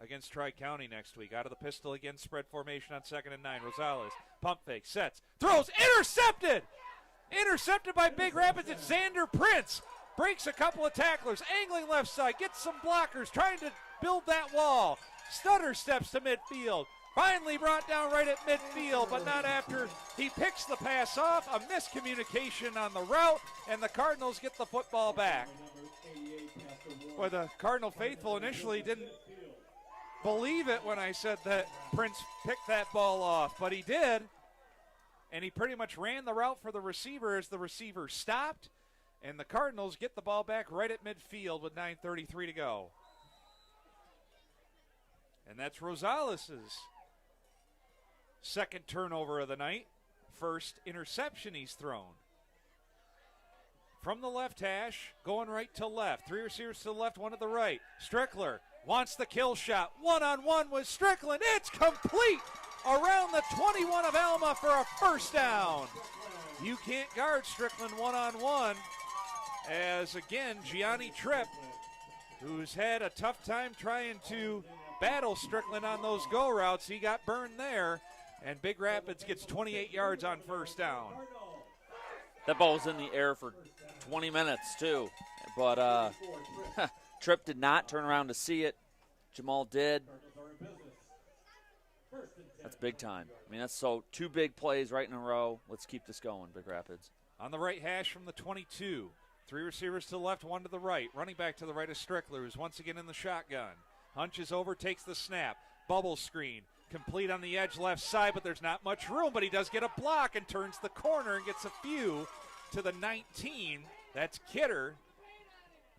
against Tri-County next week. Out of the pistol again, spread formation on 2nd and 9. Rosales, pump fake, sets, throws, intercepted! Intercepted by Big Rapids. It's Xander Prince. Breaks a couple of tacklers, angling left side, gets some blockers, trying to build that wall. Stutter steps to midfield. Finally brought down right at midfield, but not after he picks the pass off. A miscommunication on the route, and the Cardinals get the football back. Well, the Cardinal faithful initially didn't believe it when I said that Prince picked that ball off, but he did. And he pretty much ran the route for the receiver as the receiver stopped, and the Cardinals get the ball back right at midfield with 9:33 to go. And that's Rosales' second turnover of the night. First interception he's thrown. From the left hash, going right to left. 3 receivers to the left, 1 to the right. Strickler wants the kill shot. 1-on-1 with Strickland. It's complete around the 21 of Alma for a first down. You can't guard Strickland 1-on-1. As again, Gianni Tripp, who's had a tough time trying to battle Strickland on those go routes, he got burned there. And Big Rapids gets 28 yards on first down. That ball was in the air for 20 minutes, too. But Tripp did not turn around to see it. Jamal did. That's big time. I mean, that's so 2 big plays right in a row. Let's keep this going, Big Rapids. On the right hash from the 22. 3 receivers to the left, 1 to the right. Running back to the right is Strickler, who's once again in the shotgun. Hunches over, takes the snap. Bubble screen. Complete on the edge left side, but there's not much room. But he does get a block and turns the corner and gets a few to the 19. That's Kidder.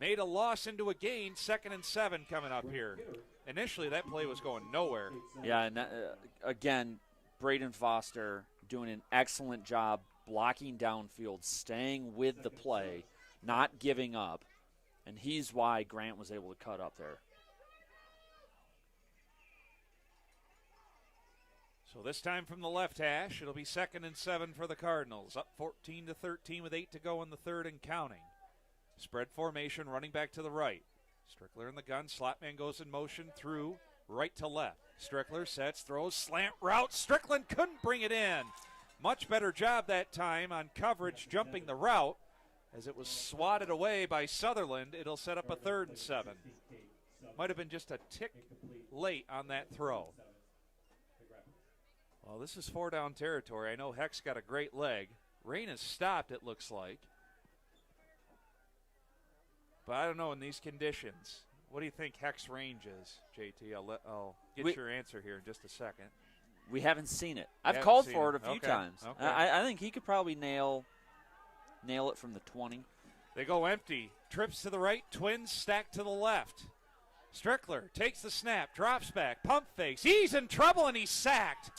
Made a loss into a gain. 2nd and 7 coming up here. Initially, that play was going nowhere. Yeah, and again, Braden Foster doing an excellent job blocking downfield, staying with the play, not giving up. And he's why Grant was able to cut up there. So this time from the left hash, it'll be 2nd and 7 for the Cardinals. Up 14-13 with 8 to go in the third and counting. Spread formation, running back to the right. Strickler in the gun. Slotman goes in motion through right to left. Strickler sets, throws, slant route. Strickland couldn't bring it in. Much better job that time on coverage, jumping the route. As it was swatted away by Sutherland, it'll set up a 3rd and 7. Might have been just a tick late on that throw. Well, this is 4-down territory. I know Heck's got a great leg. Rain has stopped, it looks like. But I don't know in these conditions. What do you think Heck's range is, JT? I'll get your answer here in just a second. We haven't seen it. I've called for it a few times. Okay. I think he could probably nail it from the 20. They go empty. Trips to the right, Twins stacked to the left. Strickler takes the snap, drops back, pump fakes. He's in trouble and he's sacked.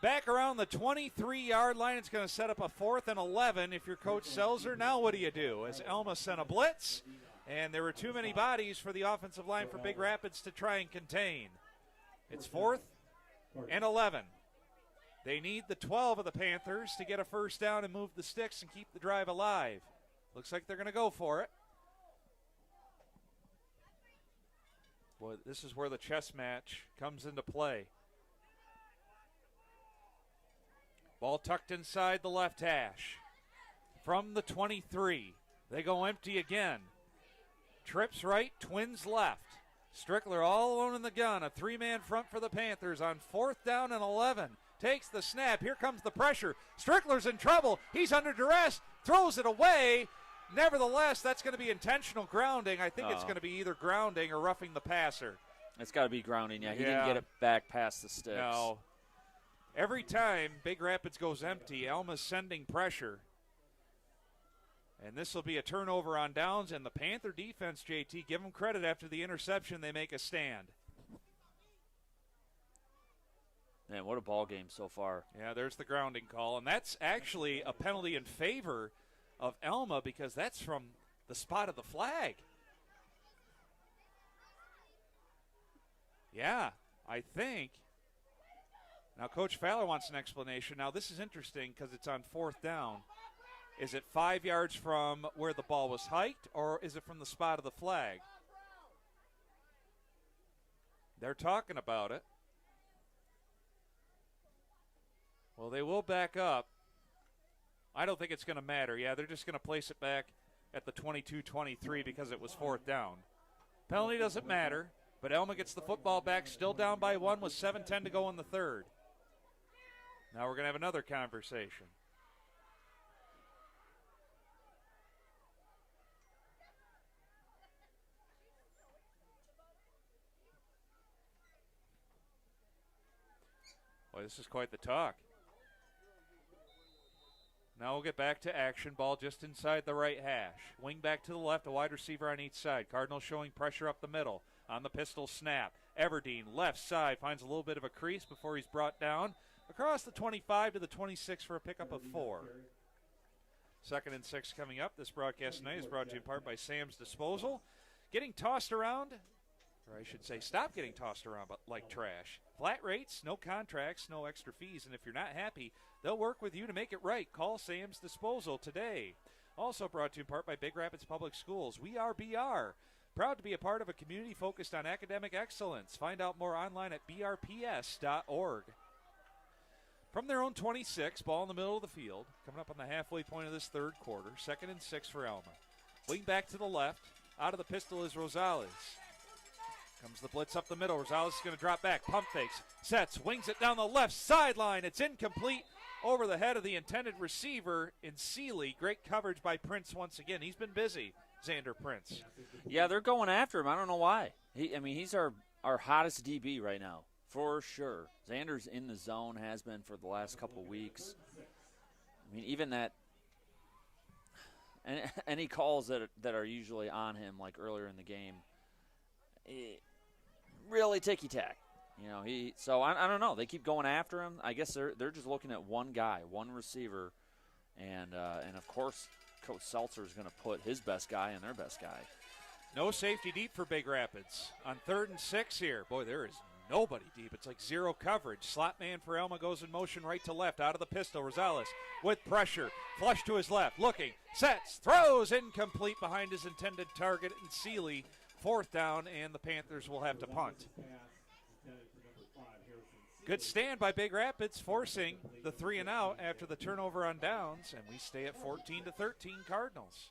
Back around the 23-yard line, it's going to set up a 4th and 11 if you're Coach Selzer. Now what do? As Alma sent a blitz, and there were too many bodies for the offensive line for Big Rapids to try and contain. It's 4th and 11. They need the 12 of the Panthers to get a first down and move the sticks and keep the drive alive. Looks like they're going to go for it. Boy, this is where the chess match comes into play. Ball tucked inside the left hash. From the 23, they go empty again. Trips right, Twins left. Strickler all alone in the gun. A 3-man front for the Panthers on 4th down and 11. Takes the snap. Here comes the pressure. Strickler's in trouble. He's under duress. Throws it away. Nevertheless, that's going to be intentional grounding. I think it's going to be either grounding or roughing the passer. It's got to be grounding, yeah. He didn't get it back past the sticks. No. Every time Big Rapids goes empty, Alma's sending pressure. And this will be a turnover on downs, and the Panther defense, JT, give them credit after the interception, they make a stand. Man, what a ball game so far. Yeah, there's the grounding call, and that's actually a penalty in favor of Alma because that's from the spot of the flag. Yeah, I think. Now, Coach Fowler wants an explanation. Now, this is interesting because it's on 4th down. Is it 5 yards from where the ball was hiked, or is it from the spot of the flag? They're talking about it. Well, they will back up. I don't think it's going to matter. Yeah, they're just going to place it back at the 22-23 because it was 4th down. Penalty doesn't matter, but Alma gets the football back, still down by 1 with 7:10 to go in the third. Now we're going to have another conversation. Boy, this is quite the talk. Now we'll get back to action. Ball just inside the right hash. Wing back to the left, a wide receiver on each side. Cardinals showing pressure up the middle on the pistol snap. Everdeen, left side, finds a little bit of a crease before he's brought down across the 25 to the 26 for a pickup of 4. 2nd and 6 coming up. This broadcast tonight is brought to you in part by Sam's Disposal. Getting tossed around, or I should say stop getting tossed around like trash. Flat rates, no contracts, no extra fees, and if you're not happy, they'll work with you to make it right. Call Sam's Disposal today. Also brought to you in part by Big Rapids Public Schools. We are BR. Proud to be a part of a community focused on academic excellence. Find out more online at brps.org. From their own 26, ball in the middle of the field, coming up on the halfway point of this third quarter. 2nd and 6 for Alma. Wing back to the left. Out of the pistol is Rosales. Comes the blitz up the middle. Rosales is going to drop back. Pump fakes. Sets. Wings it down the left sideline. It's incomplete over the head of the intended receiver in Seeley. Great coverage by Prince once again. He's been busy, Xander Prince. Yeah, they're going after him. I don't know why. He's our hottest DB right now, for sure. Xander's in the zone, has been for the last couple of weeks. I mean, even that – any calls that are usually on him, like earlier in the game, really ticky-tack. You know, so I don't know. They keep going after him. I guess they're just looking at one guy, one receiver, and of course Coach Seltzer is going to put his best guy and their best guy. No safety deep for Big Rapids on 3rd and 6 here. Boy, there is nobody deep. It's like zero coverage. Slot man for Alma goes in motion right to left out of the pistol. Rosales with pressure, flush to his left, looking, sets, throws, incomplete behind his intended target in Seeley. 4th down, and the Panthers will have to punt. Good stand by Big Rapids, forcing the 3 and out after the turnover on downs, and we stay at 14-13 Cardinals.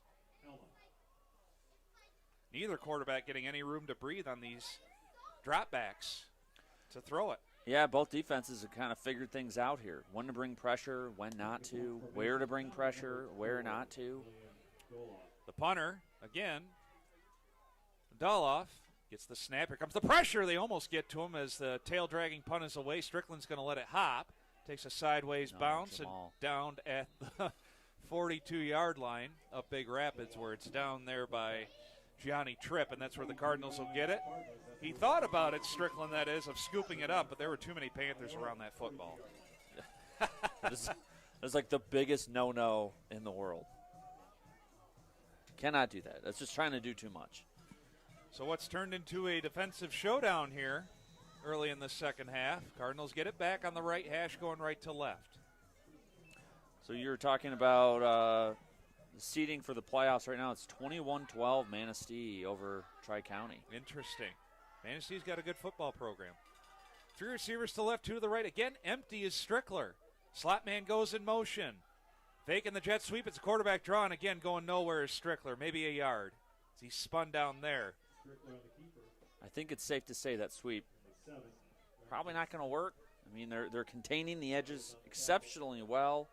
Neither quarterback getting any room to breathe on these dropbacks to throw it. Yeah, both defenses have kind of figured things out here. When to bring pressure, when not to, where to bring pressure, where not to. The punter, again, Doloff gets the snap. Here comes the pressure. They almost get to him as the tail-dragging punt is away. Strickland's going to let it hop. Takes a sideways bounce and down at the 42-yard line of Big Rapids, where it's down there by Gianni Tripp, and that's where the Cardinals will get it. He thought about it, Strickland, that is, of scooping it up, but there were too many Panthers around that football. That's like the biggest no-no in the world. Cannot do that. That's just trying to do too much. So what's turned into a defensive showdown here early in the second half. Cardinals get it back on the right hash going right to left. So you're talking about seeding for the playoffs right now. It's 21-12 Manistee over Tri-County. Interesting. Manistee's got a good football program. 3 receivers to the left, 2 to the right. Again, empty is Strickler. Slot man goes in motion. Faking the jet sweep. It's a quarterback draw, and again going nowhere is Strickler. Maybe a yard. He spun down there. I think it's safe to say that sweep probably not going to work. I mean, they're containing the edges exceptionally well.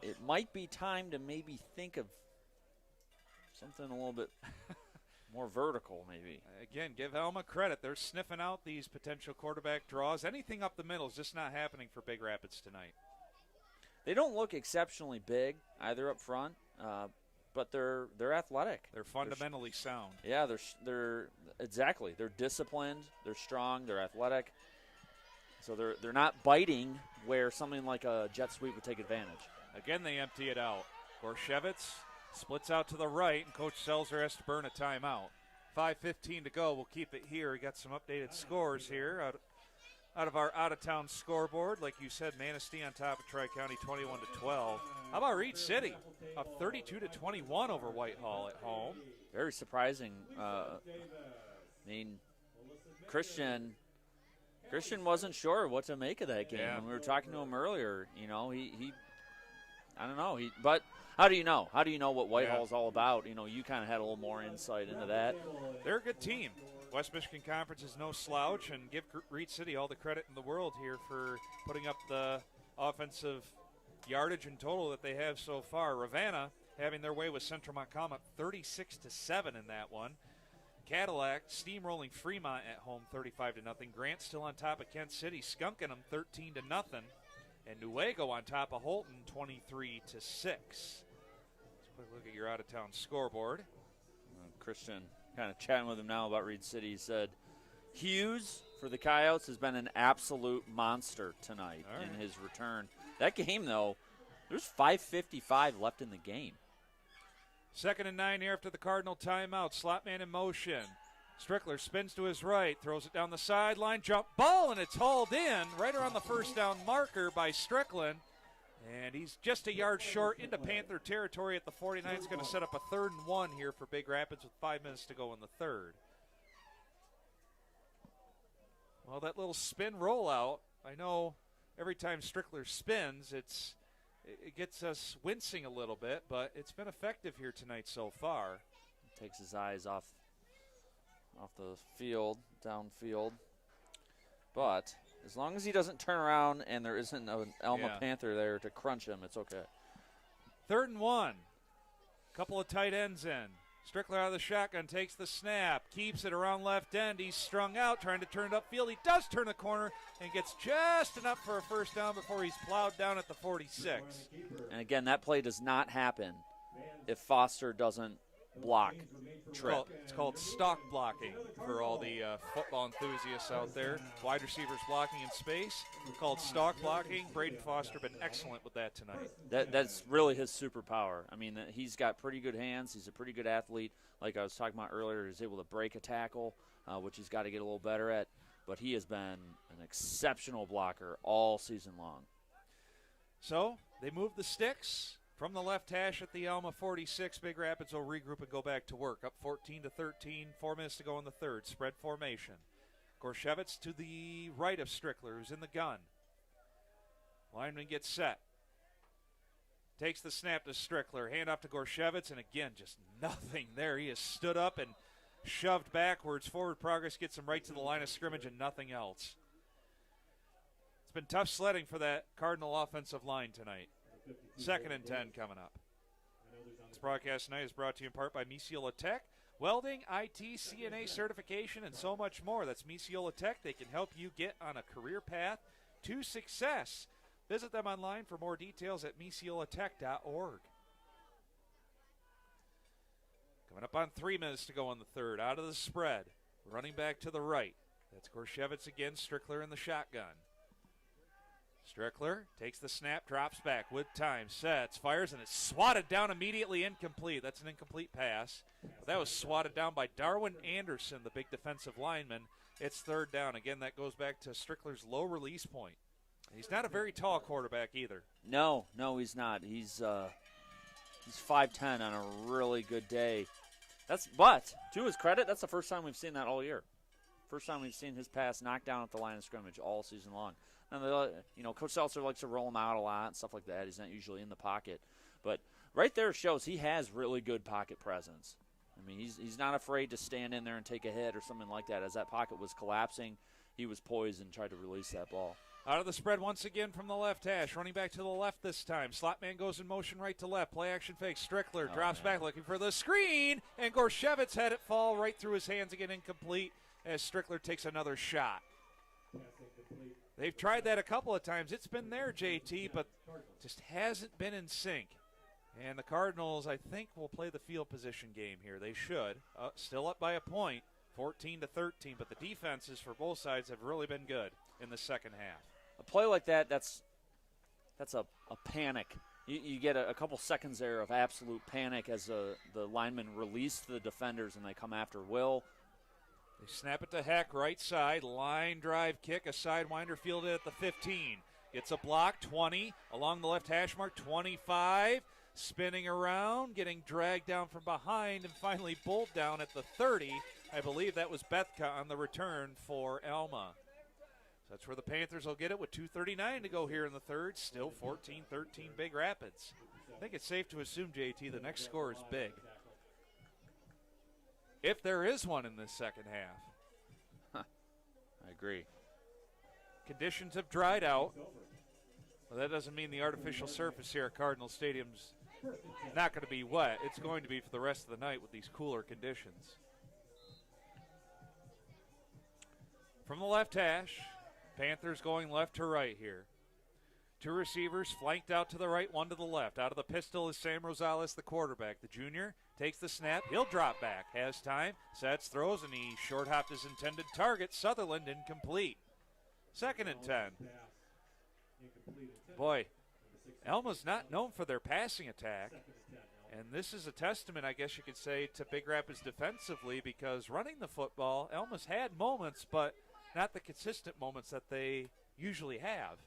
It might be time to maybe think of something a little bit more vertical, maybe. Again, give Alma credit. They're sniffing out these potential quarterback draws. Anything up the middle is just not happening for Big Rapids tonight. They don't look exceptionally big either up front, but they're athletic. They're fundamentally sound. Yeah, they're exactly. They're disciplined. They're strong. They're athletic. So they're not biting where something like a jet sweep would take advantage. Again, they empty it out. Gorshevitz splits out to the right, and Coach Selzer has to burn a timeout. 5:15 to go. We'll keep it here. We got some updated scores here out of our out-of-town scoreboard. Like you said, Manistee on top of Tri-County, 21-12. How about Reed City? Up 32-21 over Whitehall at home. Very surprising. I mean, Christian wasn't sure what to make of that game. Yeah. When we were talking to him earlier, he I don't know. But how do you know? How do you know what Whitehall's all about? You kind of had a little more insight into that. They're a good team. West Michigan Conference is no slouch, and give Reed City all the credit in the world here for putting up the offensive yardage and total that they have so far. Ravenna having their way with Central Montcalm up 36-7 in that one. Cadillac steamrolling Fremont at home 35-0. Grant still on top of Kent City, skunking them 13-0. And Newaygo on top of Holton 23-6. Let's quick look at your out-of-town scoreboard. Christian kind of chatting with him now about Reed City. He said Hughes for the Coyotes has been an absolute monster tonight in his return. That game, though, there's 5:55 left in the game. 2nd and 9 here after the Cardinal timeout. Slot man in motion. Strickler spins to his right, throws it down the sideline, jump ball, and it's hauled in right around the first down marker by Strickland. And he's just a yard short into Panther territory at the 49. It's going to set up a 3rd and 1 here for Big Rapids with 5 minutes to go in the third. Well, that little spin rollout, I know every time Strickler spins, it gets us wincing a little bit, but it's been effective here tonight so far. Takes his eyes off the field, downfield. But as long as he doesn't turn around and there isn't an Alma Panther there to crunch him, it's okay. 3rd and 1. Couple of tight ends in. Strickler out of the shotgun, takes the snap, keeps it around left end. He's strung out, trying to turn it upfield. He does turn the corner and gets just enough for a first down before he's plowed down at the 46. And again, that play does not happen if Foster doesn't block trip. It's called stock blocking for all the football enthusiasts out there. Wide receivers blocking in space, called stock blocking. Braden Foster been excellent with that tonight. That's really his superpower. I mean, he's got pretty good hands. He's a pretty good athlete. Like I was talking about earlier, he's able to break a tackle, which he's got to get a little better at. But he has been an exceptional blocker all season long. So they move the sticks. From the left hash at the Alma 46, Big Rapids will regroup and go back to work. Up 14-13, 4 minutes to go in the third. Spread formation. Gorshevitz to the right of Strickler, who's in the gun. Lineman gets set. Takes the snap to Strickler. Hand off to Gorshevitz, and again, just nothing there. He has stood up and shoved backwards. Forward progress gets him right to the line of scrimmage and nothing else. It's been tough sledding for that Cardinal offensive line tonight. 2nd and 10 coming up. This broadcast tonight is brought to you in part by Misiola Tech. Welding, IT, CNA certification, and so much more. That's Misiola Tech. They can help you get on a career path to success. Visit them online for more details at misiolatech.org. Coming up on 3 minutes to go in the third. Out of the spread. Running back to the right. That's Gorshevitz again. Strickler in the shotgun. Strickler takes the snap, drops back with time, sets, fires, and it's swatted down immediately, incomplete. That's an incomplete pass. But that was swatted down by Darwin Anderson, the big defensive lineman. It's third down. Again, that goes back to Strickler's low release point. He's not a very tall quarterback either. No, he's not. He's 5'10" on a really good day. But to his credit, that's the first time we've seen that all year. First time we've seen his pass knocked down at the line of scrimmage all season long. And Coach Seltzer likes to roll him out a lot and stuff like that. He's not usually in the pocket, but right there shows he has really good pocket presence. I mean, he's not afraid to stand in there and take a hit or something like that. As that pocket was collapsing, he was poised and tried to release that ball. Out of the spread once again from the left hash. Running back to the left this time. Slot man goes in motion right to left. Play action fake. Strickler drops back looking for the screen. And Gorshevitz had it fall right through his hands again, incomplete, as Strickler takes another shot. They've tried that a couple of times. It's been there, JT, but just hasn't been in sync. And the Cardinals, I think, will play the field position game here. They should. Still up by a point, 14-13, but the defenses for both sides have really been good in the second half. A play like that, that's a panic. You get a couple seconds there of absolute panic as the linemen release the defenders and they come after Will. They snap it to Heck, right side, line drive kick, a sidewinder fielded at the 15. Gets a block, 20, along the left hash mark, 25, spinning around, getting dragged down from behind, and finally pulled down at the 30. I believe that was Bethka on the return for Alma. So that's where the Panthers will get it with 2:39 to go here in the third. Still 14-13 Big Rapids. I think it's safe to assume, JT, the next score is big. If there is one in this second half. I agree. Conditions have dried out. Well, that doesn't mean the artificial surface here at Cardinal Stadium's not going to be wet. It's going to be for the rest of the night with these cooler conditions. From the left hash, Panthers going left to right here. Two receivers flanked out to the right, one to the left. Out of the pistol is Sam Rosales, the quarterback. The junior takes the snap. He'll drop back. Has time. Sets, throws, and he short-hopped his intended target. Sutherland incomplete. 2nd and 10. Boy, Alma's not known for their passing attack. And this is a testament, I guess you could say, to Big Rapids defensively, because running the football, Alma's had moments, but not the consistent moments that they usually have.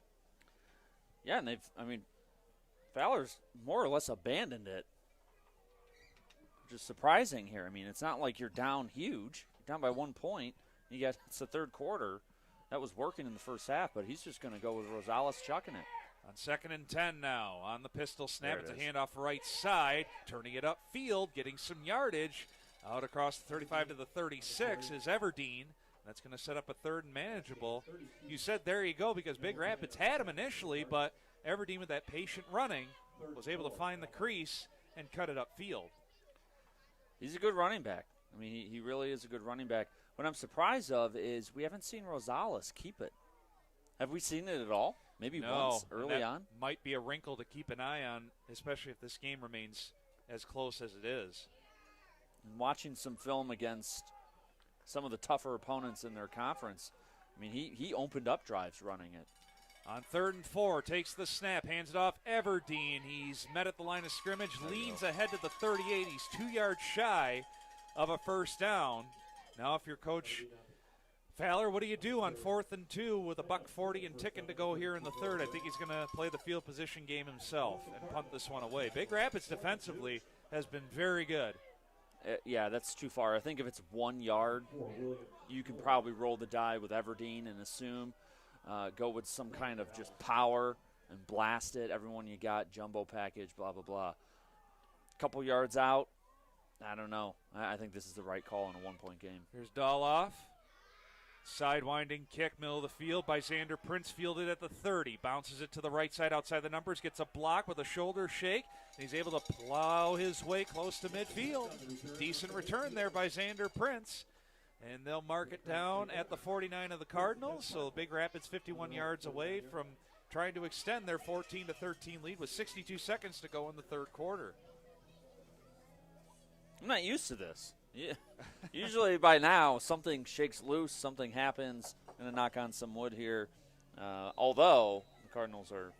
Yeah, and Fowler's more or less abandoned it. Which is surprising here. I mean, it's not like you're down huge. You're down by 1 point. It's the third quarter. That was working in the first half, but he's just going to go with Rosales chucking it. On 2nd and 10 now. On the pistol snap, it's a handoff right side. Turning it upfield, getting some yardage. Out across the 35 to the 36 is Everdeen. That's going to set up a third and manageable. You said there you go because Big Rapids had him initially, but Everdeen with that patient running was able to find the crease and cut it upfield. He's a good running back. I mean, he really is a good running back. What I'm surprised of is we haven't seen Rosales keep it. Have we seen it at all? Maybe once early on? Might be a wrinkle to keep an eye on, especially if this game remains as close as it is. And watching some film against some of the tougher opponents in their conference, I mean, he opened up drives running it. On 3rd and 4, takes the snap, hands it off Everdeen. He's met at the line of scrimmage, leans ahead to the 38. He's 2 yards shy of a first down. Now if you're Coach Fowler, what do you do on 4th and 2 with a $1.40 and ticking to go here in the third? I think he's going to play the field position game himself and punt this one away. Big Rapids defensively has been very good. Yeah, that's too far. I think if it's 1 yard, you can probably roll the die with Everdeen and assume. Go with some kind of just power and blast it. Everyone you got, jumbo package, blah, blah, blah. Couple yards out, I don't know. I think this is the right call in a 1 point game. Here's Doloff. Sidewinding kick, middle of the field by Xander Prince, fielded at the 30. Bounces it to the right side outside the numbers, gets a block with a shoulder shake, and he's able to plow his way close to midfield. Decent return there by Xander Prince. And they'll mark it down at the 49 of the Cardinals. So Big Rapids 51 yards away from trying to extend their 14-13 lead with 62 seconds to go in the third quarter. I'm not used to this. Yeah. Usually by now something shakes loose, something happens. I'm going to knock on some wood here. Although the Cardinals are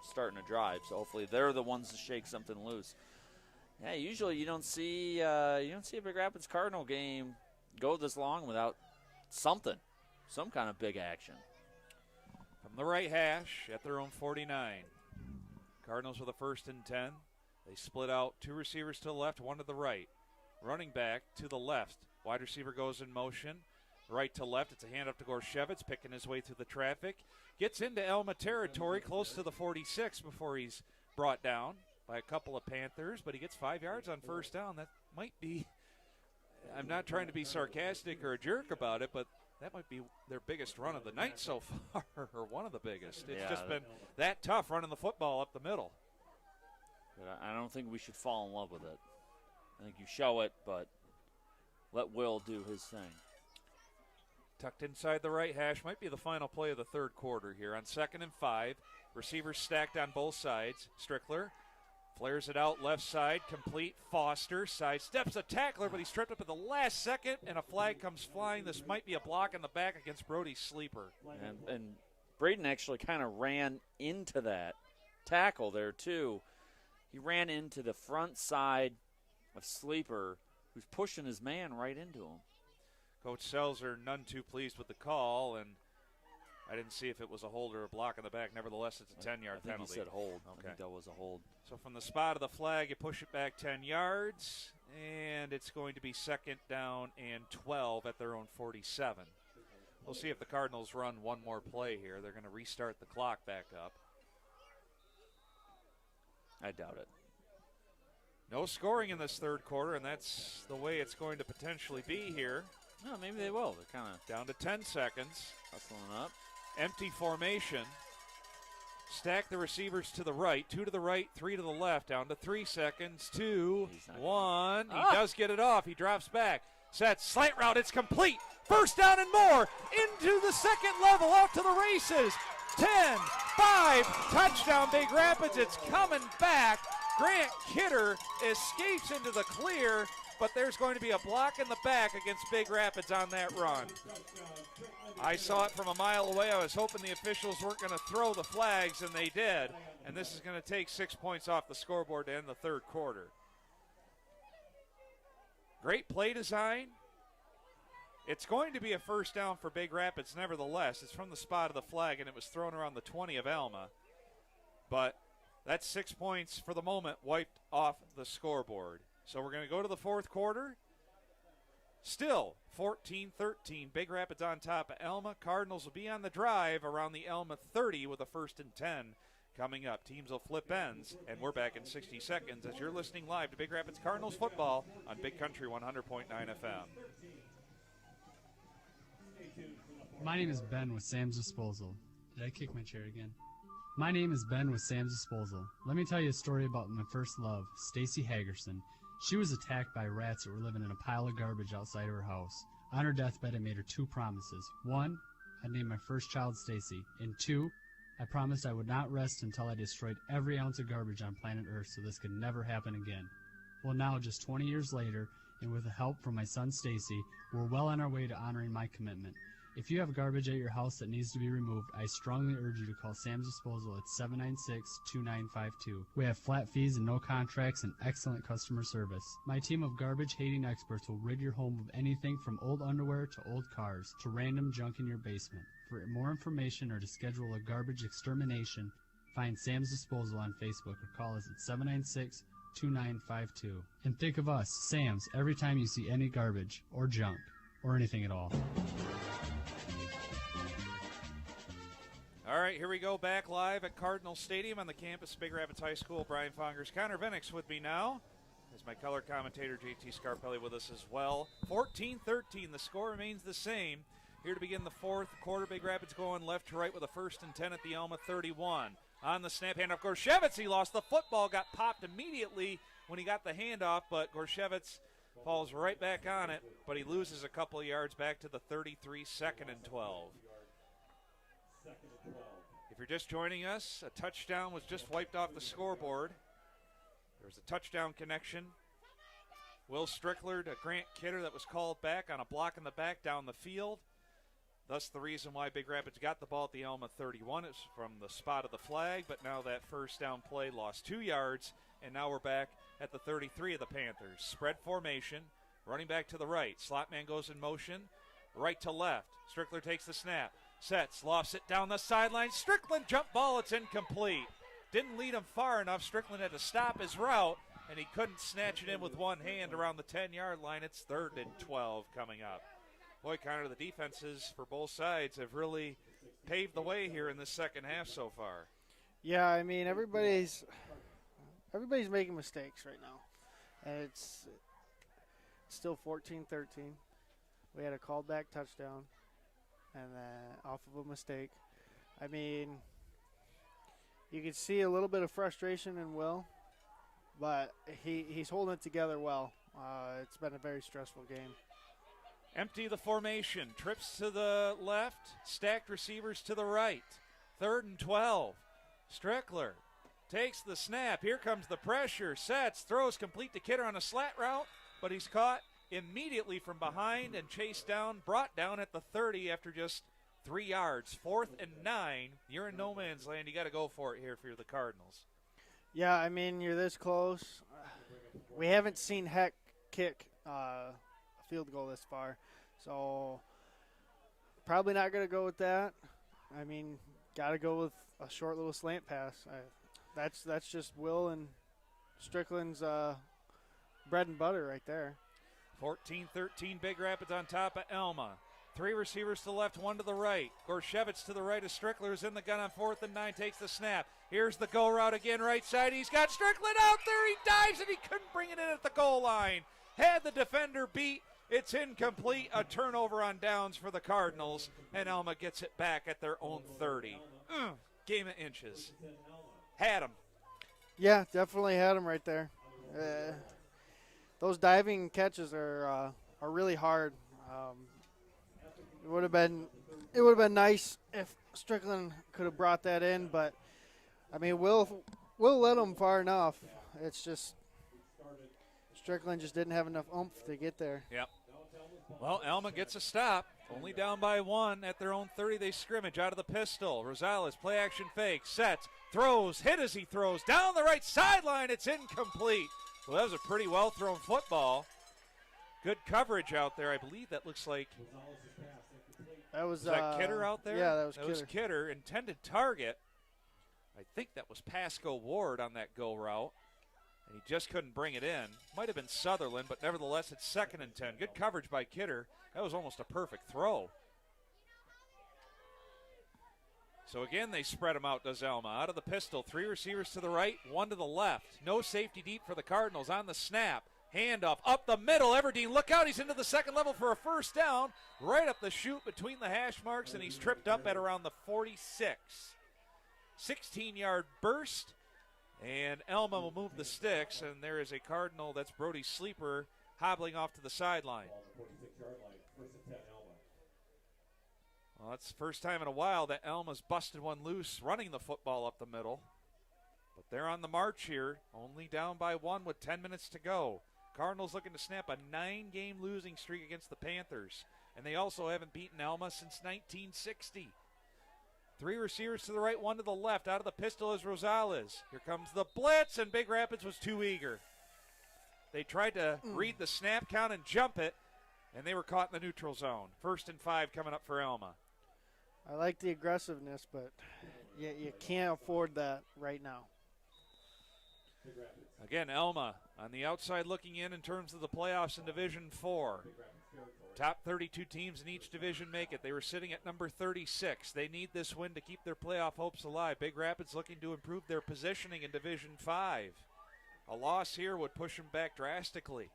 starting to drive, so hopefully they're the ones to shake something loose. Yeah, usually you don't see a Big Rapids Cardinal game go this long without some kind of big action. From the right hash at their own 49. Cardinals with a 1st and 10. They split out 2 receivers to the left, 1 to the right. Running back to the left. Wide receiver goes in motion. Right to left. It's a handoff to Gorshevitz, picking his way through the traffic. Gets into Alma territory, close to the 46 before he's brought down by a couple of Panthers, but he gets 5 yards on first down. That might be, I'm not trying to be sarcastic or a jerk about it, but that might be their biggest run of the night so far, or one of the biggest. It's just been that tough running the football up the middle. But I don't think we should fall in love with it. I think you show it, but let Will do his thing. Tucked inside the right hash, might be the final play of the third quarter here. On 2nd and 5, receivers stacked on both sides. Strickler flares it out left side, complete. Foster sidesteps a tackler, but he's tripped up at the last second, and a flag comes flying. This might be a block in the back against Brody's sleeper. And Braden actually kind of ran into that tackle there, too. He ran into the front side of Sleeper, who's pushing his man right into him. Coach Selzer none too pleased with the call, and I didn't see if it was a hold or a block in the back. Nevertheless, it's a 10-yard penalty. I think he said hold. Okay. I think that was a hold. So from the spot of the flag, you push it back 10 yards, and it's going to be 2nd down and 12 at their own 47. We'll see if the Cardinals run one more play here. They're going to restart the clock back up. I doubt it. No scoring in this third quarter, and that's the way it's going to potentially be here. No, maybe they will. They're kind of down to 10 seconds. Hustling up. Empty formation. Stack the receivers to the right. 2 to the right, 3 to the left. Down to 3 seconds. 2, 1. He does get it off. He drops back. Sets. Slant route. It's complete. First down and more. Into the second level. Out to the races. 10, 5. Touchdown, Big Rapids. It's coming back. Grant Kidder escapes into the clear, but there's going to be a block in the back against Big Rapids on that run. I saw it from a mile away. I was hoping the officials weren't going to throw the flags, and they did. And this is going to take 6 points off the scoreboard to end the third quarter. Great play design. It's going to be a first down for Big Rapids nevertheless. It's from the spot of the flag, and it was thrown around the 20 of Alma. But that's 6 points for the moment wiped off the scoreboard. So we're going to go to the fourth quarter. Still 14-13. Big Rapids on top of Alma. Cardinals will be on the drive around the Alma 30 with a 1st and 10 coming up. Teams will flip ends, and we're back in 60 seconds as you're listening live to Big Rapids Cardinals football on Big Country 100.9 FM. My name is Ben with Sam's Disposal. Did I kick my chair again? My name is Ben with Sam's Disposal. Let me tell you a story about my first love, Stacy Hagerson. She was attacked by rats that were living in a pile of garbage outside her house. On her deathbed, I made her 2 promises. 1, I'd name my first child Stacy. And 2, I promised I would not rest until I destroyed every ounce of garbage on planet Earth so this could never happen again. Well, now, just 20 years later, and with the help from my son Stacy, we're well on our way to honoring my commitment. If you have garbage at your house that needs to be removed, I strongly urge you to call Sam's Disposal at 796-2952. We have flat fees and no contracts and excellent customer service. My team of garbage-hating experts will rid your home of anything from old underwear to old cars to random junk in your basement. For more information or to schedule a garbage extermination, find Sam's Disposal on Facebook or call us at 796-2952. And think of us, Sam's, every time you see any garbage or junk or anything at all. All right, here we go back live at Cardinal Stadium on the campus of Big Rapids High School. Brian Fongers, Connor Venix with me now. There's my color commentator, JT Scarpelli, with us as well. 14-13, the score remains the same. Here to begin the fourth quarter, Big Rapids going left to right with a 1st and 10 at the Alma 31. On the snap, handoff, Gorshevitz, he lost the football, got popped immediately when he got the handoff, but Gorshevitz falls right back on it, but he loses a couple of yards back to the 33, 2nd and 12. If you're just joining us, a touchdown was just wiped off the scoreboard. There was a touchdown connection. Will Strickler to Grant Kidder that was called back on a block in the back down the field. Thus the reason why Big Rapids got the ball at the Alma 31 is from the spot of the flag, but now that first down play lost 2 yards, and now we're back at the 33 of the Panthers. Spread formation, running back to the right. Slot man goes in motion, right to left. Strickler takes the snap, sets, lofts it down the sideline. Strickland jump ball, it's incomplete. Didn't lead him far enough. Strickland had to stop his route, and he couldn't snatch it in with one hand around the 10-yard line. It's 3rd and 12 coming up. Boy, Connor, the defenses for both sides have really paved the way here in this second half so far. Yeah, I mean, everybody's making mistakes right now. And it's still 14-13. We had a called back touchdown and then off of a mistake. I mean, you can see a little bit of frustration in Will, but he's holding it together well. It's been a very stressful game. Empty the formation, trips to the left, stacked receivers to the right. 3rd and 12. Strickler takes the snap. Here comes the pressure. Sets, throws complete to Kidder on a slat route, but he's caught immediately from behind and chased down, brought down at the 30 after just 3 yards. 4th and 9. You're in no man's land. You got to go for it here if you're the Cardinals. Yeah, I mean, you're this close. We haven't seen Heck kick a field goal this far, so probably not going to go with that. I mean, got to go with a short little slant pass. That's just Will and Strickland's bread and butter right there. 14-13, Big Rapids on top of Alma. 3 receivers to the left, 1 to the right. Gorshevitz to the right as Strickler is in the gun on 4th and 9, takes the snap. Here's the go route again, right side. He's got Strickland out there. He dives, and he couldn't bring it in at the goal line. Had the defender beat. It's incomplete. A turnover on downs for the Cardinals, and Alma gets it back at their own 30. Game of inches. Had him. Yeah, definitely had him right there. Those diving catches are really hard. It would have been nice if Strickland could have brought that in, but I mean, we'll let him far enough. It's just Strickland just didn't have enough oomph to get there. Yep. Well, Alma gets a stop. Only down by 1 at their own 30. They scrimmage out of the pistol. Rosales play action fake, sets, throws, hit as he throws down the right sideline. It's incomplete. Well, that was a pretty well thrown football. Good coverage out there. I believe that looks like. Was that Kidder out there? Yeah, that was Kidder. Kidder. Intended target. I think that was Pasco Ward on that go route. And he just couldn't bring it in. Might have been Sutherland, but nevertheless, it's 2nd and 10. Good coverage by Kidder. That was almost a perfect throw. So again, they spread him out, does Alma. Out of the pistol, 3 receivers to the right, 1 to the left. No safety deep for the Cardinals on the snap. Handoff up the middle. Everdeen, look out. He's into the second level for a first down. Right up the chute between the hash marks, and he's tripped up at around the 46. 16-yard burst. And Alma will move the sticks, and there is a Cardinal, that's Brody Sleeper, hobbling off to the sideline. Well, that's the first time in a while that Alma's busted one loose running the football up the middle. But they're on the march here, only down by 1 with 10 minutes to go. Cardinals looking to snap a 9-game losing streak against the Panthers. And they also haven't beaten Alma since 1960. 3 receivers to the right, 1 to the left. Out of the pistol is Rosales. Here comes the blitz, and Big Rapids was too eager. They tried to read the snap count and jump it, and they were caught in the neutral zone. 1st and 5 coming up for Alma. I like the aggressiveness, but you can't afford that right now. Again, Alma on the outside looking in terms of the playoffs in Division 4. Top 32 teams in each division make it. They were sitting at number 36. They need this win to keep their playoff hopes alive. Big Rapids looking to improve their positioning in Division 5. A loss here would push them back drastically.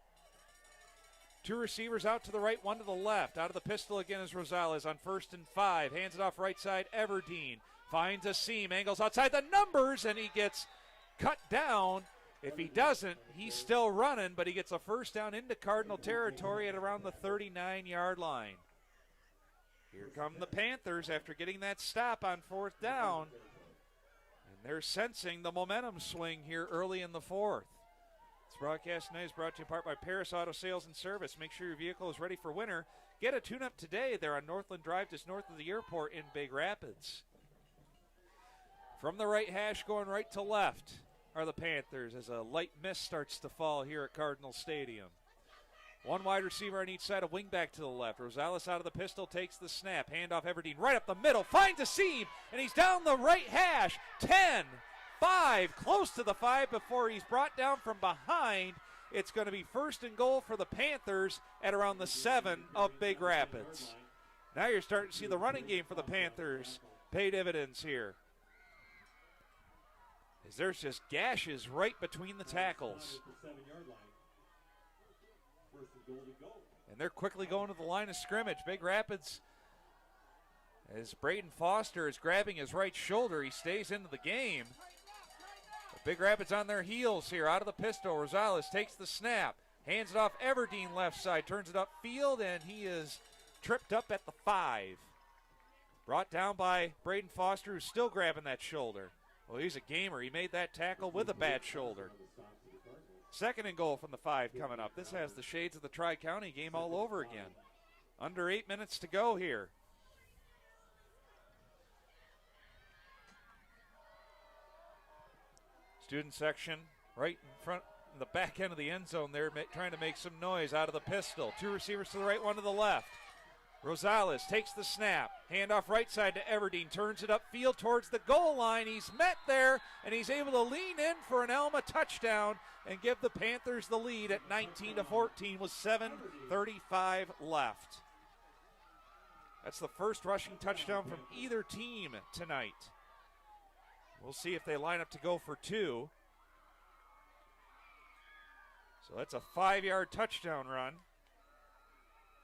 2 receivers out to the right, 1 to the left. Out of the pistol again is Rosales on 1st and 5. Hands it off right side, Everdeen. Finds a seam, angles outside the numbers, and he gets cut down. If he doesn't, he's still running, but he gets a first down into Cardinal territory at around the 39-yard line. Here come the Panthers after getting that stop on 4th down. And they're sensing the momentum swing here early in the 4th. This broadcast tonight is brought to you in part by Paris Auto Sales and Service. Make sure your vehicle is ready for winter. Get a tune-up today. They're on Northland Drive, just north of the airport in Big Rapids. From the right hash going right to left are the Panthers as a light mist starts to fall here at Cardinal Stadium. One wide receiver on each side, a wingback to the left. Rosales out of the pistol, takes the snap. Handoff Everdeen right up the middle, finds a seam, and he's down the right hash. 10, 5, close to the 5 before he's brought down from behind. It's going to be first and goal for the Panthers at around the 7 of Big Rapids. Now you're starting to see the running game for the Panthers pay dividends here, as there's just gashes right between the tackles. And they're quickly going to the line of scrimmage. Big Rapids, as Braden Foster is grabbing his right shoulder, he stays into the game. But Big Rapids on their heels here, out of the pistol. Rosales takes the snap, hands it off Everdeen left side, turns it upfield, and he is tripped up at the 5. Brought down by Braden Foster, who's still grabbing that shoulder. Well, he's a gamer. He made that tackle with a bad shoulder. Second and goal from the 5 coming up. This has the shades of the Tri-County game all over again. Under 8 minutes to go here. Student section right in front, in the back end of the end zone there, trying to make some noise out of the pistol. 2 receivers to the right, 1 to the left. Rosales takes the snap, handoff right side to Everdeen, turns it upfield towards the goal line. He's met there, and he's able to lean in for an Alma touchdown and give the Panthers the lead at 19-14 with 7:35 left. That's the first rushing touchdown from either team tonight. We'll see if they line up to go for 2. So that's a 5-yard touchdown run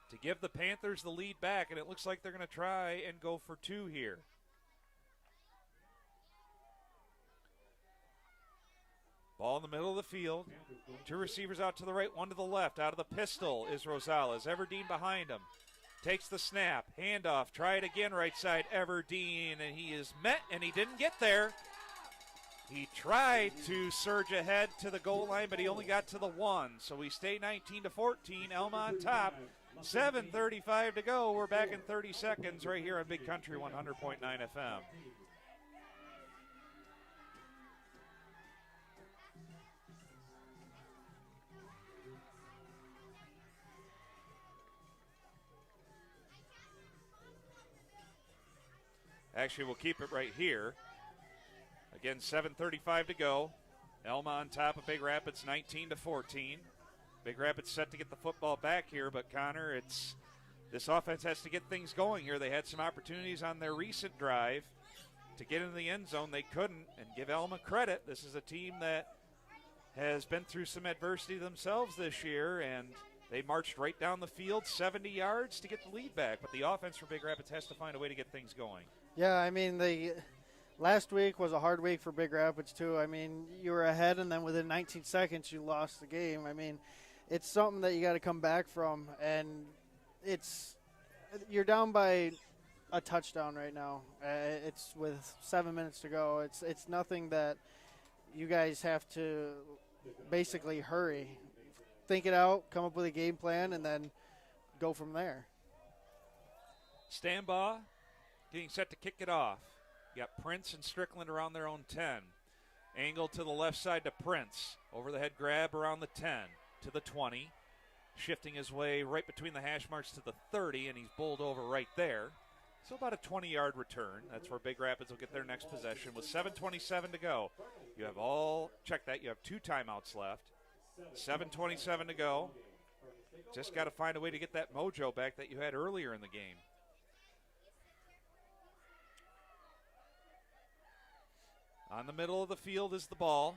to give the Panthers the lead back, and it looks like they're going to try and go for 2 here. Ball in the middle of the field. 2 receivers out to the right, 1 to the left. Out of the pistol is Rosales. Everdeen behind him. Takes the snap. Handoff. Try it again right side. Everdeen, and he is met, and he didn't get there. He tried to surge ahead to the goal line, but he only got to the 1. So we stay 19-14. Elma on top. 7:35 to go. We're back in 30 seconds right here on Big Country 100.9 FM. Actually, we'll keep it right here. Again, 7:35 to go. Elma on top of Big Rapids, 19-14. Big Rapids set to get the football back here, but Connor, this offense has to get things going here. They had some opportunities on their recent drive to get into the end zone. They couldn't, and give Elma credit. This is a team that has been through some adversity themselves this year, and they marched right down the field 70 yards to get the lead back. But the offense for Big Rapids has to find a way to get things going. Yeah, I mean, last week was a hard week for Big Rapids, too. I mean, you were ahead, and then within 19 seconds you lost the game. I mean, it's something that you got to come back from, and you're down by a touchdown right now. It's with 7 minutes to go. It's nothing that you guys have to basically hurry. Think it out, come up with a game plan, and then go from there. Stambaugh getting set to kick it off. You got Prince and Strickland around their own 10. Angle to the left side to Prince. Over the head grab around the 10. To the 20, shifting his way right between the hash marks to the 30, and he's bowled over right there. So about a 20-yard return. That's where Big Rapids will get their next possession with 7:27 to go. You have you have 2 timeouts left. 7:27 to go. Just got to find a way to get that mojo back that you had earlier in the game. On the middle of the field is the ball.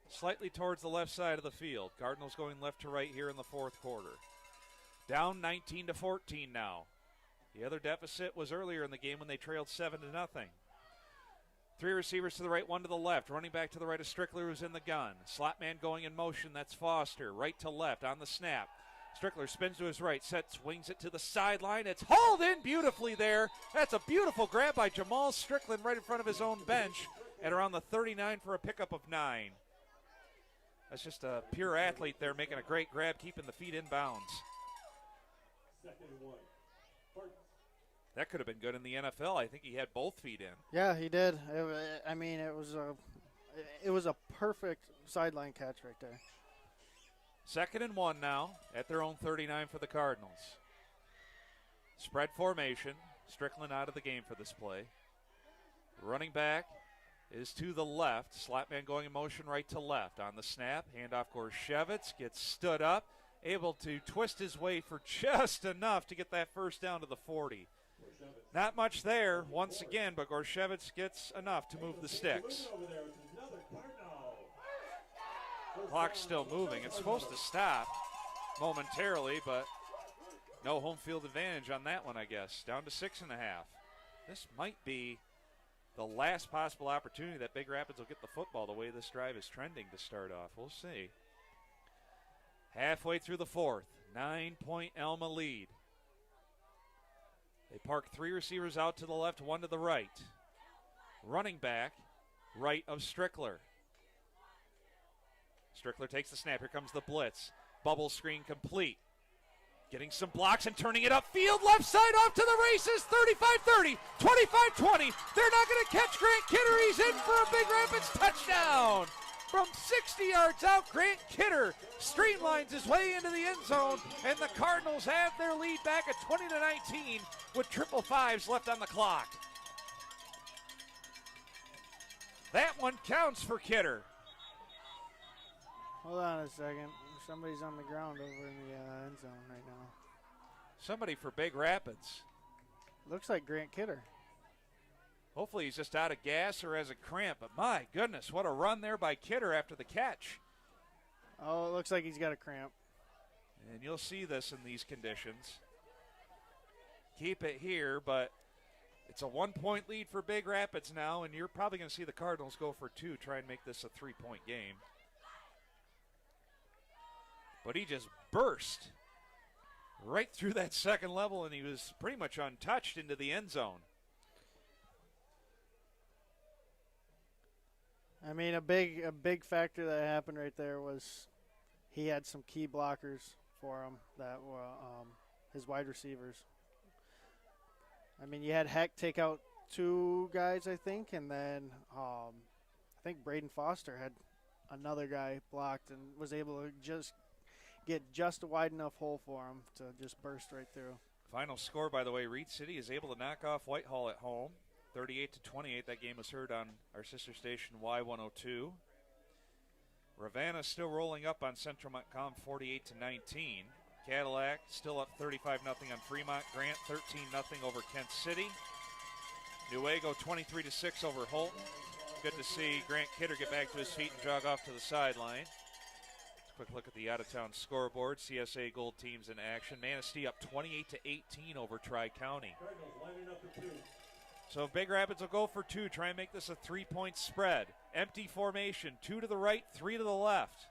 Slightly towards the left side of the field. Cardinals going left to right here in the 4th quarter. Down 19-14 now. The other deficit was earlier in the game when they trailed 7-0. 3 receivers to the right, 1 to the left. Running back to the right of Strickler, who's in the gun. Slot man going in motion, that's Foster. Right to left on the snap. Strickler spins to his right, swings it to the sideline. It's hauled in beautifully there. That's a beautiful grab by Jamal Strickland right in front of his own bench at around the 39 for a pickup of 9. That's just a pure athlete there making a great grab, keeping the feet in bounds. 2nd and 1. That could have been good in the NFL. I think he had both feet in. Yeah, he did. It was a perfect sideline catch right there. 2nd and 1 now at their own 39 for the Cardinals. Spread formation. Strickland out of the game for this play. Running back is to the left. Slot man going in motion right to left. On the snap, handoff Gorshevitz gets stood up, able to twist his way for just enough to get that first down to the 40. Not much there once again, but Gorshevitz gets enough to move the sticks. Clock's still moving. It's supposed to stop momentarily, but no home field advantage on that one, I guess. Down to 6.5. This might be the last possible opportunity that Big Rapids will get the football the way this drive is trending to start off. We'll see. Halfway through the 4th, 9-point Alma lead. They park 3 receivers out to the left, 1 to the right. Running back, right of Strickler. Strickler takes the snap. Here comes the blitz. Bubble screen complete. Getting some blocks and turning it upfield. Left side off to the races. 35-30, 25-20. They're not going to catch Grant Kidder. He's in for a Big Rapids touchdown. From 60 yards out, Grant Kidder streamlines his way into the end zone, and the Cardinals have their lead back at 20-19 with 555s left on the clock. That one counts for Kidder. Hold on a second. Somebody's on the ground over in the end zone right now. Somebody for Big Rapids. Looks like Grant Kidder. Hopefully he's just out of gas or has a cramp, but my goodness, what a run there by Kidder after the catch. Oh, it looks like he's got a cramp. And you'll see this in these conditions. Keep it here, but it's a 1-point lead for Big Rapids now, and you're probably going to see the Cardinals go for 2, try and make this a 3-point game. But he just burst right through that second level, and he was pretty much untouched into the end zone. I mean, a big factor that happened right there was he had some key blockers for him that were his wide receivers. I mean, you had Heck take out 2 guys, I think, and then I think Braden Foster had another guy blocked and was able to just get just a wide enough hole for him to just burst right through. Final score, by the way, Reed City is able to knock off Whitehall at home, 38-28. That game was heard on our sister station Y102. Ravenna still rolling up on Central Montcalm, 48-19. Cadillac still up 35-0 on Fremont. Grant 13-0 over Kent City. Newaygo 23-6 over Holton. Good to see Grant Kidder get back to his feet and jog off to the sideline. Quick look at the out-of-town scoreboard. CSA Gold teams in action. Manistee up 28-18 over Tri-County. So Big Rapids will go for 2, try and make this a 3-point spread. Empty formation, 2 to the right, 3 to the left.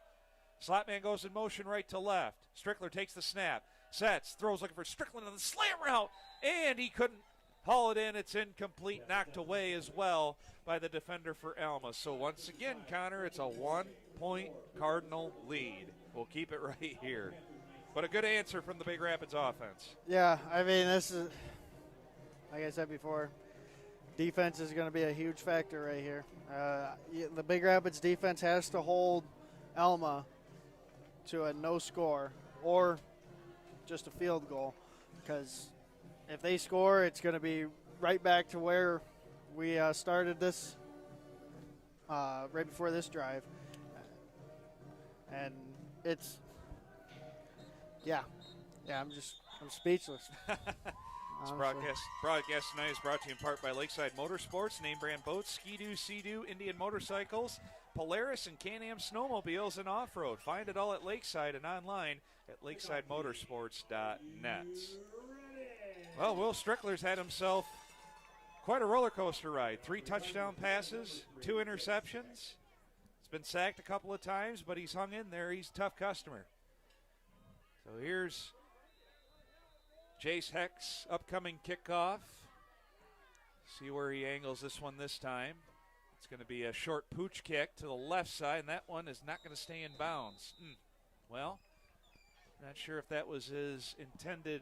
Slot man goes in motion right to left. Strickler takes the snap, sets, throws looking for Strickland on the slam route, and he couldn't haul it in. It's incomplete, knocked away as well by the defender for Alma. So once again, Connor, it's a 1-point Cardinal lead. We'll keep it right here. But a good answer from the Big Rapids offense. Yeah, I mean, this is, like I said before, defense is going to be a huge factor right here. The Big Rapids defense has to hold Alma to a no score or just a field goal, because if they score, it's going to be right back to where we started this right before this drive. And it's, I'm speechless. This broadcast tonight is brought to you in part by Lakeside Motorsports, name brand boats, Ski-Doo, Sea-Doo, Indian Motorcycles, Polaris, and Can-Am Snowmobiles and Off-Road. Find it all at Lakeside and online at lakesidemotorsports.net. Well, Will Strickler's had himself quite a roller coaster ride. 3 touchdown passes, 2 interceptions. He's been sacked a couple of times, but he's hung in there. He's a tough customer. So here's Jace Heck's upcoming kickoff. See where he angles this one this time. It's going to be a short pooch kick to the left side, and that one is not going to stay in bounds. Well, not sure if that was his intended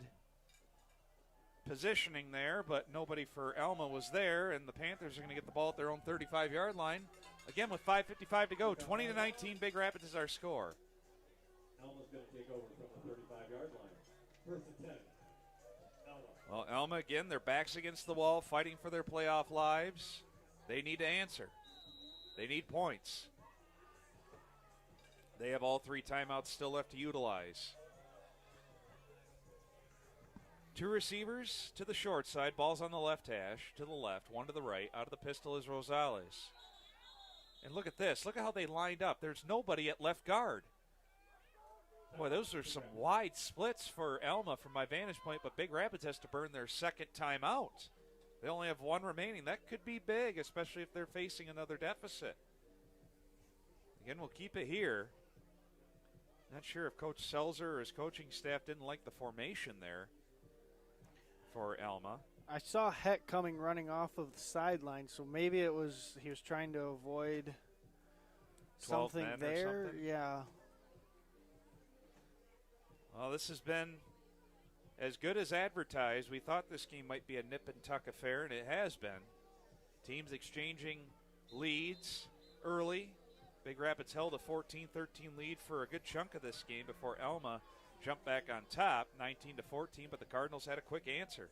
positioning there, but nobody for Alma was there, and the Panthers are going to get the ball at their own 35-yard line. Again, with 5:55 to go, 20-19, Big Rapids is our score. Alma's going to take over from the 35-yard line. First and 10. Alma. Well, Alma, again, their backs against the wall, fighting for their playoff lives. They need to answer. They need points. They have all 3 timeouts still left to utilize. 2 receivers to the short side. Ball's on the left hash, to the left, 1 to the right. Out of the pistol is Rosales. And look at this. Look at how they lined up. There's nobody at left guard. Boy, those are some wide splits for Alma from my vantage point, but Big Rapids has to burn their second timeout. They only have 1 remaining. That could be big, especially if they're facing another deficit. Again, we'll keep it here. Not sure if Coach Selzer or his coaching staff didn't like the formation there for Alma. I saw Heck coming running off of the sideline, so maybe it was he was trying to avoid something there. Something? Yeah. Well, this has been as good as advertised. We thought this game might be a nip-and-tuck affair, and it has been. Teams exchanging leads early. Big Rapids held a 14-13 lead for a good chunk of this game before Alma jumped back on top, 19-14, but the Cardinals had a quick answer.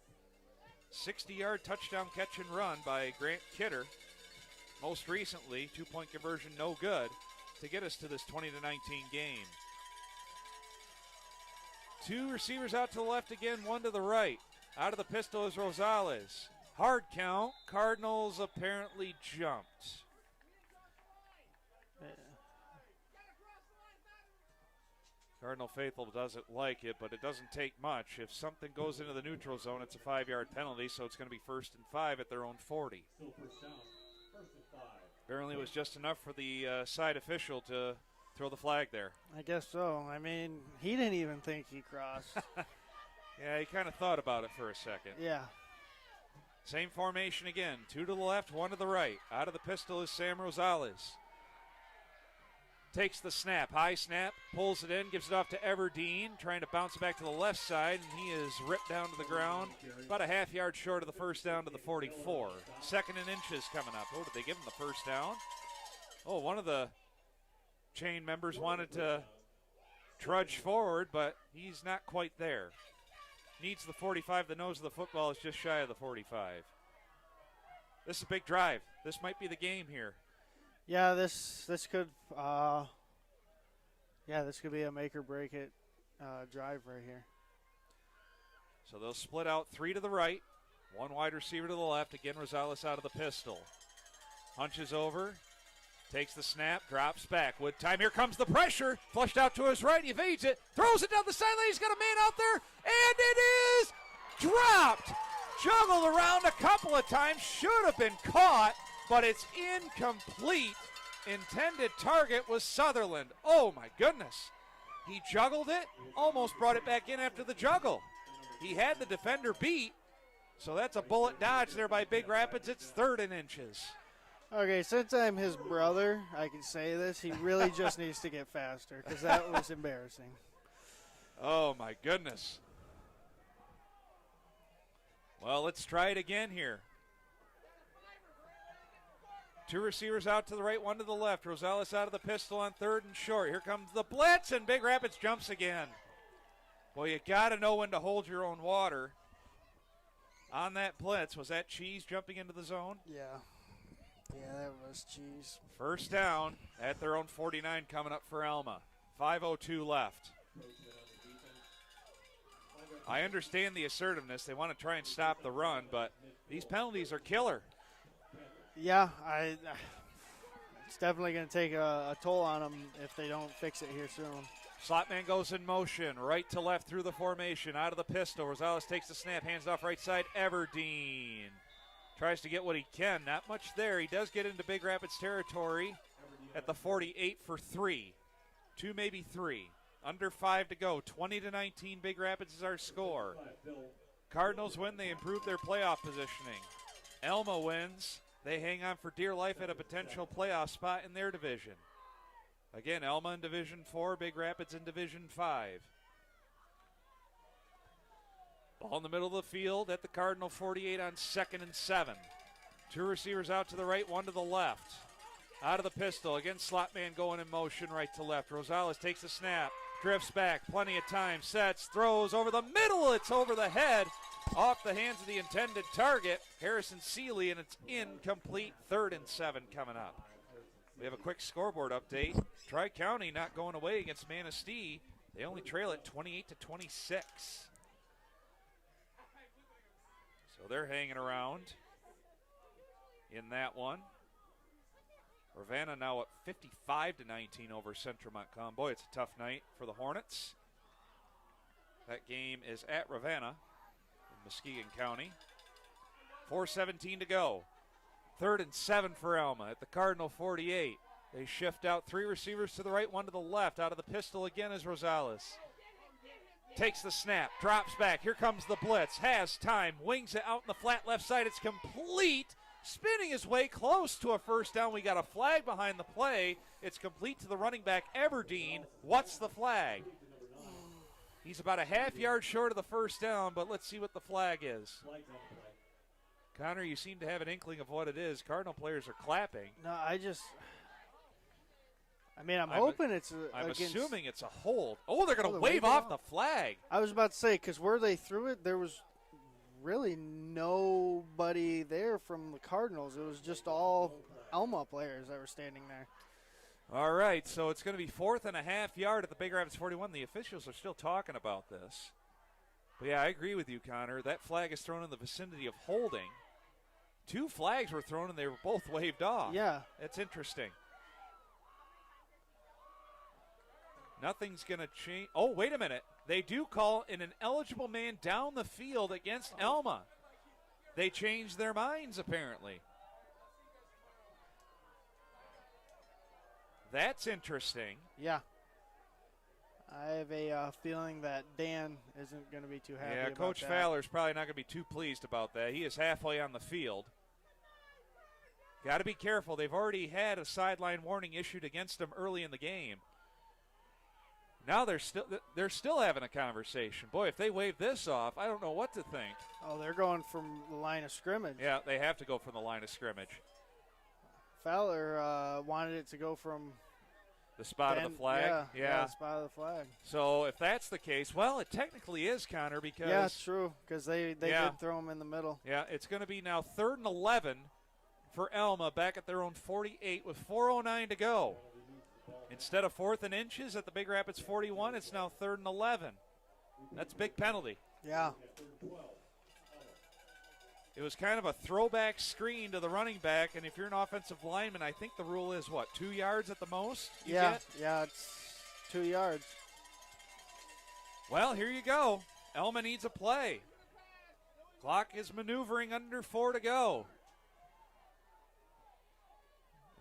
60-yard touchdown catch and run by Grant Kidder. Most recently, 2-point conversion no good to get us to this 20-19 game. 2 receivers out to the left again, 1 to the right. Out of the pistol is Rosales. Hard count. Cardinals apparently jumped. Cardinal Faithful doesn't like it, but it doesn't take much. If something goes into the neutral zone, it's a 5-yard penalty, so it's going to be 1st and 5 at their own 40. Still first down. 1st and 5. Apparently it was just enough for the side official to throw the flag there. I guess so. I mean, he didn't even think he crossed. Yeah, he kind of thought about it for a second. Yeah. Same formation again. 2 to the left, 1 to the right. Out of the pistol is Sam Rosales. Takes the snap, high snap, pulls it in, gives it off to Everdeen, trying to bounce it back to the left side, and he is ripped down to the ground, about a half-yard short of the first down to the 44. 2nd and inches coming up. Oh, did they give him the first down? Oh, one of the chain members wanted to trudge forward, but he's not quite there. Needs the 45. The nose of the football is just shy of the 45. This is a big drive. This might be the game here. Yeah, this could this could be a make or break it drive right here. So they'll split out 3 to the right, 1 wide receiver to the left. Again, Rosales out of the pistol. Hunches over, takes the snap, drops back. With time, here comes the pressure. Flushed out to his right, he evades it, throws it down the sideline. He's got a man out there, and it is dropped. Juggled around a couple of times, should have been caught, but it's incomplete. Intended target was Sutherland. Oh, my goodness. He juggled it, almost brought it back in after the juggle. He had the defender beat, so that's a bullet dodge there by Big Rapids. It's 3rd and inches. Okay, since I'm his brother, I can say this. He really just needs to get faster because that was embarrassing. Oh, my goodness. Well, let's try it again here. 2 receivers out to the right, 1 to the left. Rosales out of the pistol on 3rd and short. Here comes the blitz, and Big Rapids jumps again. Well, you got to know when to hold your own water. On that blitz, was that Cheese jumping into the zone? Yeah. Yeah, that was Cheese. First down at their own 49 coming up for Alma. 5:02 left. I understand the assertiveness. They want to try and stop the run, but these penalties are killer. Yeah, it's definitely going to take a toll on them if they don't fix it here soon. Slot man goes in motion, right to left through the formation, out of the pistol. Rosales takes the snap, hands off right side. Everdeen tries to get what he can. Not much there. He does get into Big Rapids territory at the 48 for 3. 2, maybe 3. Under 5 to go. 20-19. Big Rapids is our score. Cardinals win. They improve their playoff positioning. Alma wins. They hang on for dear life at a potential playoff spot in their division. Again, Alma in Division 4, Big Rapids in Division 5. Ball in the middle of the field at the Cardinal 48 on 2nd and 7. 2 receivers out to the right, 1 to the left. Out of the pistol, again slot man going in motion right to left. Rosales takes the snap, drifts back, plenty of time, sets, throws over the middle, it's over the head, off the hands of the intended target, Harrison Seeley, and it's incomplete. 3rd and 7 coming up. We have a quick scoreboard update. Tri-County not going away against Manistee. They only trail it 28-26. So they're hanging around in that one. Ravenna now up 55-19 over Central Montcalm. Boy, it's a tough night for the Hornets. That game is at Ravenna in Muskegon County. 4:17 to go. 3rd and 7 for Alma at the Cardinal 48. They shift out 3 receivers to the right, 1 to the left. Out of the pistol again is Rosales. Takes the snap, drops back. Here comes the blitz. Has time, wings it out in the flat left side. It's complete. Spinning his way close to a first down. We got a flag behind the play. It's complete to the running back, Everdeen. What's the flag? He's about a half yard short of the first down, but let's see what the flag is. Connor, you seem to have an inkling of what it is. Cardinal players are clapping. No, I'm hoping it's I'm assuming it's a hold. Oh, they're going to wave off the flag. I was about to say, because where they threw it, there was really nobody there from the Cardinals. It was just all Alma players that were standing there. All right, so it's going to be 4th and a half yard at the Big Rapids 41. The officials are still talking about this. But, yeah, I agree with you, Connor. That flag is thrown in the vicinity of holding. 2 flags were thrown, and they were both waved off. Yeah. That's interesting. Nothing's going to change. Oh, wait a minute. They do call an ineligible man down the field against Alma. They changed their minds, apparently. That's interesting. Yeah. I have a feeling that Dan isn't going to be too happy about that. Yeah, Coach Fowler's probably not going to be too pleased about that. He is halfway on the field. Got to be careful. They've already had a sideline warning issued against them early in the game. Now they're still having a conversation. Boy, if they wave this off, I don't know what to think. Oh, they're going from the line of scrimmage. Yeah, they have to go from the line of scrimmage. Fowler wanted it to go from the spot of the flag. Yeah, the spot of the flag. So if that's the case, well, it technically is, Connor, because yeah, it's true, because they did throw him in the middle. Yeah, it's going to be now 3rd and 11 for Alma back at their own 48 with 4:09 to go. Instead of 4th and inches at the Big Rapids 41, it's now 3rd and 11. That's a big penalty. Yeah. It was kind of a throwback screen to the running back, and if you're an offensive lineman, I think the rule is, 2 yards at the most? Yeah, it's 2 yards. Well, here you go. Alma needs a play. Clock is maneuvering under 4 to go.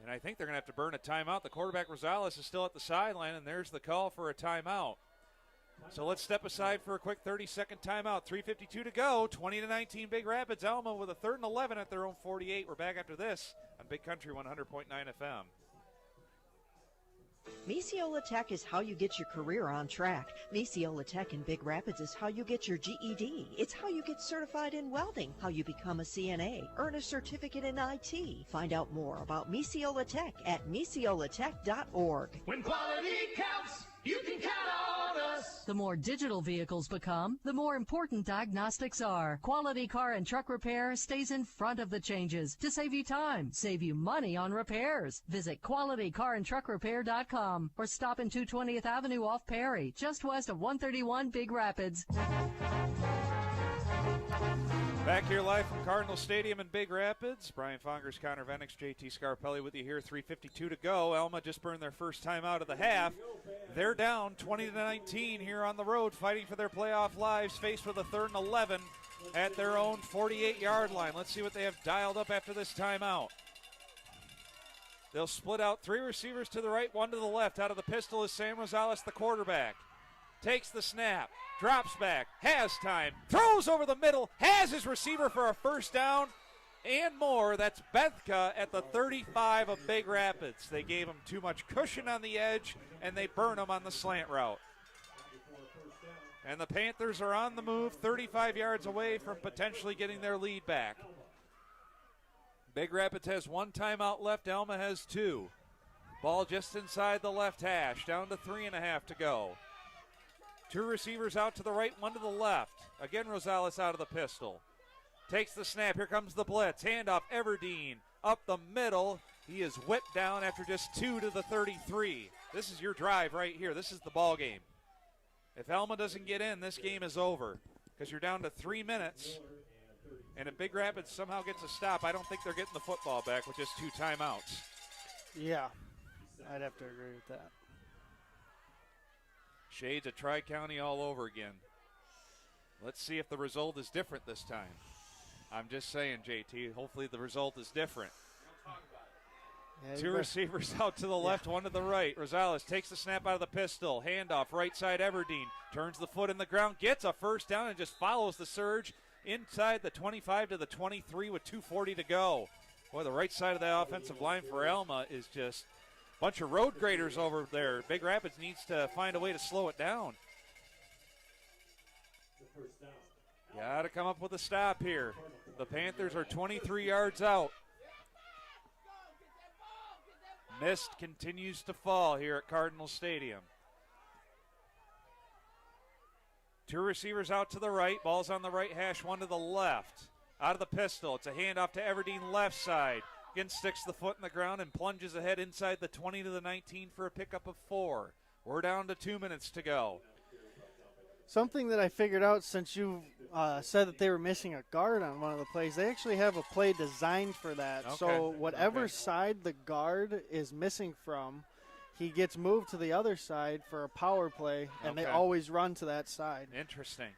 And I think they're going to have to burn a timeout. The quarterback, Rosales, is still at the sideline, and there's the call for a timeout. So let's step aside for a quick 30-second timeout. 3:52 to go. 20-19 Big Rapids. Alma with a 3rd and 11 at their own 48. We're back after this on Big Country 100.9 FM. Misiola Tech is how you get your career on track. Misiola Tech in Big Rapids is how you get your GED. It's how you get certified in welding, how you become a CNA, earn a certificate in IT. Find out more about Misiola Tech at misiolatech.org. When quality counts, you can count on us. The more digital vehicles become, the more important diagnostics are. Quality Car and Truck Repair stays in front of the changes to save you time, save you money on repairs. Visit qualitycarandtruckrepair.com or stop in 220th Avenue off Perry, just west of 131 Big Rapids. Back here live from Cardinal Stadium in Big Rapids. Brian Fongers, Connor Venix, JT Scarpelli with you here. 3:52 to go. Alma just burned their first time out of the half. They're down 20-19 here on the road, fighting for their playoff lives, faced with a 3rd and 11 at their own 48-yard line. Let's see what they have dialed up after this timeout. They'll split out 3 receivers to the right, 1 to the left. Out of the pistol is Sam Rosales, the quarterback. Takes the snap, drops back, has time, throws over the middle, has his receiver for a first down. and more. That's Bethka at the 35 of Big Rapids. They gave him too much cushion on the edge, and they burn him on the slant route. And the Panthers are on the move, 35 yards away from potentially getting their lead back. Big Rapids has 1 timeout left. Alma has 2. Ball just inside the left hash, down to 3.5 to go. 2 receivers out to the right, 1 to the left. Again, Rosales out of the pistol. Takes the snap. Here comes the blitz. Handoff, Everdeen up the middle. He is whipped down after just 2 to the 33. This is your drive right here. This is the ball game. If Alma doesn't get in, this game is over because you're down to 3 minutes. And if Big Rapids somehow gets a stop, I don't think they're getting the football back with just 2 timeouts. Yeah, I'd have to agree with that. Shades of Tri-County all over again. Let's see if the result is different this time. I'm just saying, JT, hopefully the result is different. Yeah, 2 receivers out to the left, 1 to the right. Rosales takes the snap out of the pistol. Handoff, right side Everdeen. Turns the foot in the ground, gets a first down, and just follows the surge inside the 25 to the 23 with 2:40 to go. Boy, the right side of the offensive line for Alma is just a bunch of road graders over there. Big Rapids needs to find a way to slow it down. Got to come up with a stop here. The Panthers are 23 yards out. Mist continues to fall here at Cardinal Stadium. 2 receivers out to the right. Ball's on the right hash, 1 to the left. Out of the pistol. It's a handoff to Everdeen left side. Again, sticks the foot in the ground and plunges ahead inside the 20 to the 19 for a pickup of 4. We're down to 2 minutes to go. Something that I figured out since you said that they were missing a guard on one of the plays, they actually have a play designed for that. Okay. So whatever side the guard is missing from, he gets moved to the other side for a power play, and they always run to that side. Interesting.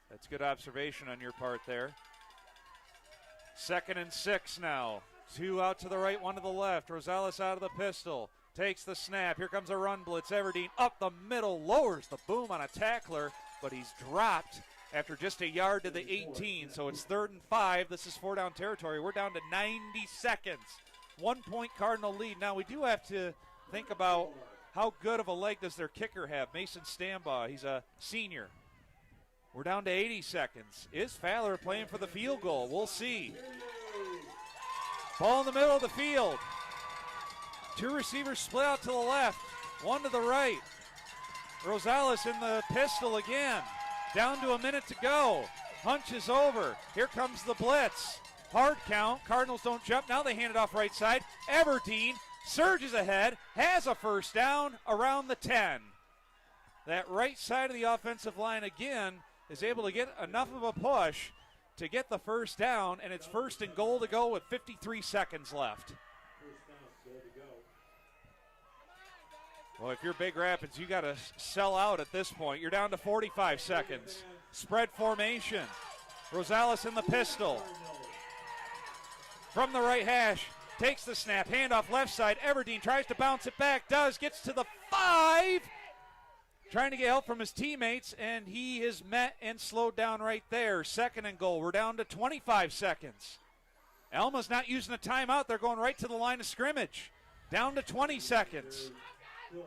That's good observation on your part there. 2nd and 6 now. 2 out to the right, 1 to the left. Rosales out of the pistol. Takes the snap. Here comes a run blitz. Everdeen up the middle, lowers the boom on a tackler, but he's dropped after just a yard to the 18. So it's 3rd and 5. This is 4-down territory. We're down to 90 seconds. 1-point Cardinal lead. Now we do have to think about how good of a leg does their kicker have. Mason Stambaugh, he's a senior. We're down to 80 seconds. Is Fowler playing for the field goal? We'll see. Ball in the middle of the field. 2 receivers split out to the left, 1 to the right. Rosales in the pistol again. Down to a minute to go. Hunches over. Here comes the blitz. Hard count. Cardinals don't jump. Now they hand it off right side. Everdeen surges ahead, has a first down around the 10. That right side of the offensive line again is able to get enough of a push to get the first down, and it's 1st and goal to go with 53 seconds left. Well, if you're Big Rapids, you got to sell out at this point. You're down to 45 seconds. Spread formation. Rosales in the pistol. From the right hash, takes the snap. Handoff left side. Everdeen tries to bounce it back. Does. Gets to the 5. Trying to get help from his teammates, and he is met and slowed down right there. 2nd and goal. We're down to 25 seconds. Alma's not using a timeout. They're going right to the line of scrimmage. Down to 20 seconds.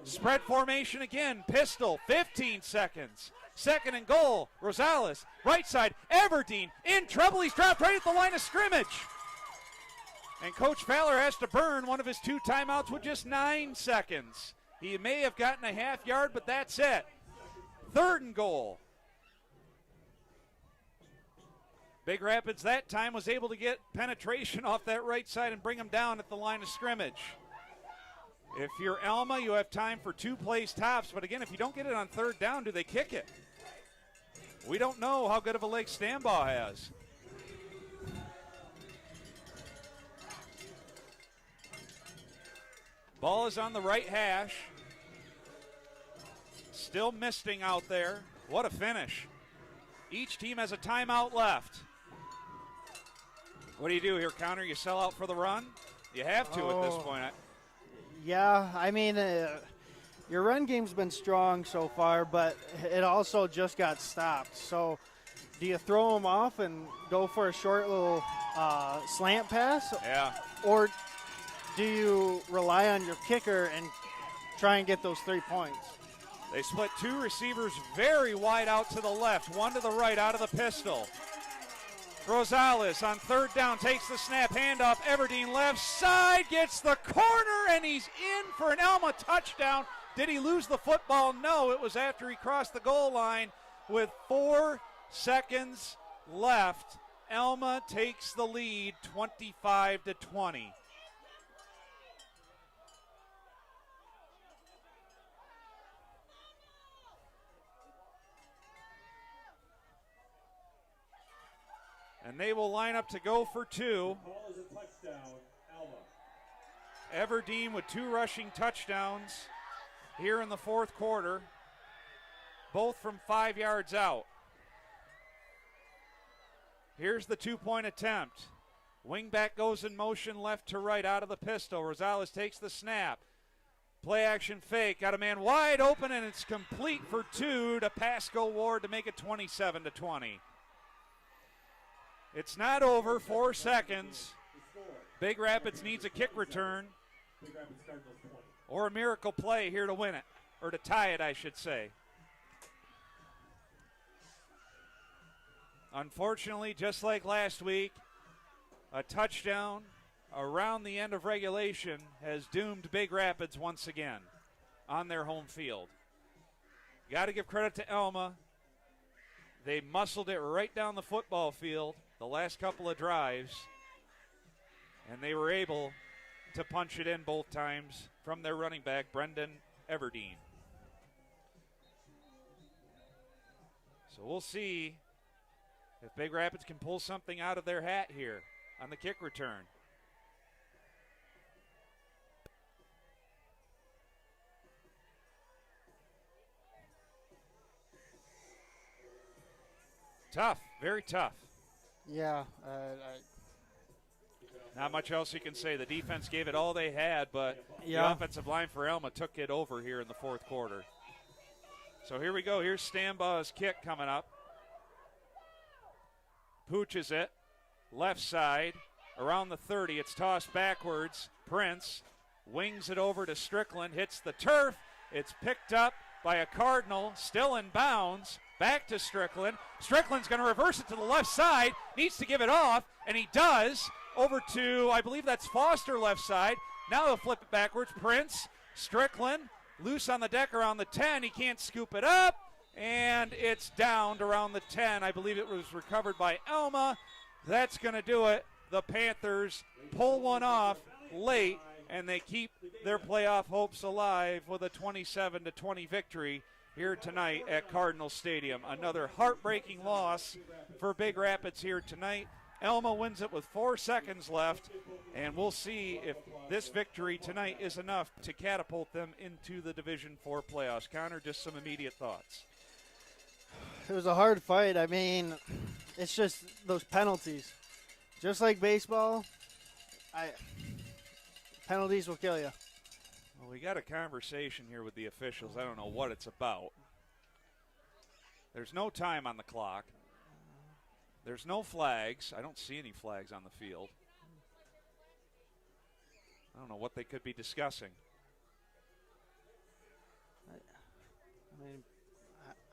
Spread formation again. Pistol, 15 seconds. 2nd and goal. Rosales, right side. Everdeen in trouble. He's dropped right at the line of scrimmage. And Coach Fowler has to burn one of his 2 timeouts with just 9 seconds. He may have gotten a half yard, but that's it. 3rd and goal. Big Rapids that time was able to get penetration off that right side and bring him down at the line of scrimmage. If you're Alma, you have time for 2 plays tops, but again, if you don't get it on 3rd down, do they kick it? We don't know how good of a leg Stambaugh has. Ball is on the right hash. Still misting out there. What a finish. Each team has a timeout left. What do you do here, Counter? You sell out for the run? You have to at this point. Yeah, I mean, your run game's been strong so far, but it also just got stopped. So do you throw them off and go for a short little slant pass? Yeah. Or do you rely on your kicker and try and get those 3 points? They split 2 receivers very wide out to the left, 1 to the right out of the pistol. Rosales on 3rd down takes the snap, handoff. Everdeen left side, gets the corner, and he's in for an Alma touchdown. Did he lose the football? No, it was after he crossed the goal line with 4 seconds left. Alma takes the lead 25-20. And they will line up to go for 2. Ball is a touchdown, Alma. Everdeen with 2 rushing touchdowns here in the 4th quarter, both from 5 yards out. Here's the 2-point attempt. Wingback goes in motion left to right out of the pistol. Rosales takes the snap. Play action fake. Got a man wide open, and it's complete for 2 to Pasco Ward to make it 27-20. It's not over. 4 seconds. Big Rapids needs a kick return or a miracle play here to win it, or to tie it, I should say. Unfortunately, just like last week, a touchdown around the end of regulation has doomed Big Rapids once again on their home field. Got to give credit to Alma. They muscled it right down the football field the last couple of drives, and they were able to punch it in both times from their running back, Brendan Everdeen. So we'll see if Big Rapids can pull something out of their hat here on the kick return. Tough, very tough. Yeah. Not much else you can say. The defense gave it all they had, but the offensive line for Alma took it over here in the 4th quarter. So here we go. Here's Stambaugh's kick coming up. Pooches it. Left side. Around the 30. It's tossed backwards. Prince wings it over to Strickland. Hits the turf. It's picked up by a Cardinal. Still in bounds. Back to Strickland. Strickland's going to reverse it to the left side. Needs to give it off, and he does. Over to, I believe that's Foster left side. Now they'll flip it backwards. Prince, Strickland, loose on the deck around the 10. He can't scoop it up, and it's downed around the 10. I believe it was recovered by Alma. That's going to do it. The Panthers pull one off late, and they keep their playoff hopes alive with a 27-20 victory here tonight at Cardinal Stadium. Another heartbreaking loss for Big Rapids here tonight. Alma wins it with 4 seconds left, and we'll see if this victory tonight is enough to catapult them into the Division IV playoffs. Connor, just some immediate thoughts. It was a hard fight. I mean, it's just those penalties. Just like baseball, penalties will kill you. Well, we got a conversation here with the officials. I don't know what it's about. There's no time on the clock. There's no flags. I don't see any flags on the field. I don't know what they could be discussing. I mean,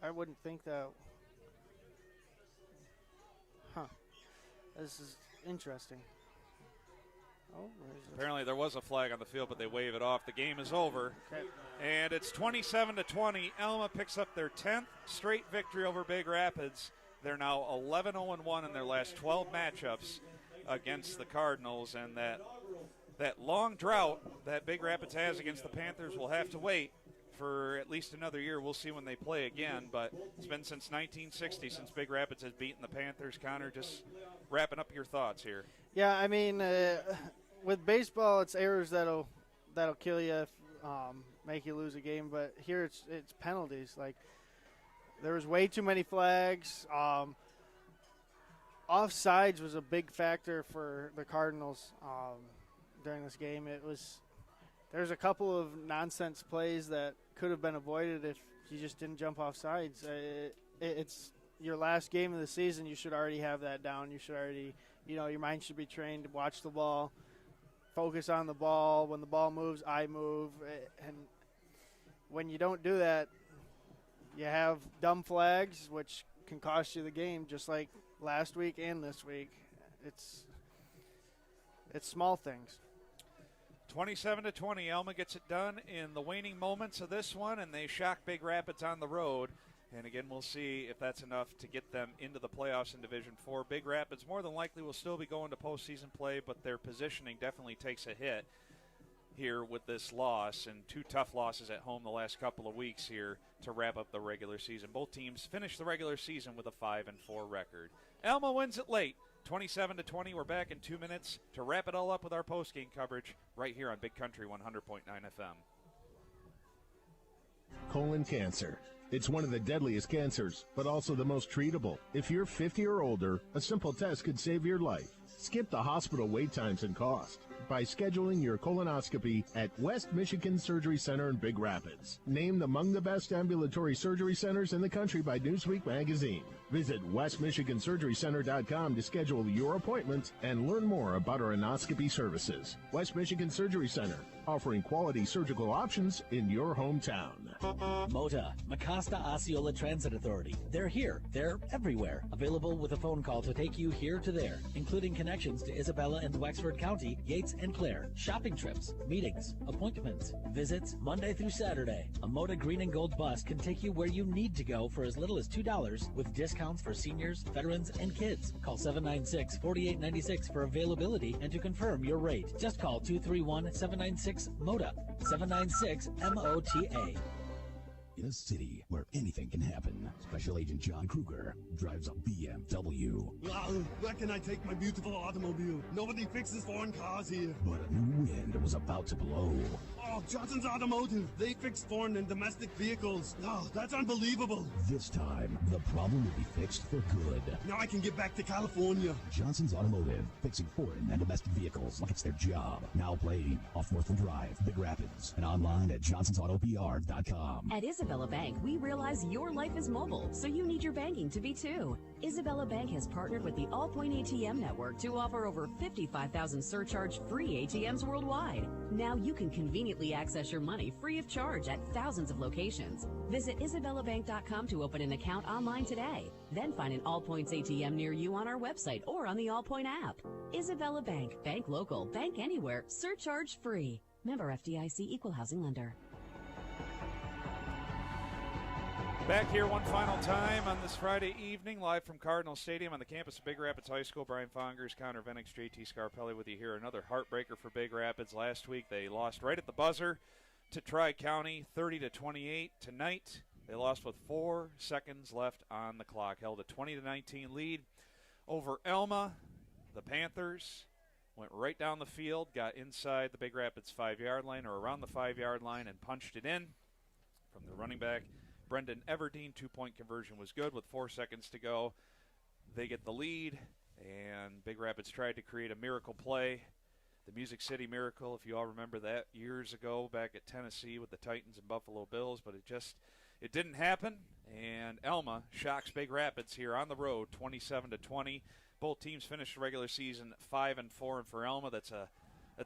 I wouldn't think that. This is interesting. Oh, apparently there was a flag on the field, but they wave it off. The game is over. Okay. And it's 27-20. Alma picks up their 10th straight victory over Big Rapids. They're now 11-0-1 in their last 12 matchups against the Cardinals, and that long drought that Big Rapids has against the Panthers will have to wait for at least another year. We'll see when they play again, but it's been since 1960 since Big Rapids has beaten the Panthers. Connor, just wrapping up your thoughts here. Yeah, I mean, with baseball, it's errors that'll kill you, make you lose a game, but here it's penalties. Like, there was way too many flags. Offsides was a big factor for the Cardinals during this game. There's a couple of nonsense plays that could have been avoided if you just didn't jump off sides. It's your last game of the season, you should already have that down. You should already, your mind should be trained to watch the ball, focus on the ball. When the ball moves, I move. And when you don't do that, you have dumb flags, which can cost you the game, just like last week and this week. It's small things. 27-20, Alma gets it done in the waning moments of this one, and they shock Big Rapids on the road. And again, we'll see if that's enough to get them into the playoffs in Division 4. Big Rapids more than likely will still be going to postseason play, but their positioning definitely takes a hit here with this loss, and 2 tough losses at home the last couple of weeks here to wrap up the regular season. Both teams finished the regular season with a 5-4 record. Alma wins it late, 27-20. We're back in 2 minutes to wrap it all up with our post-game coverage right here on Big Country 100.9 FM. Colon cancer. It's one of the deadliest cancers, but also the most treatable. If you're 50 or older, a simple test could save your life. Skip the hospital wait times and cost by scheduling your colonoscopy at West Michigan Surgery Center in Big Rapids. Named among the best ambulatory surgery centers in the country by Newsweek magazine. Visit westmichigansurgerycenter.com to schedule your appointment and learn more about our endoscopy services. West Michigan Surgery Center, offering quality surgical options in your hometown. MOTA, Mecosta Osceola Transit Authority. They're here. They're everywhere. Available with a phone call to take you here to there, including connections to Isabella and Wexford County, Yates and Clare, shopping trips, meetings, appointments, visits, Monday through Saturday. A MOTA green and gold bus can take you where you need to go for as little as $2 with discounts for seniors, veterans, and kids. Call 796-4896 for availability and to confirm your rate. Just call 231-796-MOTA. 796-MOTA. In a city where anything can happen, Special Agent John Kruger drives a BMW. Where can I take my beautiful automobile? Nobody fixes foreign cars here. But a new wind was about to blow. Oh, Johnson's Automotive. They fix foreign and domestic vehicles. Oh, that's unbelievable. This time, the problem will be fixed for good. Now I can get back to California. Johnson's Automotive, fixing foreign and domestic vehicles like it's their job. Now playing off Northland Drive, Big Rapids, and online at johnsonsautopr.com. At Isabella Bank, we realize your life is mobile, so you need your banking to be too. Isabella Bank has partnered with the Allpoint ATM network to offer over 55,000 surcharge-free ATMs worldwide. Now you can conveniently access your money free of charge at thousands of locations. Visit IsabellaBank.com to open an account online today. Then find an Allpoints ATM near you on our website or on the Allpoint app. Isabella Bank. Bank local. Bank anywhere. Surcharge free. Member FDIC Equal Housing Lender. Back here one final time on this Friday evening, live from Cardinal Stadium on the campus of Big Rapids High School. Brian Fongers, Connor Venix, JT Scarpelli with you here. Another heartbreaker for Big Rapids. Last week they lost right at the buzzer to Tri-County, 30-28. Tonight they lost with 4 seconds left on the clock. Held a 20-19 lead over Alma. The Panthers went right down the field, got inside the Big Rapids 5-yard line or around the 5-yard line and punched it in from the running back. Brendan Everdeen, 2-point conversion was good with 4 seconds to go. They get the lead, and Big Rapids tried to create a miracle play. The Music City Miracle, if you all remember that years ago back at Tennessee with the Titans and Buffalo Bills, but it didn't happen, and Alma shocks Big Rapids here on the road, 27-20. Both teams finished the regular season 5-4, and for Alma, that's a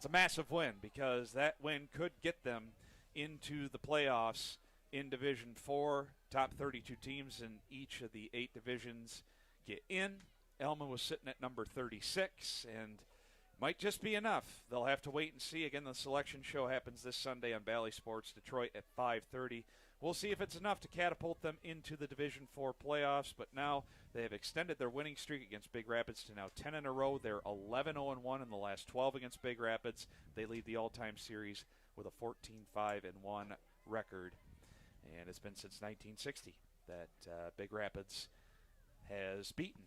massive win because that win could get them into the playoffs in Division 4. Top 32 teams in each of the 8 divisions get in. Alma was sitting at number 36, and might just be enough. They'll have to wait and see. Again, the selection show happens this Sunday on Bally Sports Detroit at 5:30. We'll see if it's enough to catapult them into the Division 4 playoffs, but now they have extended their winning streak against Big Rapids to now 10 in a row. They're 11-0-1 in the last 12 against Big Rapids. They lead the all-time series with a 14-5-1 record. And it's been since 1960 that Big Rapids has beaten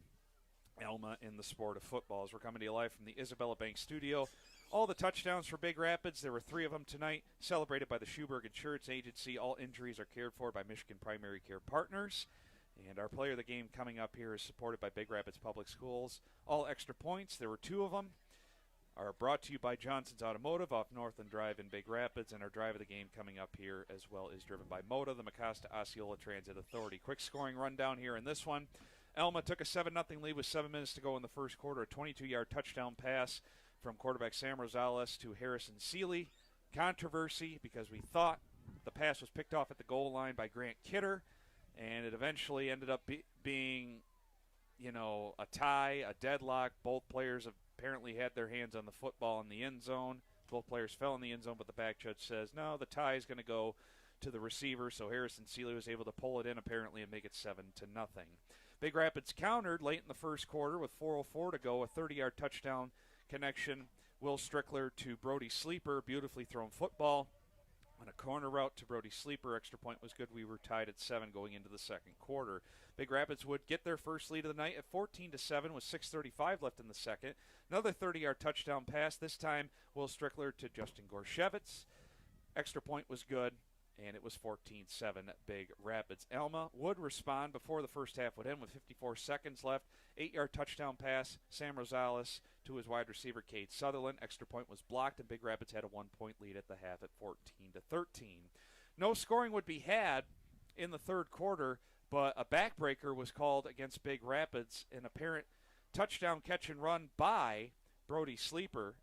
Alma in the sport of football. As we're coming to you live from the Isabella Bank studio. All the touchdowns for Big Rapids, there were 3 of them tonight, celebrated by the Schuberg Insurance Agency. All injuries are cared for by Michigan Primary Care Partners. And our player of the game coming up here is supported by Big Rapids Public Schools. All extra points, there were 2 of them. are brought to you by Johnson's Automotive off Northland Drive in Big Rapids, and our drive of the game coming up here as well is driven by Moda, the Mecosta Osceola Transit Authority. Quick scoring rundown here in this one. Alma took a 7-0 lead with 7 minutes to go in the first quarter. A 22-yard touchdown pass from quarterback Sam Rosales to Harrison Seeley. Controversy because we thought the pass was picked off at the goal line by Grant Kidder, and it eventually ended up being, a tie, a deadlock. Both players apparently had their hands on the football in the end zone. Both players fell in the end zone, but the back judge says, no, the tie is going to go to the receiver, so Harrison Seeley was able to pull it in apparently and make it 7-0. Big Rapids countered late in the first quarter with 4:04 to go, a 30-yard touchdown connection. Will Strickler to Brody Sleeper, beautifully thrown football. On a corner route to Brody Sleeper, extra point was good. We were tied at 7 going into the second quarter. Big Rapids would get their first lead of the night at 14-7 with 6:35 left in the second. Another 30-yard touchdown pass, this time Will Strickler to Justin Gorshevitz. Extra point was good, and it was 14-7 at Big Rapids. Alma would respond before the first half would end with 54 seconds left. 8-yard touchdown pass, Sam Rosales to his wide receiver, Cade Sutherland. Extra point was blocked, and Big Rapids had a 1-point lead at the half at 14-13. No scoring would be had in the third quarter, but a backbreaker was called against Big Rapids. An apparent touchdown catch and run by Brody Sleeper,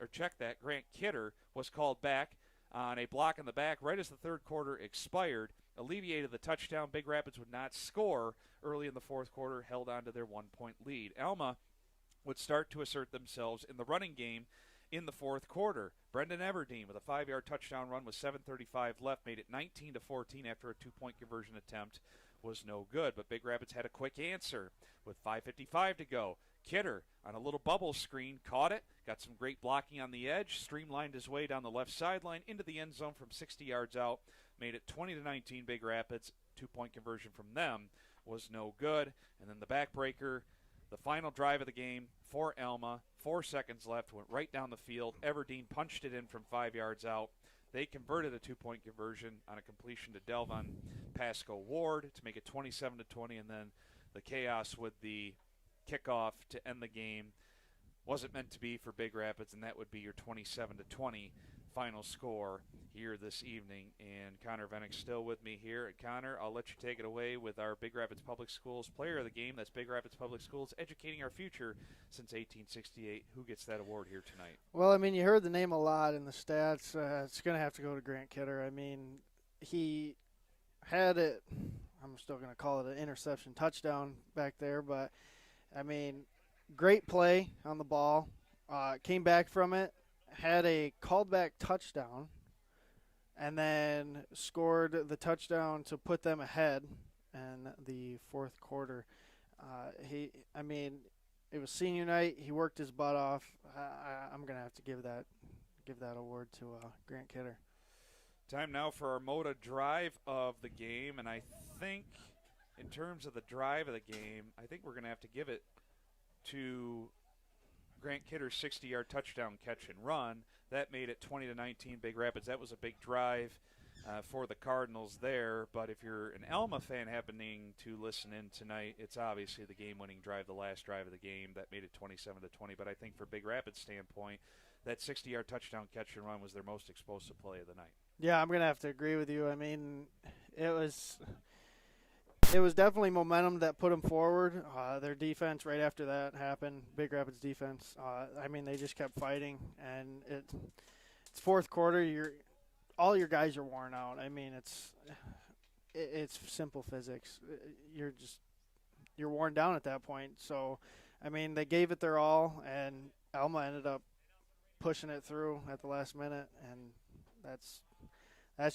Grant Kidder, was called back on a block in the back right as the third quarter expired, alleviated the touchdown. Big Rapids would not score early in the fourth quarter, held on to their 1-point lead. Alma would start to assert themselves in the running game in the fourth quarter. Brendan Everdeen with a 5-yard touchdown run with 7:35 left made it 19-14 after a 2-point conversion attempt was no good. But Big Rapids had a quick answer with 5:55 to go. Kidder on a little bubble screen caught it, got some great blocking on the edge, streamlined his way down the left sideline into the end zone from 60 yards out, made it 20-19 Big Rapids. 2-point conversion from them was no good. And then the backbreaker, the final drive of the game for Alma, 4 seconds left, went right down the field. Everdeen punched it in from 5 yards out. They converted a 2-point conversion on a completion to Delvon Pasco Ward to make it 27-20, and then the chaos with the kickoff to end the game wasn't meant to be for Big Rapids, and that would be your 27-20 final score here this evening. And Connor Vennick still with me here. And Connor, I'll let you take it away with our Big Rapids Public Schools player of the game. That's Big Rapids Public Schools, educating our future since 1868. Who gets that award here tonight? Well, you heard the name a lot in the stats. It's going to have to go to Grant Kidder. He had it, I'm still going to call it an interception touchdown back there, but great play on the ball. Came back from it, had a called back touchdown, and then scored the touchdown to put them ahead in the fourth quarter. It was senior night. He worked his butt off. I'm going to have to give that award to Grant Kidder. Time now for our Moda drive of the game, and I think in terms of the drive of the game, I think we're going to have to give it to Grant Kidder's 60-yard touchdown catch and run. That made it 20-19 Big Rapids. That was a big drive for the Cardinals there. But if you're an Alma fan happening to listen in tonight, it's obviously the game-winning drive, the last drive of the game. That made it 27-20. But I think for Big Rapids' standpoint, that 60-yard touchdown catch and run was their most explosive play of the night. Yeah, I'm going to have to agree with you. It was definitely momentum that put them forward. Their defense right after that happened, Big Rapids defense, they just kept fighting. And it's fourth quarter. All your guys are worn out. It's simple physics. You're worn down at that point. So, they gave it their all, and Alma ended up pushing it through at the last minute, and that's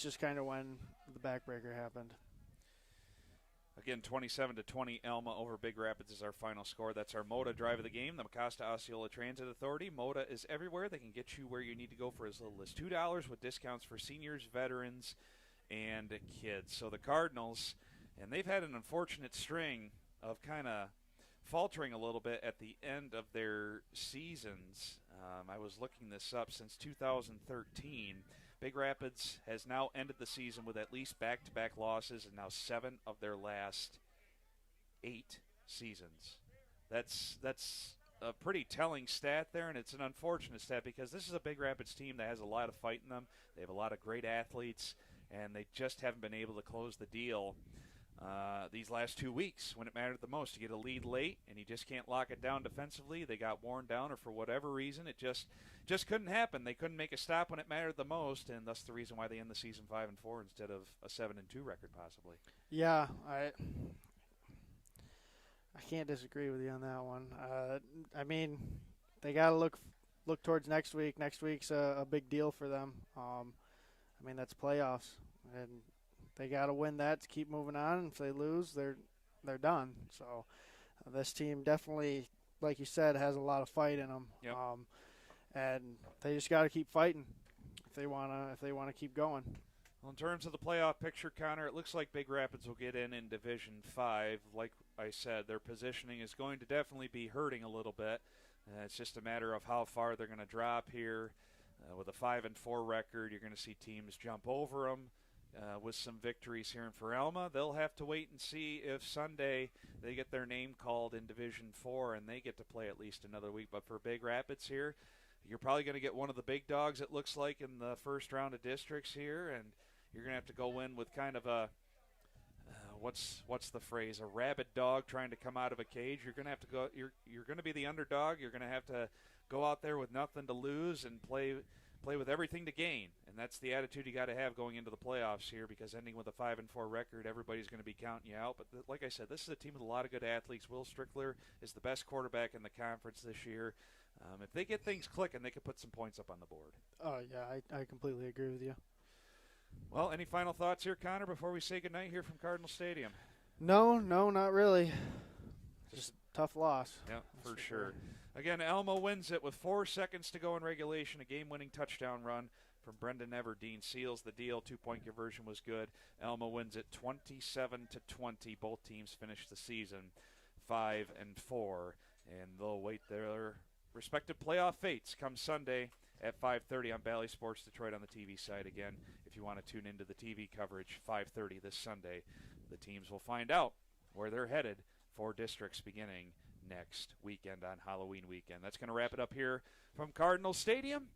just kind of when the backbreaker happened. Again, 27-20, Alma over Big Rapids is our final score. That's our Moda drive of the game, the Mecosta Osceola Transit Authority. Moda is everywhere. They can get you where you need to go for as little as $2 with discounts for seniors, veterans, and kids. So the Cardinals, and they've had an unfortunate string of kind of faltering a little bit at the end of their seasons. I was looking this up since 2013. Big Rapids has now ended the season with at least back-to-back losses, and now 7 of their last 8 seasons. That's a pretty telling stat there, and it's an unfortunate stat because this is a Big Rapids team that has a lot of fight in them. They have a lot of great athletes, and they just haven't been able to close the deal these last 2 weeks when it mattered the most. You get a lead late, and you just can't lock it down defensively. They got worn down, or for whatever reason, it just couldn't happen. They couldn't make a stop when it mattered the most, and that's the reason why they end the season 5-4 instead of a 7-2 record possibly. Yeah, I can't disagree with you on that one. I mean, they got to look towards next week. Next week's a big deal for them. I mean, that's playoffs, and they got to win that to keep moving on. If they lose, they're done. So this team definitely, like you said, has a lot of fight in them. Yep. And they just got to keep fighting if they wanna keep going. Well, in terms of the playoff picture, Connor, it looks like Big Rapids will get in Division 5. Like I said, their positioning is going to definitely be hurting a little bit. It's just a matter of how far they're going to drop here. With a 5-4 record, you're going to see teams jump over them. With some victories here for Alma, they'll have to wait and see if Sunday they get their name called in Division 4 and they get to play at least another week. But for Big Rapids here, you're probably going to get one of the big dogs, it looks like, in the first round of districts here, and you're going to have to go in with kind of a what's the phrase? A rabid dog trying to come out of a cage. You're going to have to go. You're going to be the underdog. You're going to have to go out there with nothing to lose and play with everything to gain. And that's the attitude you got to have going into the playoffs here, because ending with a 5-4 record, everybody's going to be counting you out. But like I said, this is a team with a lot of good athletes. Will Strickler is the best quarterback in the conference this year. If they get things clicking, they could put some points up on the board. Oh, yeah, I completely agree with you. Well, any final thoughts here, Connor, before we say goodnight here from Cardinal Stadium? No, not really. Just a tough loss. Yeah, for sure. Again, Alma wins it with 4 seconds to go in regulation. A game-winning touchdown run from Brendan Everdeen seals the deal. 2-point conversion was good. Alma wins it 27-20. Both teams finish the season 5-4, and they'll wait their respective playoff fates come Sunday at 5:30 on Bally Sports Detroit on the TV side. Again, if you want to tune into the TV coverage, 5:30 this Sunday, the teams will find out where they're headed for districts beginning next weekend on Halloween weekend. That's going to wrap it up here from Cardinal Stadium.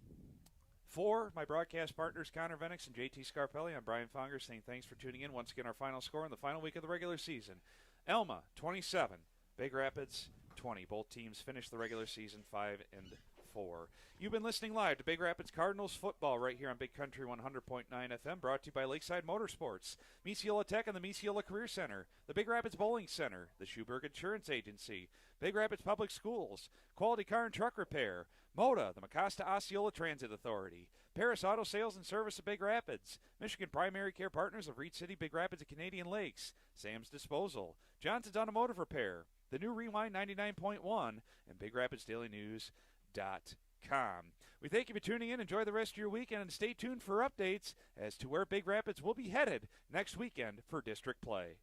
For my broadcast partners, Connor Venix and JT Scarpelli, I'm Brian Fonger saying thanks for tuning in. Once again, our final score in the final week of the regular season. Alma, 27. Big Rapids, 20. Both teams finished the regular season 5-4. You've been listening live to Big Rapids Cardinals football right here on Big Country 100.9 FM, brought to you by Lakeside Motorsports, Misiola Tech and the Misiola Career Center, the Big Rapids Bowling Center, the Schuberg Insurance Agency, Big Rapids Public Schools, Quality Car and Truck Repair, MOTA, the Mecosta Osceola Transit Authority, Paris Auto Sales and Service of Big Rapids, Michigan Primary Care Partners of Reed City, Big Rapids, and Canadian Lakes, Sam's Disposal, Johnson's Automotive Repair, the new Rewind 99.1, and BigRapidsDailyNews.com. We thank you for tuning in. Enjoy the rest of your weekend, and stay tuned for updates as to where Big Rapids will be headed next weekend for district play.